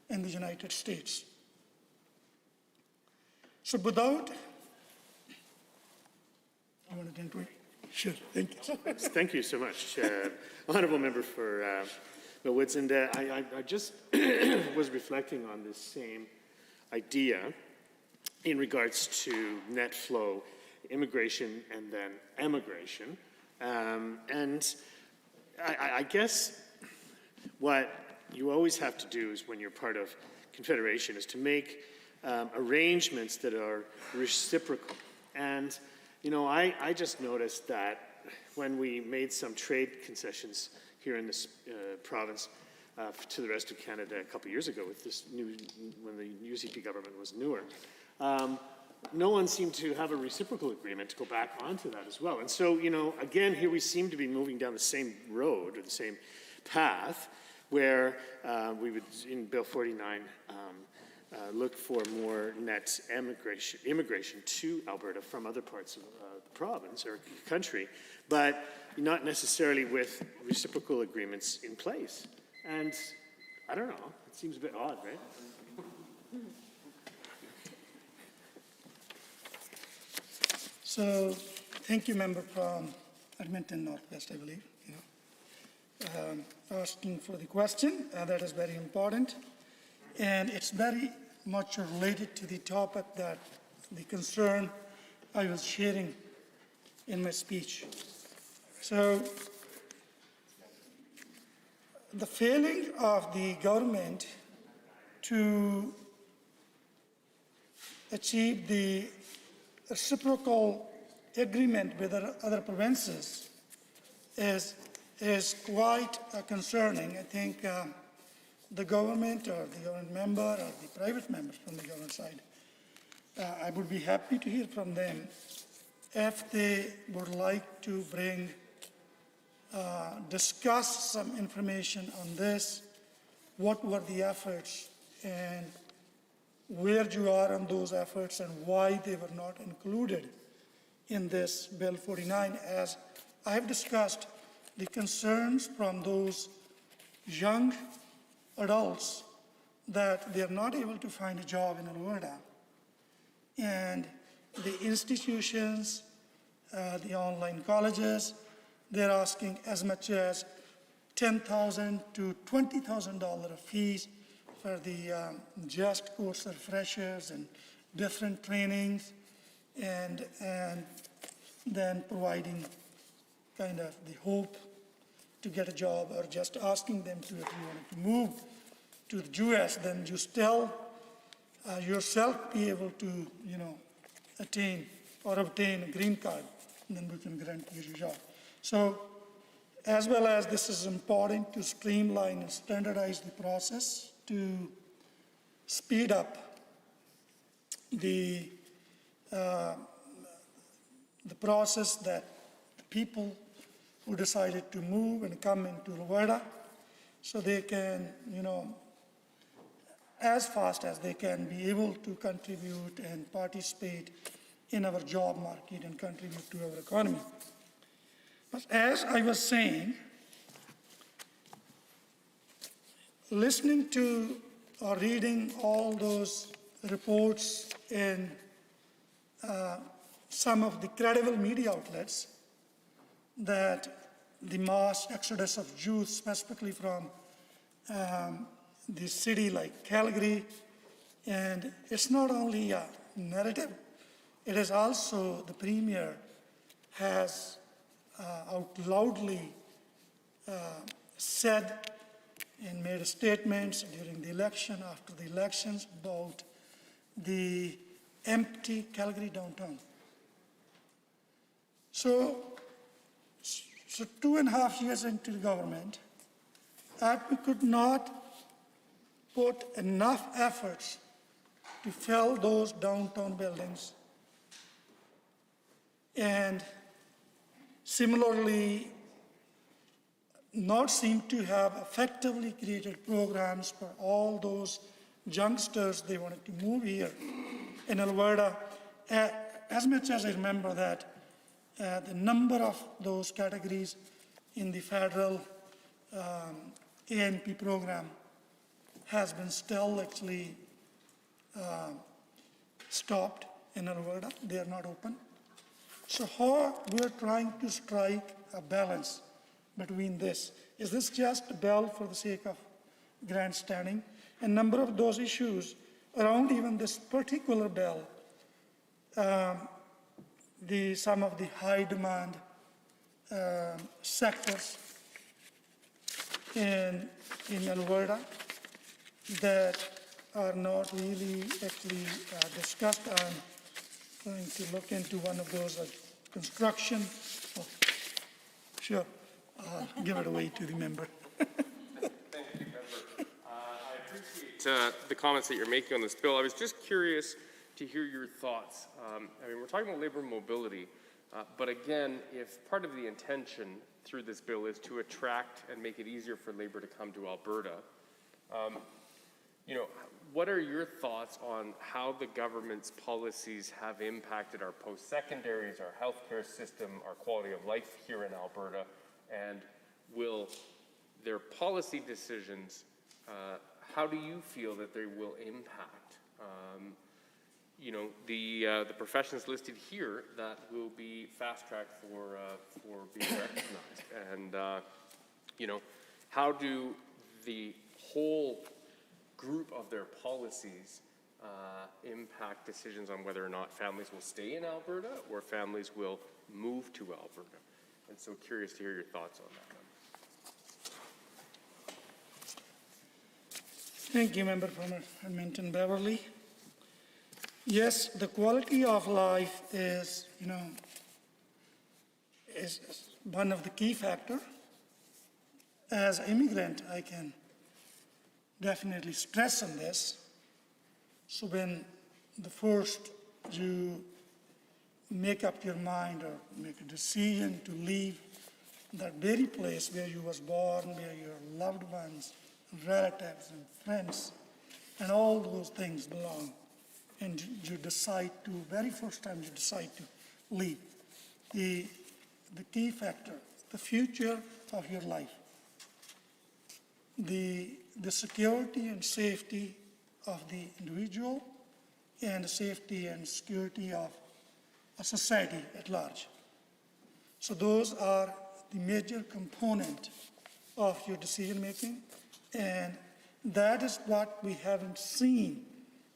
in the United States. So without, you want to intervene? Sure, thank you. Thank you so much, Honourable Member for Bill Woods. And I just was reflecting on this same idea in regards to net flow, immigration, and then emigration. And I guess what you always have to do is when you're part of Confederation is to make arrangements that are reciprocal. And, you know, I just noticed that when we made some trade concessions here in this province to the rest of Canada a couple years ago with this new, when the UCP government was newer, no one seemed to have a reciprocal agreement to go back onto that as well. And so, you know, again, here we seem to be moving down the same road or the same path where we would, in Bill 49, look for more net immigration to Alberta from other parts of the province or country, but not necessarily with reciprocal agreements in place. And I don't know, it seems a bit odd, right? So, thank you, member from Edmonton Northwest, I believe. Asking for the question, that is very important. And it's very much related to the topic that the concern I was sharing in my speech. So, the failing of the government to achieve the reciprocal agreement with other provinces is quite concerning. I think the government or the government member or the private members from the government side, I would be happy to hear from them if they would like to discuss some information on this, what were the efforts and where you are on those efforts and why they were not included in this Bill 49. As I have discussed, the concerns from those young adults that they're not able to find a job in Alberta. And the institutions, the online colleges, they're asking as much as $10,000 to $20,000 of fees for the just course refreshers and different trainings, and then providing kind of the hope to get a job, or just asking them to, if you wanted to move to the US, then you still yourself be able to, attain or obtain a green card, then we can grant you a job. So, as well as this is important to streamline and standardize the process to speed up the process that the people who decided to move and come into Alberta, so they can, as fast as they can, be able to contribute and participate in our job market and contribute to our economy. But as I was saying, listening to or reading all those reports in some of the credible media outlets that the mass exodus of Jews, specifically from the city like Calgary, and it's not only a narrative, it is also the Premier has out loudly said and made statements during the election, after the elections, about the empty Calgary downtown. So 2.5 years into the government, we could not put enough efforts to fill those downtown buildings. And similarly, not seem to have effectively created programs for all those youngsters they wanted to move here in Alberta. As much as I remember that the number of those categories in the federal ANP program has been still actually stopped in Alberta. They are not open. So how we're trying to strike a balance between this? Is this just a bill for the sake of grandstanding? A number of those issues around even this particular bill, some of the high demand sectors in Alberta that are not really actually discussed. I'm trying to look into one of those, like construction. Oh, sure, give it away to the member. Thank you, Member. I appreciate the comments that you're making on this bill. I was just curious to hear your thoughts. We're talking about labor mobility, but again, if part of the intention through this bill is to attract and make it easier for labor to come to Alberta, what are your thoughts on how the government's policies have impacted our post-secondaries, our healthcare system, our quality of life here in Alberta, and will their policy decisions, how do you feel that they will impact the professions listed here that will be fast-tracked for being recognized? And, how do the whole group of their policies impact decisions on whether or not families will stay in Alberta or families will move to Alberta? And so curious to hear your thoughts on that. Thank you, Member from Edmonton Beverly. Yes, the quality of life is one of the key factors. As an immigrant, I can definitely stress on this. So when the first you make up your mind or make a decision to leave that very place where you was born, where your loved ones, relatives and friends, and all those things belong, and you decide to, very first time you decide to leave, the key factor, the future of your life, the security and safety of the individual and the safety and security of a society at large. So those are the major component of your decision making, and that is what we haven't seen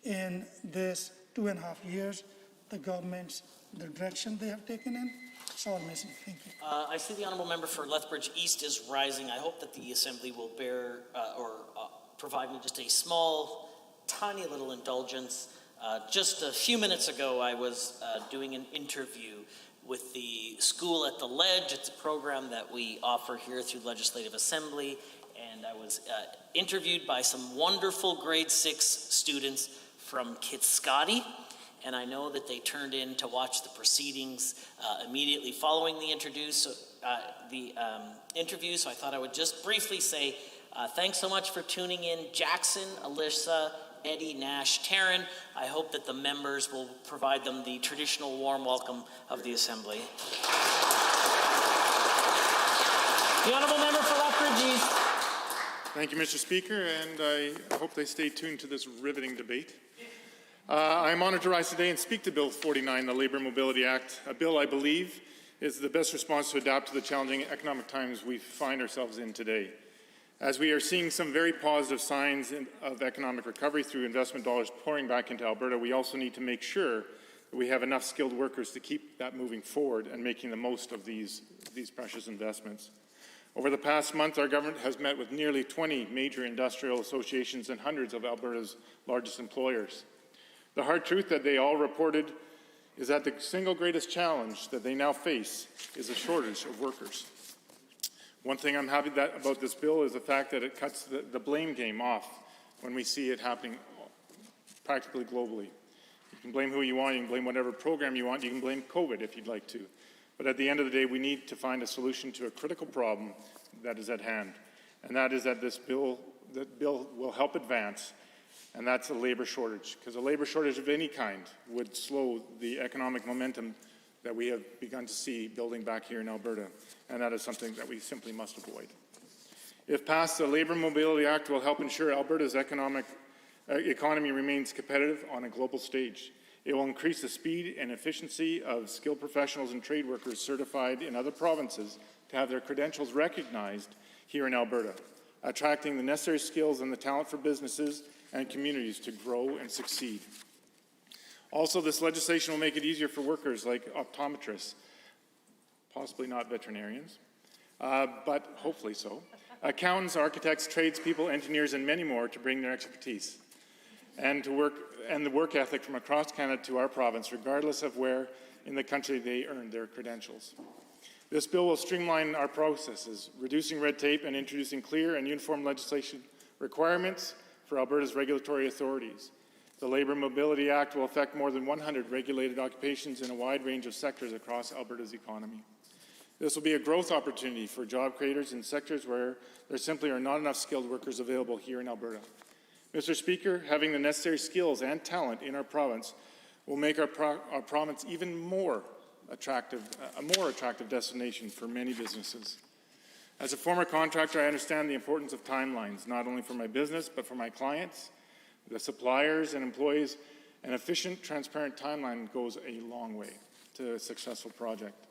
in this 2.5 years, the government's, the direction they have taken in. It's all missing. Thank you. I see the honourable member for Lethbridge East is rising. I hope that the Assembly will bear provide me just a small, tiny little indulgence. Just a few minutes ago, I was doing an interview with the School at the Ledge. It's a program that we offer here through Legislative Assembly, and I was interviewed by some wonderful grade 6 students from Kitscoty, and I know that they turned in to watch the proceedings immediately following the interview, so I thought I would just briefly say thanks so much for tuning in. Jackson, Alyssa, Eddie, Nash, Taryn. I hope that the members will provide them the traditional warm welcome of the Assembly. The Honourable Member for Lethbridge East. Thank you, Mr. Speaker, and I hope they stay tuned to this riveting debate. I am honored to rise today and speak to Bill 49, the Labour Mobility Act, a bill I believe is the best response to adapt to the challenging economic times we find ourselves in today. As we are seeing some very positive signs of economic recovery through investment dollars pouring back into Alberta, we also need to make sure that we have enough skilled workers to keep that moving forward and making the most of these precious investments. Over the past month, our government has met with nearly 20 major industrial associations and hundreds of Alberta's largest employers. The hard truth that they all reported is that the single greatest challenge that they now face is a shortage of workers. One thing I'm happy about this bill is the fact that it cuts the blame game off when we see it happening practically globally. You can blame who you want, you can blame whatever program you want, you can blame COVID if you'd like to. But at the end of the day, we need to find a solution to a critical problem that is at hand. And that is that this bill will help advance, and that's a labor shortage. Because a labor shortage of any kind would slow the economic momentum that we have begun to see building back here in Alberta, and that is something that we simply must avoid. If passed, the Labour Mobility Act will help ensure Alberta's economy remains competitive on a global stage. It will increase the speed and efficiency of skilled professionals and trade workers certified in other provinces to have their credentials recognized here in Alberta, attracting the necessary skills and the talent for businesses and communities to grow and succeed. Also, this legislation will make it easier for workers like optometrists, possibly not veterinarians, but hopefully so, accountants, architects, tradespeople, engineers, and many more to bring their expertise and the work ethic from across Canada to our province, regardless of where in the country they earned their credentials. This bill will streamline our processes, reducing red tape and introducing clear and uniform legislation requirements for Alberta's regulatory authorities. The Labour Mobility Act will affect more than 100 regulated occupations in a wide range of sectors across Alberta's economy. This will be a growth opportunity for job creators in sectors where there simply are not enough skilled workers available here in Alberta. Mr. Speaker, having the necessary skills and talent in our province will make our province even more attractive, a more attractive destination for many businesses. As a former contractor, I understand the importance of timelines, not only for my business, but for my clients, the suppliers and employees. An efficient, transparent timeline goes a long way to a successful project.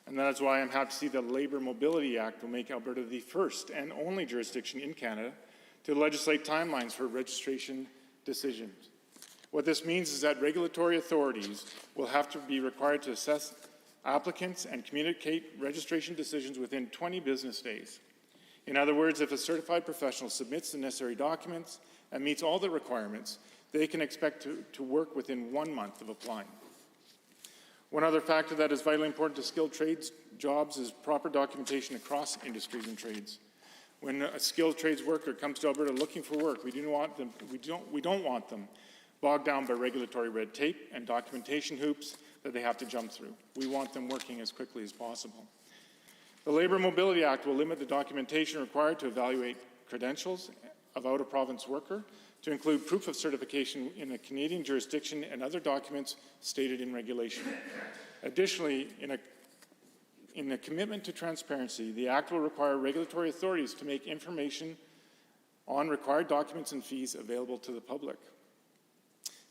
And that is why I'm happy to see the Labour Mobility Act will make Alberta the first and only jurisdiction in Canada to legislate timelines for registration decisions. What this means is that regulatory authorities will have to be required to assess applicants and communicate registration decisions within 20 business days. In other words, if a certified professional submits the necessary documents and meets all the requirements, they can expect to work within 1 month of applying. One other factor that is vitally important to skilled trades jobs is proper documentation across industries and trades. When a skilled trades worker comes to Alberta looking for work, we don't want them bogged down by regulatory red tape and documentation hoops that they have to jump through. We want them working as quickly as possible. The Labour Mobility Act will limit the documentation required to evaluate credentials of out-of-province worker to include proof of certification in a Canadian jurisdiction and other documents stated in regulation. Additionally, in a commitment to transparency, the Act will require regulatory authorities to make information on required documents and fees available to the public.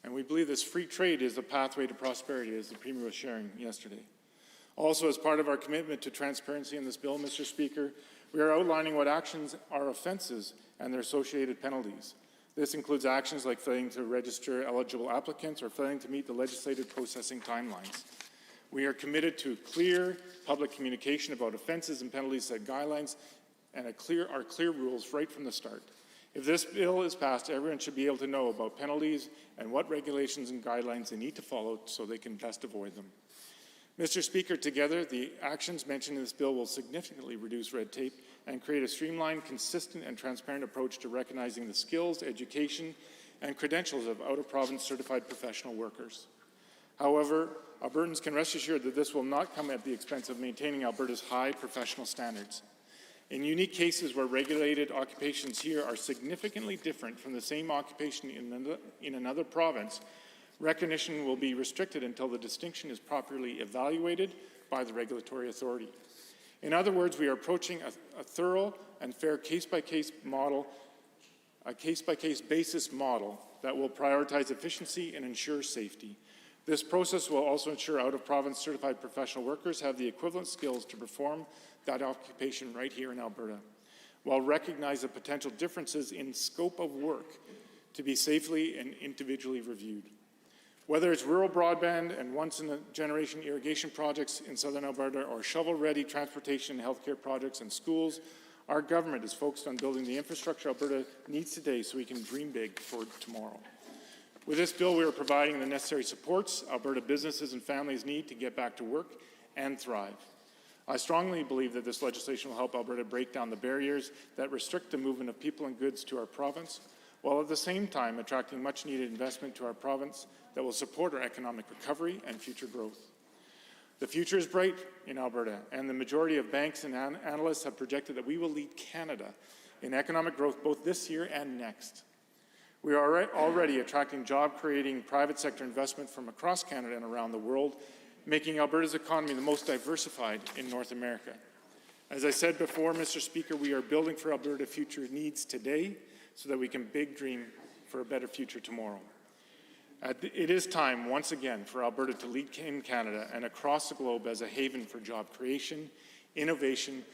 And we believe this free trade is the pathway to prosperity, as the Premier was sharing yesterday. Also, as part of our commitment to transparency in this bill, Mr. Speaker, we are outlining what actions are offences and their associated penalties. This includes actions like failing to register eligible applicants or failing to meet the legislative processing timelines. We are committed to clear public communication about offences and penalties, set guidelines, and our clear rules right from the start. If this bill is passed, everyone should be able to know about penalties and what regulations and guidelines they need to follow so they can best avoid them. Mr. Speaker, together, the actions mentioned in this bill will significantly reduce red tape and create a streamlined, consistent, and transparent approach to recognizing the skills, education, and credentials of out-of-province certified professional workers. However, Albertans can rest assured that this will not come at the expense of maintaining Alberta's high professional standards. In unique cases where regulated occupations here are significantly different from the same occupation in another province, recognition will be restricted until the distinction is properly evaluated by the regulatory authority. In other words, we are approaching a thorough and fair case-by-case model, a case-by-case basis model that will prioritize efficiency and ensure safety. This process will also ensure out-of-province certified professional workers have the equivalent skills to perform that occupation right here in Alberta, while recognize the potential differences in scope of work to be safely and individually reviewed. Whether it's rural broadband and once-in-a-generation irrigation projects in southern Alberta or shovel-ready transportation and healthcare projects and schools, our government is focused on building the infrastructure Alberta needs today so we can dream big for tomorrow. With this bill, we are providing the necessary supports Alberta businesses and families need to get back to work and thrive. I strongly believe that this legislation will help Alberta break down the barriers that restrict the movement of people and goods to our province, while at the same time attracting much-needed investment to our province that will support our economic recovery and future growth. The future is bright in Alberta, and the majority of banks and analysts have projected that we will lead Canada in economic growth both this year and next. We are already attracting job-creating private sector investment from across Canada and around the world, making Alberta's economy the most diversified in North America. As I said before, Mr. Speaker, we are building for Alberta future needs today so that we can big dream for a better future tomorrow. It is time, once again, for Alberta to lead in Canada and across the globe as a haven for job creation, innovation,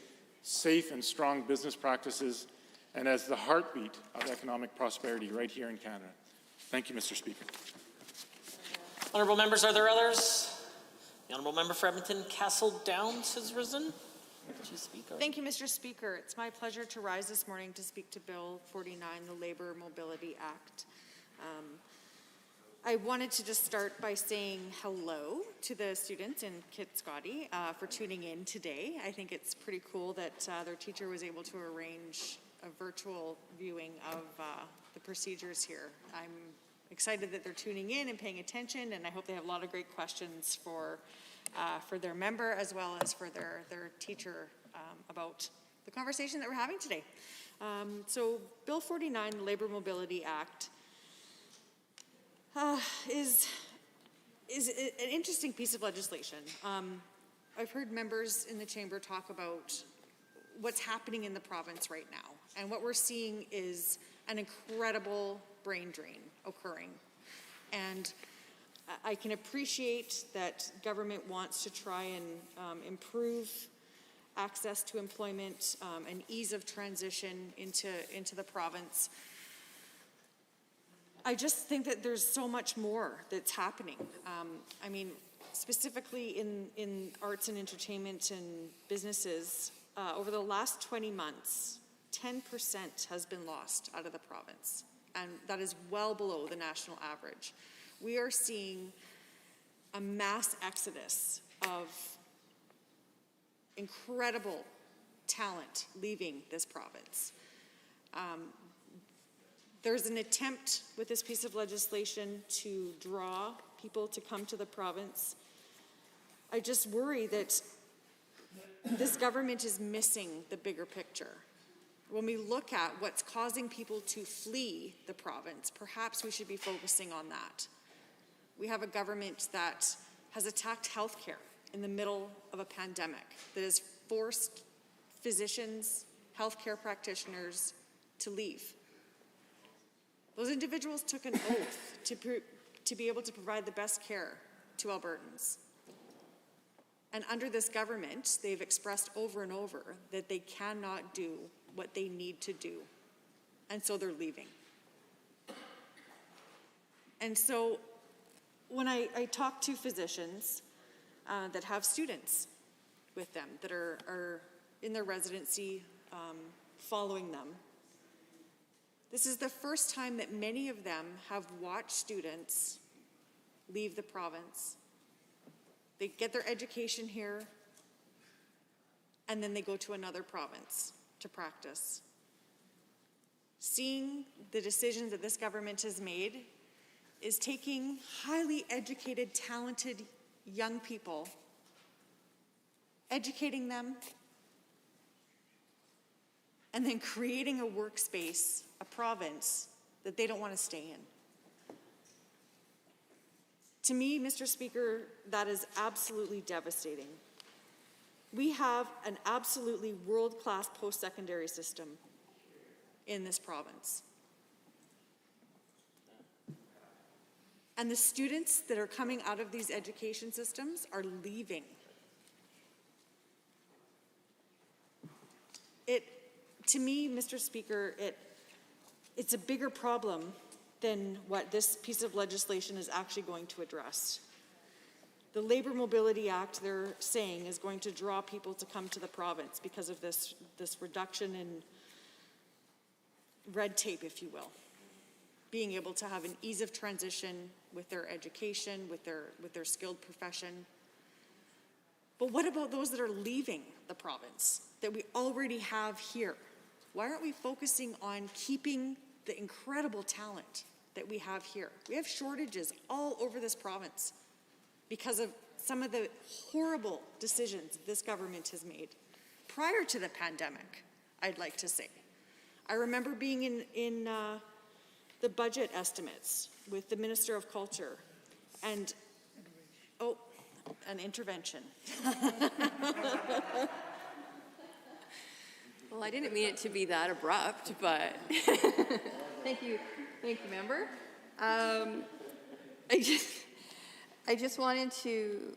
safe and strong business practices, and as the heartbeat of economic prosperity right here in Canada. Thank you, Mr. Speaker. Honourable members, are there others? The Honourable Member for Edmonton Castle Downs has risen. Thank you, Mr. Speaker. It's my pleasure to rise this morning to speak to Bill 49, the Labour Mobility Act. I wanted to just start by saying hello to the students in Kit Scotty for tuning in today. I think it's pretty cool that their teacher was able to arrange a virtual viewing of the procedures here. I'm excited that they're tuning in and paying attention, and I hope they have a lot of great questions for their member as well as for their teacher about the conversation that we're having today. So Bill 49, the Labour Mobility Act, is an interesting piece of legislation. I've heard members in the chamber talk about what's happening in the province right now, and what we're seeing is an incredible brain drain occurring. And I can appreciate that government wants to try and improve access to employment and ease of transition into the province. I just think that there's so much more that's happening. I mean, specifically in arts and entertainment and businesses, over the last 20 months, 10% has been lost out of the province, and that is well below the national average. We are seeing a mass exodus of incredible talent leaving this province. There's an attempt with this piece of legislation to draw people to come to the province. I just worry that this government is missing the bigger picture. When we look at what's causing people to flee the province, perhaps we should be focusing on that. We have a government that has attacked healthcare in the middle of a pandemic, that has forced physicians, healthcare practitioners to leave. Those individuals took an oath to be able to provide the best care to Albertans. And under this government, they've expressed over and over that they cannot do what they need to do. And so they're leaving. And so when I talk to physicians that have students with them, that are in their residency following them, this is the first time that many of them have watched students leave the province They get their education here, and then they go to another province to practice. Seeing the decisions that this government has made is taking highly educated, talented young people, educating them, and then creating a workspace, a province that they don't want to stay in. To me, Mr. Speaker, that is absolutely devastating. We have an absolutely world-class post-secondary system in this province. And the students that are coming out of these education systems are leaving. To me, Mr. Speaker, it's a bigger problem than what this piece of legislation is actually going to address. The Labor Mobility Act, they're saying, is going to draw people to come to the province because of this reduction in red tape, if you will. Being able to have an ease of transition with their education, with their skilled profession. But what about those that are leaving the province that we already have here? Why aren't we focusing on keeping the incredible talent that we have here? We have shortages all over this province because of some of the horrible decisions this government has made prior to the pandemic, I'd like to say. I remember being in the budget estimates with the Minister of Culture and, an intervention. Well, I didn't mean it to be that abrupt, but thank you, member. I just wanted to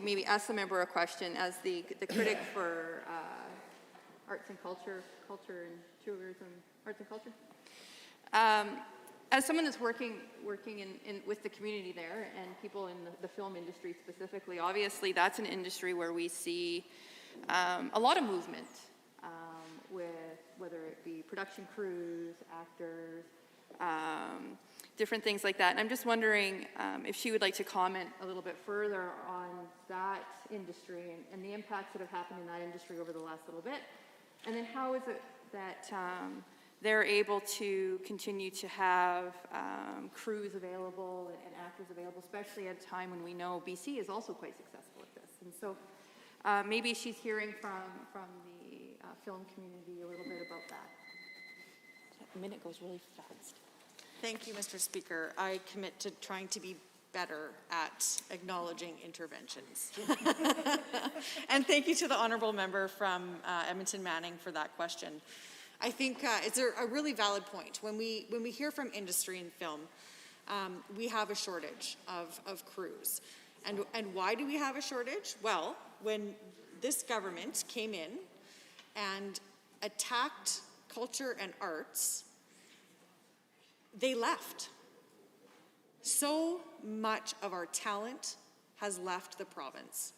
maybe ask the member a question as the critic for arts and culture and tourism, arts and culture. As someone that's working with the community there and people in the film industry specifically, obviously that's an industry where we see a lot of movement with whether it be production crews, actors, different things like that. And I'm just wondering if she would like to comment a little bit further on that industry and the impacts that have happened in that industry over the last little bit. And then how is it that they're able to continue to have crews available and actors available, especially at a time when we know BC is also quite successful at this. And so maybe she's hearing from the film community a little bit about that. A minute goes really fast. Thank you, Mr. Speaker. I commit to trying to be better at acknowledging interventions. And thank you to the honourable member from Edmonton Manning for that question. I think it's a really valid point. When we hear from industry in film, we have a shortage of crews. And why do we have a shortage? Well, when this government came in and attacked culture and arts, they left. So much of our talent has left the province.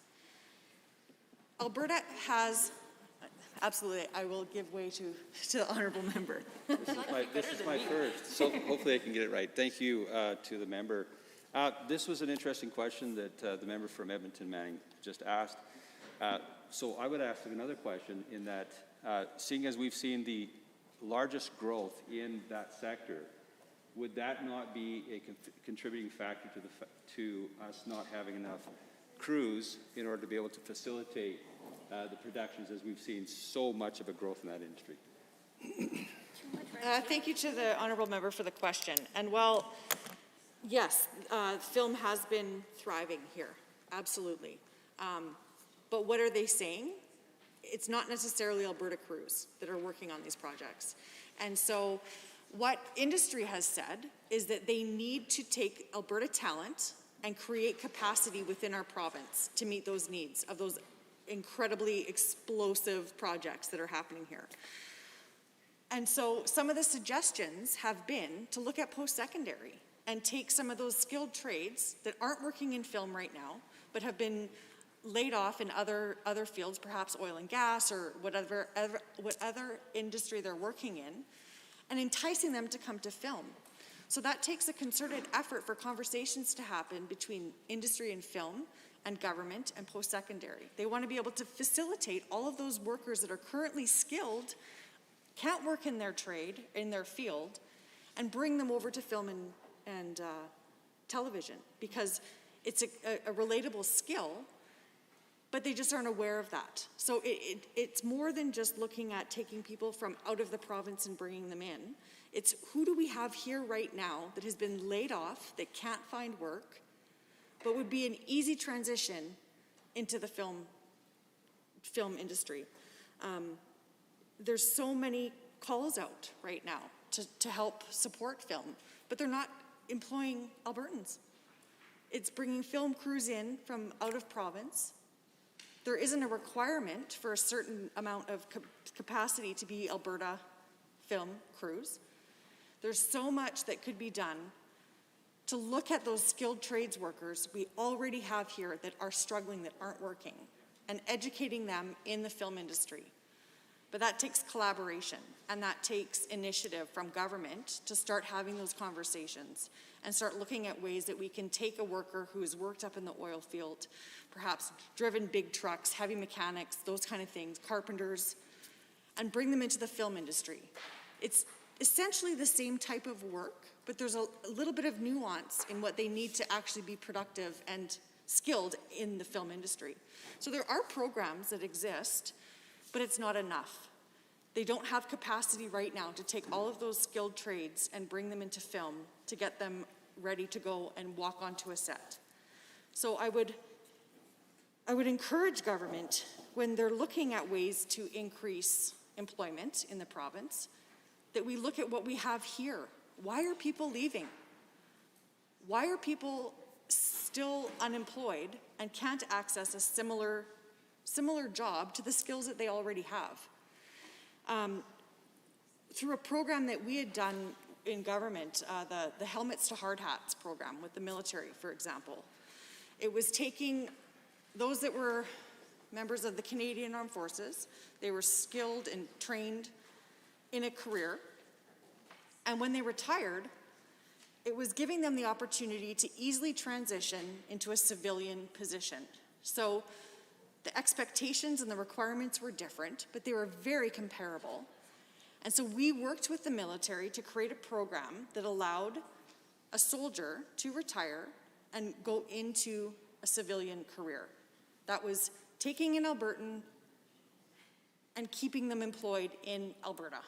Alberta has, absolutely, I will give way to the honourable member. This is my first, so hopefully I can get it right. Thank you to the member. This was an interesting question that the member from Edmonton Manning just asked. So I would ask another question in that, seeing as we've seen the largest growth in that sector, would that not be a contributing factor to us not having enough crews in order to be able to facilitate the productions as we've seen so much of a growth in that industry? Thank you to the honourable member for the question. And while, yes, film has been thriving here, absolutely. But what are they saying? It's not necessarily Alberta crews that are working on these projects. And so what industry has said is that they need to take Alberta talent and create capacity within our province to meet those needs of those incredibly explosive projects that are happening here. And so some of the suggestions have been to look at post-secondary and take some of those skilled trades that aren't working in film right now, but have been laid off in other fields, perhaps oil and gas or what other industry they're working in, and enticing them to come to film. So that takes a concerted effort for conversations to happen between industry and film and government and post-secondary. They want to be able to facilitate all of those workers that are currently skilled, can't work in their trade, in their field, and bring them over to film and television, because it's a relatable skill, but they just aren't aware of that. So it's more than just looking at taking people from out of the province and bringing them in. It's who do we have here right now that has been laid off, that can't find work, but would be an easy transition into the film industry. There's so many calls out right now to help support film, but they're not employing Albertans. It's bringing film crews in from out of province. There isn't a requirement for a certain amount of capacity to be Alberta film crews. There's so much that could be done to look at those skilled trades workers we already have here that are struggling, that aren't working, and educating them in the film industry. But that takes collaboration, and that takes initiative from government to start having those conversations and start looking at ways that we can take a worker who has worked up in the oil field, perhaps driven big trucks, heavy mechanics, those kind of things, carpenters, and bring them into the film industry. It's essentially the same type of work, but there's a little bit of nuance in what they need to actually be productive and skilled in the film industry. So there are programs that exist, but it's not enough. They don't have capacity right now to take all of those skilled trades and bring them into film to get them ready to go and walk onto a set. So I would encourage government, when they're looking at ways to increase employment in the province, that we look at what we have here. Why are people leaving? Why are people still unemployed and can't access a similar job to the skills that they already have? Through a program that we had done in government, the Helmets to Hard Hats program with the military, for example, it was taking those that were members of the Canadian Armed Forces. They were skilled and trained in a career, and when they retired, it was giving them the opportunity to easily transition into a civilian position. So the expectations and the requirements were different, but they were very comparable. And so we worked with the military to create a program that allowed a soldier to retire and go into a civilian career. That was taking an Albertan and keeping them employed in Alberta.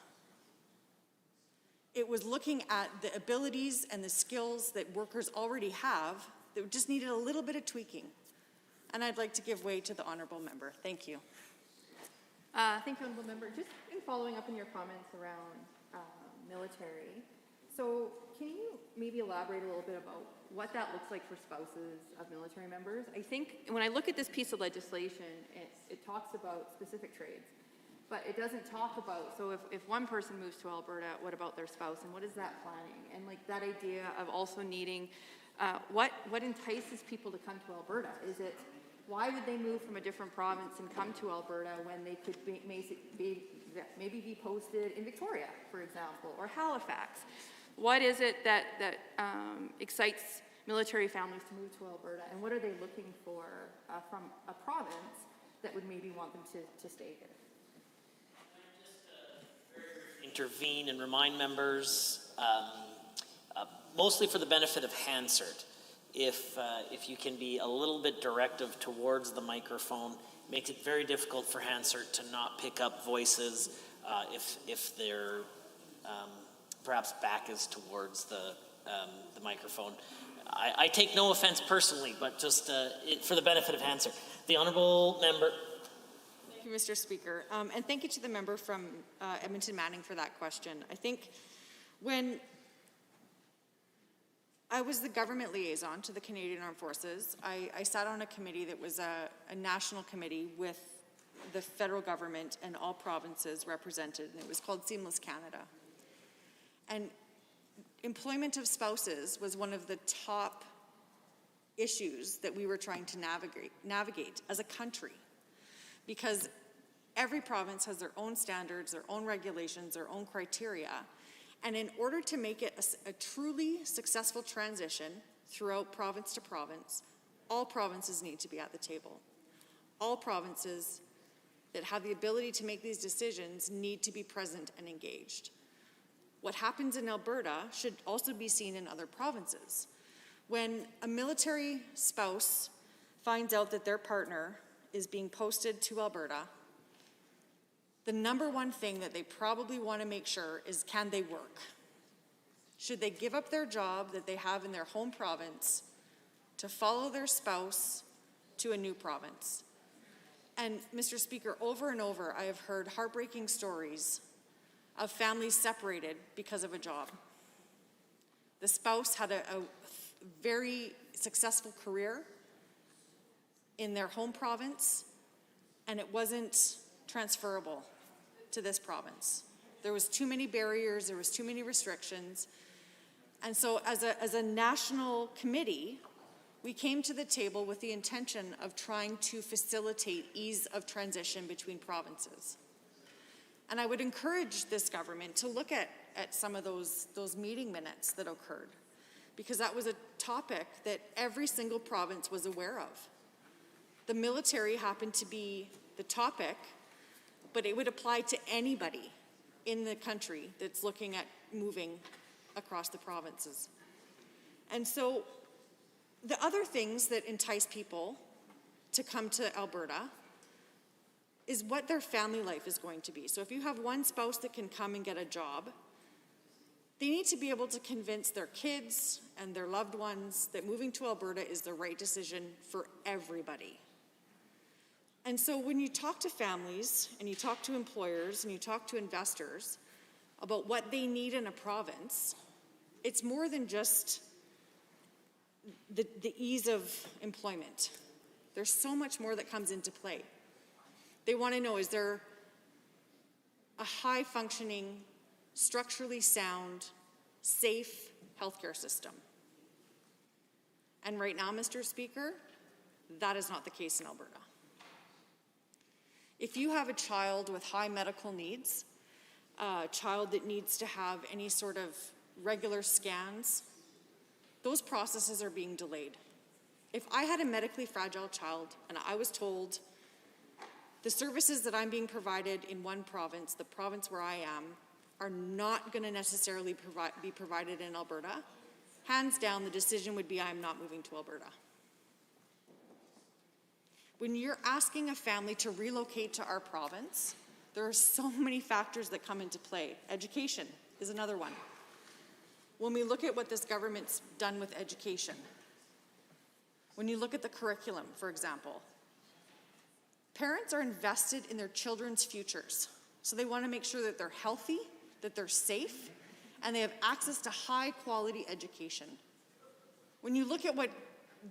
It was looking at the abilities and the skills that workers already have that just needed a little bit of tweaking. And I'd like to give way to the honourable member. Thank you. Thank you, honourable member. Just in following up on your comments around military, so can you maybe elaborate a little bit about what that looks like for spouses of military members? I think when I look at this piece of legislation, it talks about specific trades, but it doesn't talk about, so if one person moves to Alberta, what about their spouse, and what is that planning? And like that idea of also needing, what entices people to come to Alberta? Is it, why would they move from a different province and come to Alberta when they could maybe be posted in Victoria, for example, or Halifax? What is it that excites military families to move to Alberta, and what are they looking for from a province that would maybe want them to stay here? Intervene and remind members, mostly for the benefit of Hansard, if you can be a little bit directive towards the microphone, makes it very difficult for Hansard to not pick up voices if their perhaps back is towards the microphone. I take no offense personally, but just for the benefit of Hansard. The honourable member. Thank you, Mr. Speaker. And thank you to the member from Edmonton Manning for that question. I think when I was the government liaison to the Canadian Armed Forces, I sat on a committee that was a national committee with the federal government and all provinces represented, and it was called Seamless Canada. And employment of spouses was one of the top issues that we were trying to navigate as a country, because every province has their own standards, their own regulations, their own criteria. And in order to make it a truly successful transition throughout province to province, all provinces need to be at the table. All provinces that have the ability to make these decisions need to be present and engaged. What happens in Alberta should also be seen in other provinces. When a military spouse finds out that their partner is being posted to Alberta, the number one thing that they probably want to make sure is, can they work? Should they give up their job that they have in their home province to follow their spouse to a new province? And Mr. Speaker, over and over, I have heard heartbreaking stories of families separated because of a job. The spouse had a very successful career in their home province, and it wasn't transferable to this province. There was too many barriers, there was too many restrictions. And so as a national committee, we came to the table with the intention of trying to facilitate ease of transition between provinces. And I would encourage this government to look at some of those meeting minutes that occurred, because that was a topic that every single province was aware of. The military happened to be the topic, but it would apply to anybody in the country that's looking at moving across the provinces. And so the other things that entice people to come to Alberta is what their family life is going to be. So if you have one spouse that can come and get a job, they need to be able to convince their kids and their loved ones that moving to Alberta is the right decision for everybody. And so when you talk to families and you talk to employers and you talk to investors about what they need in a province, it's more than just the ease of employment. There's so much more that comes into play. They want to know, is there a high-functioning, structurally sound, safe healthcare system? And right now, Mr. Speaker, that is not the case in Alberta. If you have a child with high medical needs, a child that needs to have any sort of regular scans, those processes are being delayed. If I had a medically fragile child and I was told the services that I'm being provided in one province, the province where I am, are not going to necessarily be provided in Alberta, hands down, the decision would be I'm not moving to Alberta. When you're asking a family to relocate to our province, there are so many factors that come into play. Education is another one. When we look at what this government's done with education, when you look at the curriculum, for example, parents are invested in their children's futures. So they want to make sure that they're healthy, that they're safe, and they have access to high-quality education. When you look at what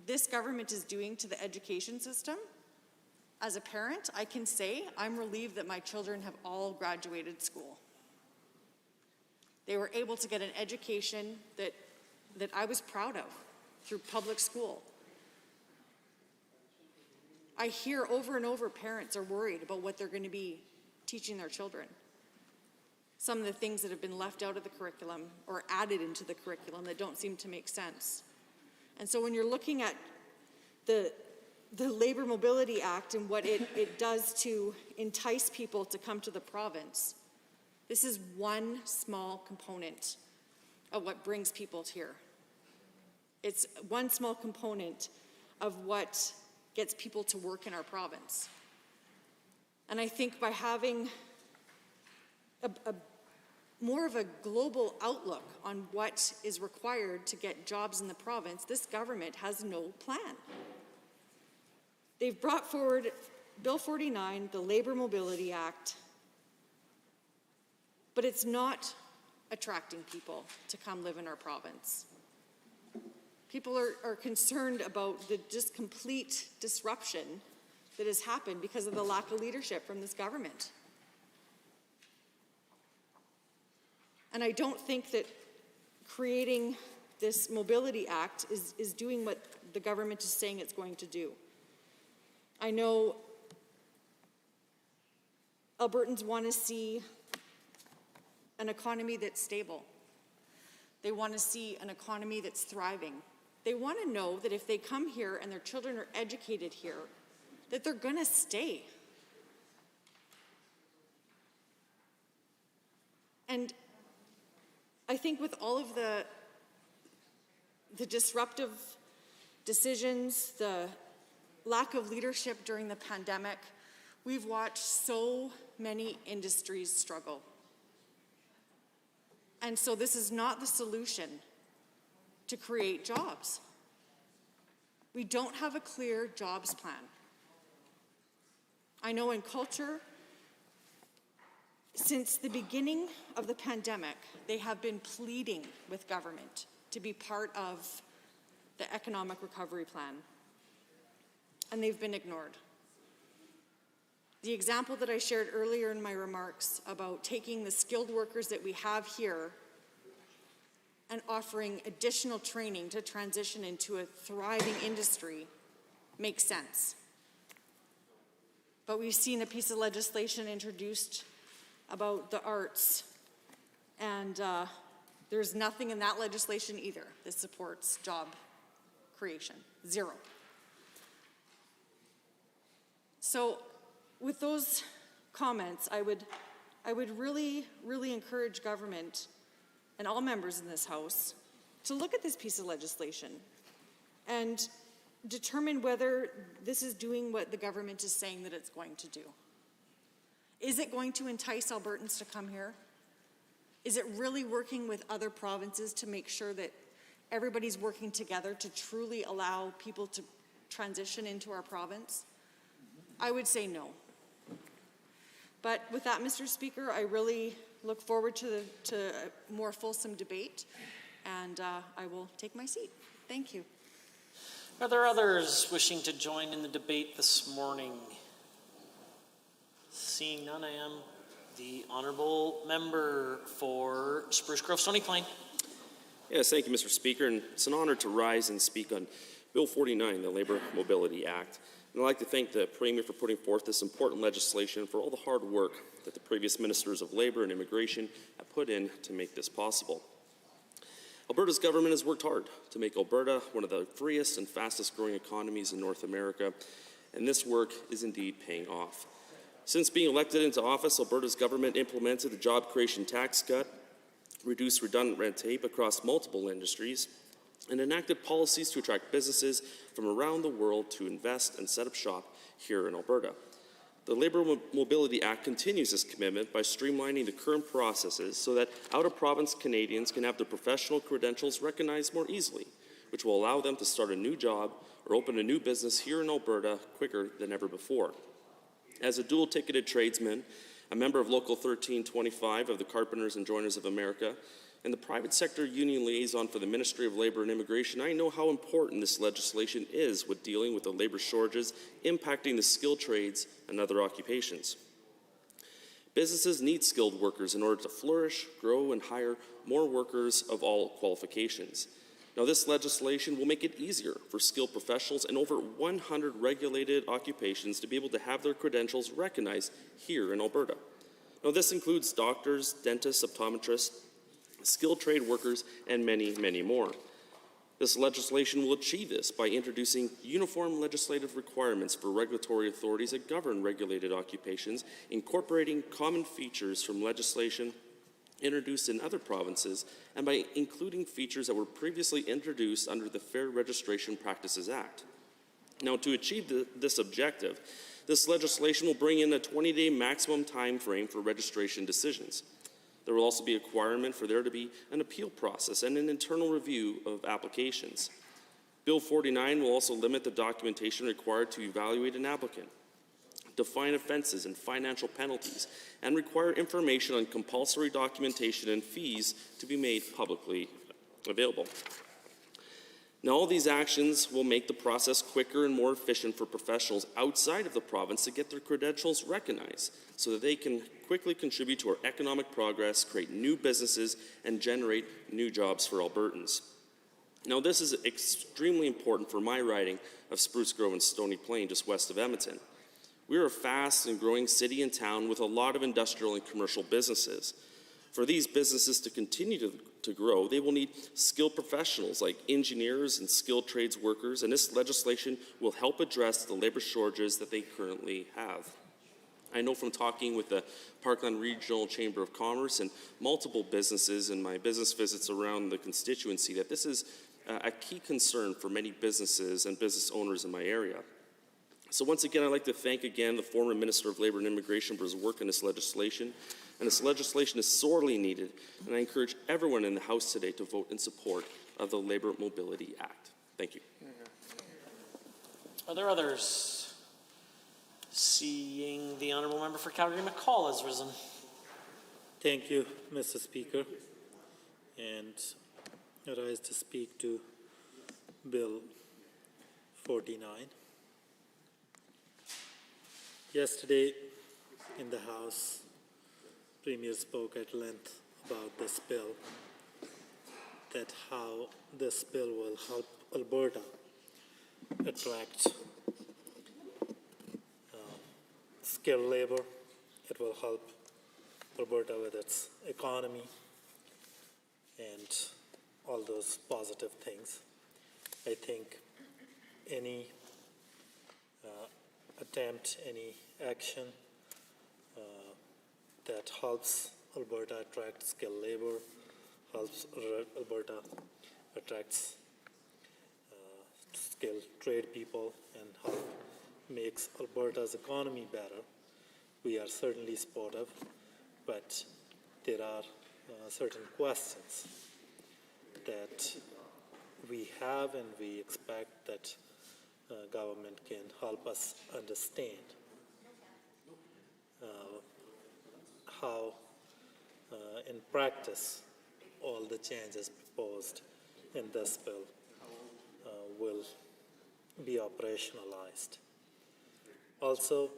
this government is doing to the education system, as a parent, I can say I'm relieved that my children have all graduated school. They were able to get an education that I was proud of through public school. I hear over and over parents are worried about what they're going to be teaching their children. Some of the things that have been left out of the curriculum or added into the curriculum that don't seem to make sense. And so when you're looking at the Labor Mobility Act and what it does to entice people to come to the province, this is one small component of what brings people here. It's one small component of what gets people to work in our province. And I think by having more of a global outlook on what is required to get jobs in the province, this government has no plan. They've brought forward Bill 49, the Labor Mobility Act, but it's not attracting people to come live in our province. People are concerned about the just complete disruption that has happened because of the lack of leadership from this government. And I don't think that creating this Mobility Act is doing what the government is saying it's going to do. I know Albertans want to see an economy that's stable. They want to see an economy that's thriving. They want to know that if they come here and their children are educated here, that they're going to stay. And I think with all of the disruptive decisions, the lack of leadership during the pandemic, we've watched so many industries struggle. And so this is not the solution to create jobs. We don't have a clear jobs plan. I know in culture, since the beginning of the pandemic, they have been pleading with government to be part of the economic recovery plan, and they've been ignored. The example that I shared earlier in my remarks about taking the skilled workers that we have here and offering additional training to transition into a thriving industry makes sense. But we've seen a piece of legislation introduced about the arts, and there's nothing in that legislation either that supports job creation. Zero. So with those comments, I would really, really encourage government and all members in this House to look at this piece of legislation and determine whether this is doing what the government is saying that it's going to do. Is it going to entice Albertans to come here? Is it really working with other provinces to make sure that everybody's working together to truly allow people to transition into our province? I would say no. But with that, Mr. Speaker, I really look forward to a more fulsome debate, and I will take my seat. Thank you. Are there others wishing to join in the debate this morning? Seeing none, I am the honourable member for Spruce Grove, Stony Plain. Yes, thank you, Mr. Speaker, and it's an honour to rise and speak on Bill 49, the Labour Mobility Act. And I'd like to thank the Premier for putting forth this important legislation for all the hard work that the previous Ministers of Labour and Immigration have put in to make this possible. Alberta's government has worked hard to make Alberta one of the freest and fastest growing economies in North America, and this work is indeed paying off. Since being elected into office, Alberta's government implemented the job creation tax cut, reduced redundant red tape across multiple industries, and enacted policies to attract businesses from around the world to invest and set up shop here in Alberta. The Labour Mobility Act continues this commitment by streamlining the current processes so that out-of-province Canadians can have their professional credentials recognized more easily, which will allow them to start a new job or open a new business here in Alberta quicker than ever before. As a dual-ticketed tradesman, a member of Local 1325 of the Carpenters and Joiners of America, and the private sector union liaison for the Ministry of Labour and Immigration, I know how important this legislation is with dealing with the labour shortages impacting the skilled trades and other occupations. Businesses need skilled workers in order to flourish, grow, and hire more workers of all qualifications. Now, this legislation will make it easier for skilled professionals in over 100 regulated occupations to be able to have their credentials recognized here in Alberta. Now, this includes doctors, dentists, optometrists, skilled trade workers, and many, many more. This legislation will achieve this by introducing uniform legislative requirements for regulatory authorities that govern regulated occupations, incorporating common features from legislation introduced in other provinces, and by including features that were previously introduced under the Fair Registration Practices Act. Now, to achieve this objective, this legislation will bring in a 20-day maximum time frame for registration decisions. There will also be a requirement for there to be an appeal process and an internal review of applications. Bill 49 will also limit the documentation required to evaluate an applicant, define offenses and financial penalties, and require information on compulsory documentation and fees to be made publicly available. Now, all these actions will make the process quicker and more efficient for professionals outside of the province to get their credentials recognized so that they can quickly contribute to our economic progress, create new businesses, and generate new jobs for Albertans. Now, this is extremely important for my riding of Spruce Grove and Stony Plain, just west of Edmonton. We are a fast and growing city and town with a lot of industrial and commercial businesses. For these businesses to continue to grow, they will need skilled professionals like engineers and skilled trades workers, and this legislation will help address the labor shortages that they currently have. I know from talking with the Parkland Regional Chamber of Commerce and multiple businesses in my business visits around the constituency that this is a key concern for many businesses and business owners in my area. So once again, I'd like to thank again the former Minister of Labor and Immigration for his work on this legislation. And this legislation is sorely needed, and I encourage everyone in the House today to vote in support of the Labor Mobility Act. Thank you. Are there others? Seeing the Honourable Member for Calgary McCall has risen. Thank you, Mr. Speaker. And I rise to speak to Bill 49. Yesterday in the House, Premier spoke at length about this bill, that how this bill will help Alberta attract skilled labor. It will help Alberta with its economy and all those positive things. I think any attempt, any action that helps Alberta attract skilled labor, helps Alberta attracts skilled trade people, and help makes Alberta's economy better, we are certainly supportive, but there are certain questions that we have and we expect that government can help us understand how in practice all the changes proposed in this bill will be operationalized. Also,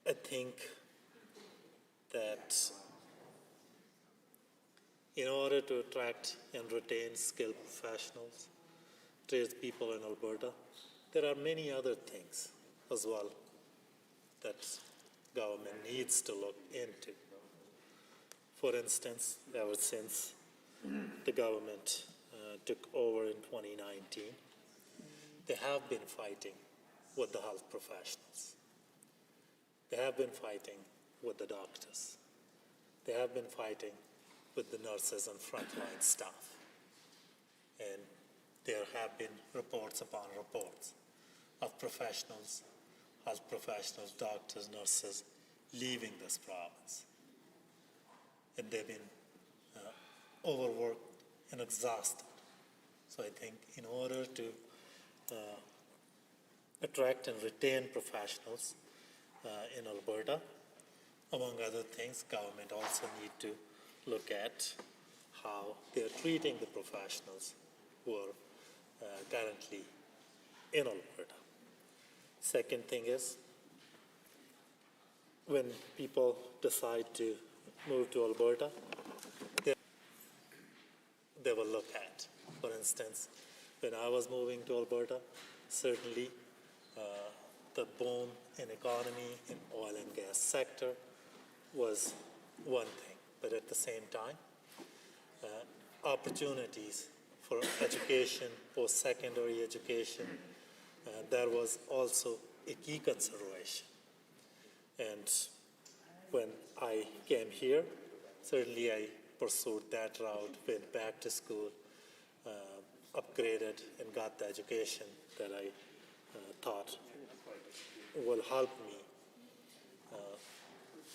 I think that in order to attract and retain skilled professionals, tradespeople in Alberta, there are many other things as well that government needs to look into. For instance, ever since the government took over in 2019, they have been fighting with the health professionals. They have been fighting with the doctors. They have been fighting with the nurses and frontline staff. And there have been reports upon reports of professionals, health professionals, doctors, nurses, leaving this province. And they've been overworked and exhausted. So I think in order to attract and retain professionals in Alberta, among other things, government also need to look at how they're treating the professionals who are currently in Alberta. Second thing is, when people decide to move to Alberta, they will look at. For instance, when I was moving to Alberta, certainly the boom in economy in oil and gas sector was one thing, but at the same time, opportunities for education, post-secondary education, that was also a key consideration. And when I came here, certainly I pursued that route, went back to school, upgraded and got the education that I thought will help me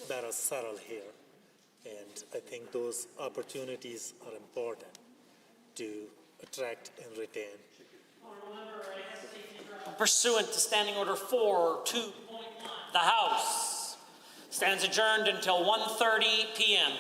better settle here. And I think those opportunities are important to attract and retain. Pursuant to Standing Order 4.2.1, the House stands adjourned until 1:30 p.m.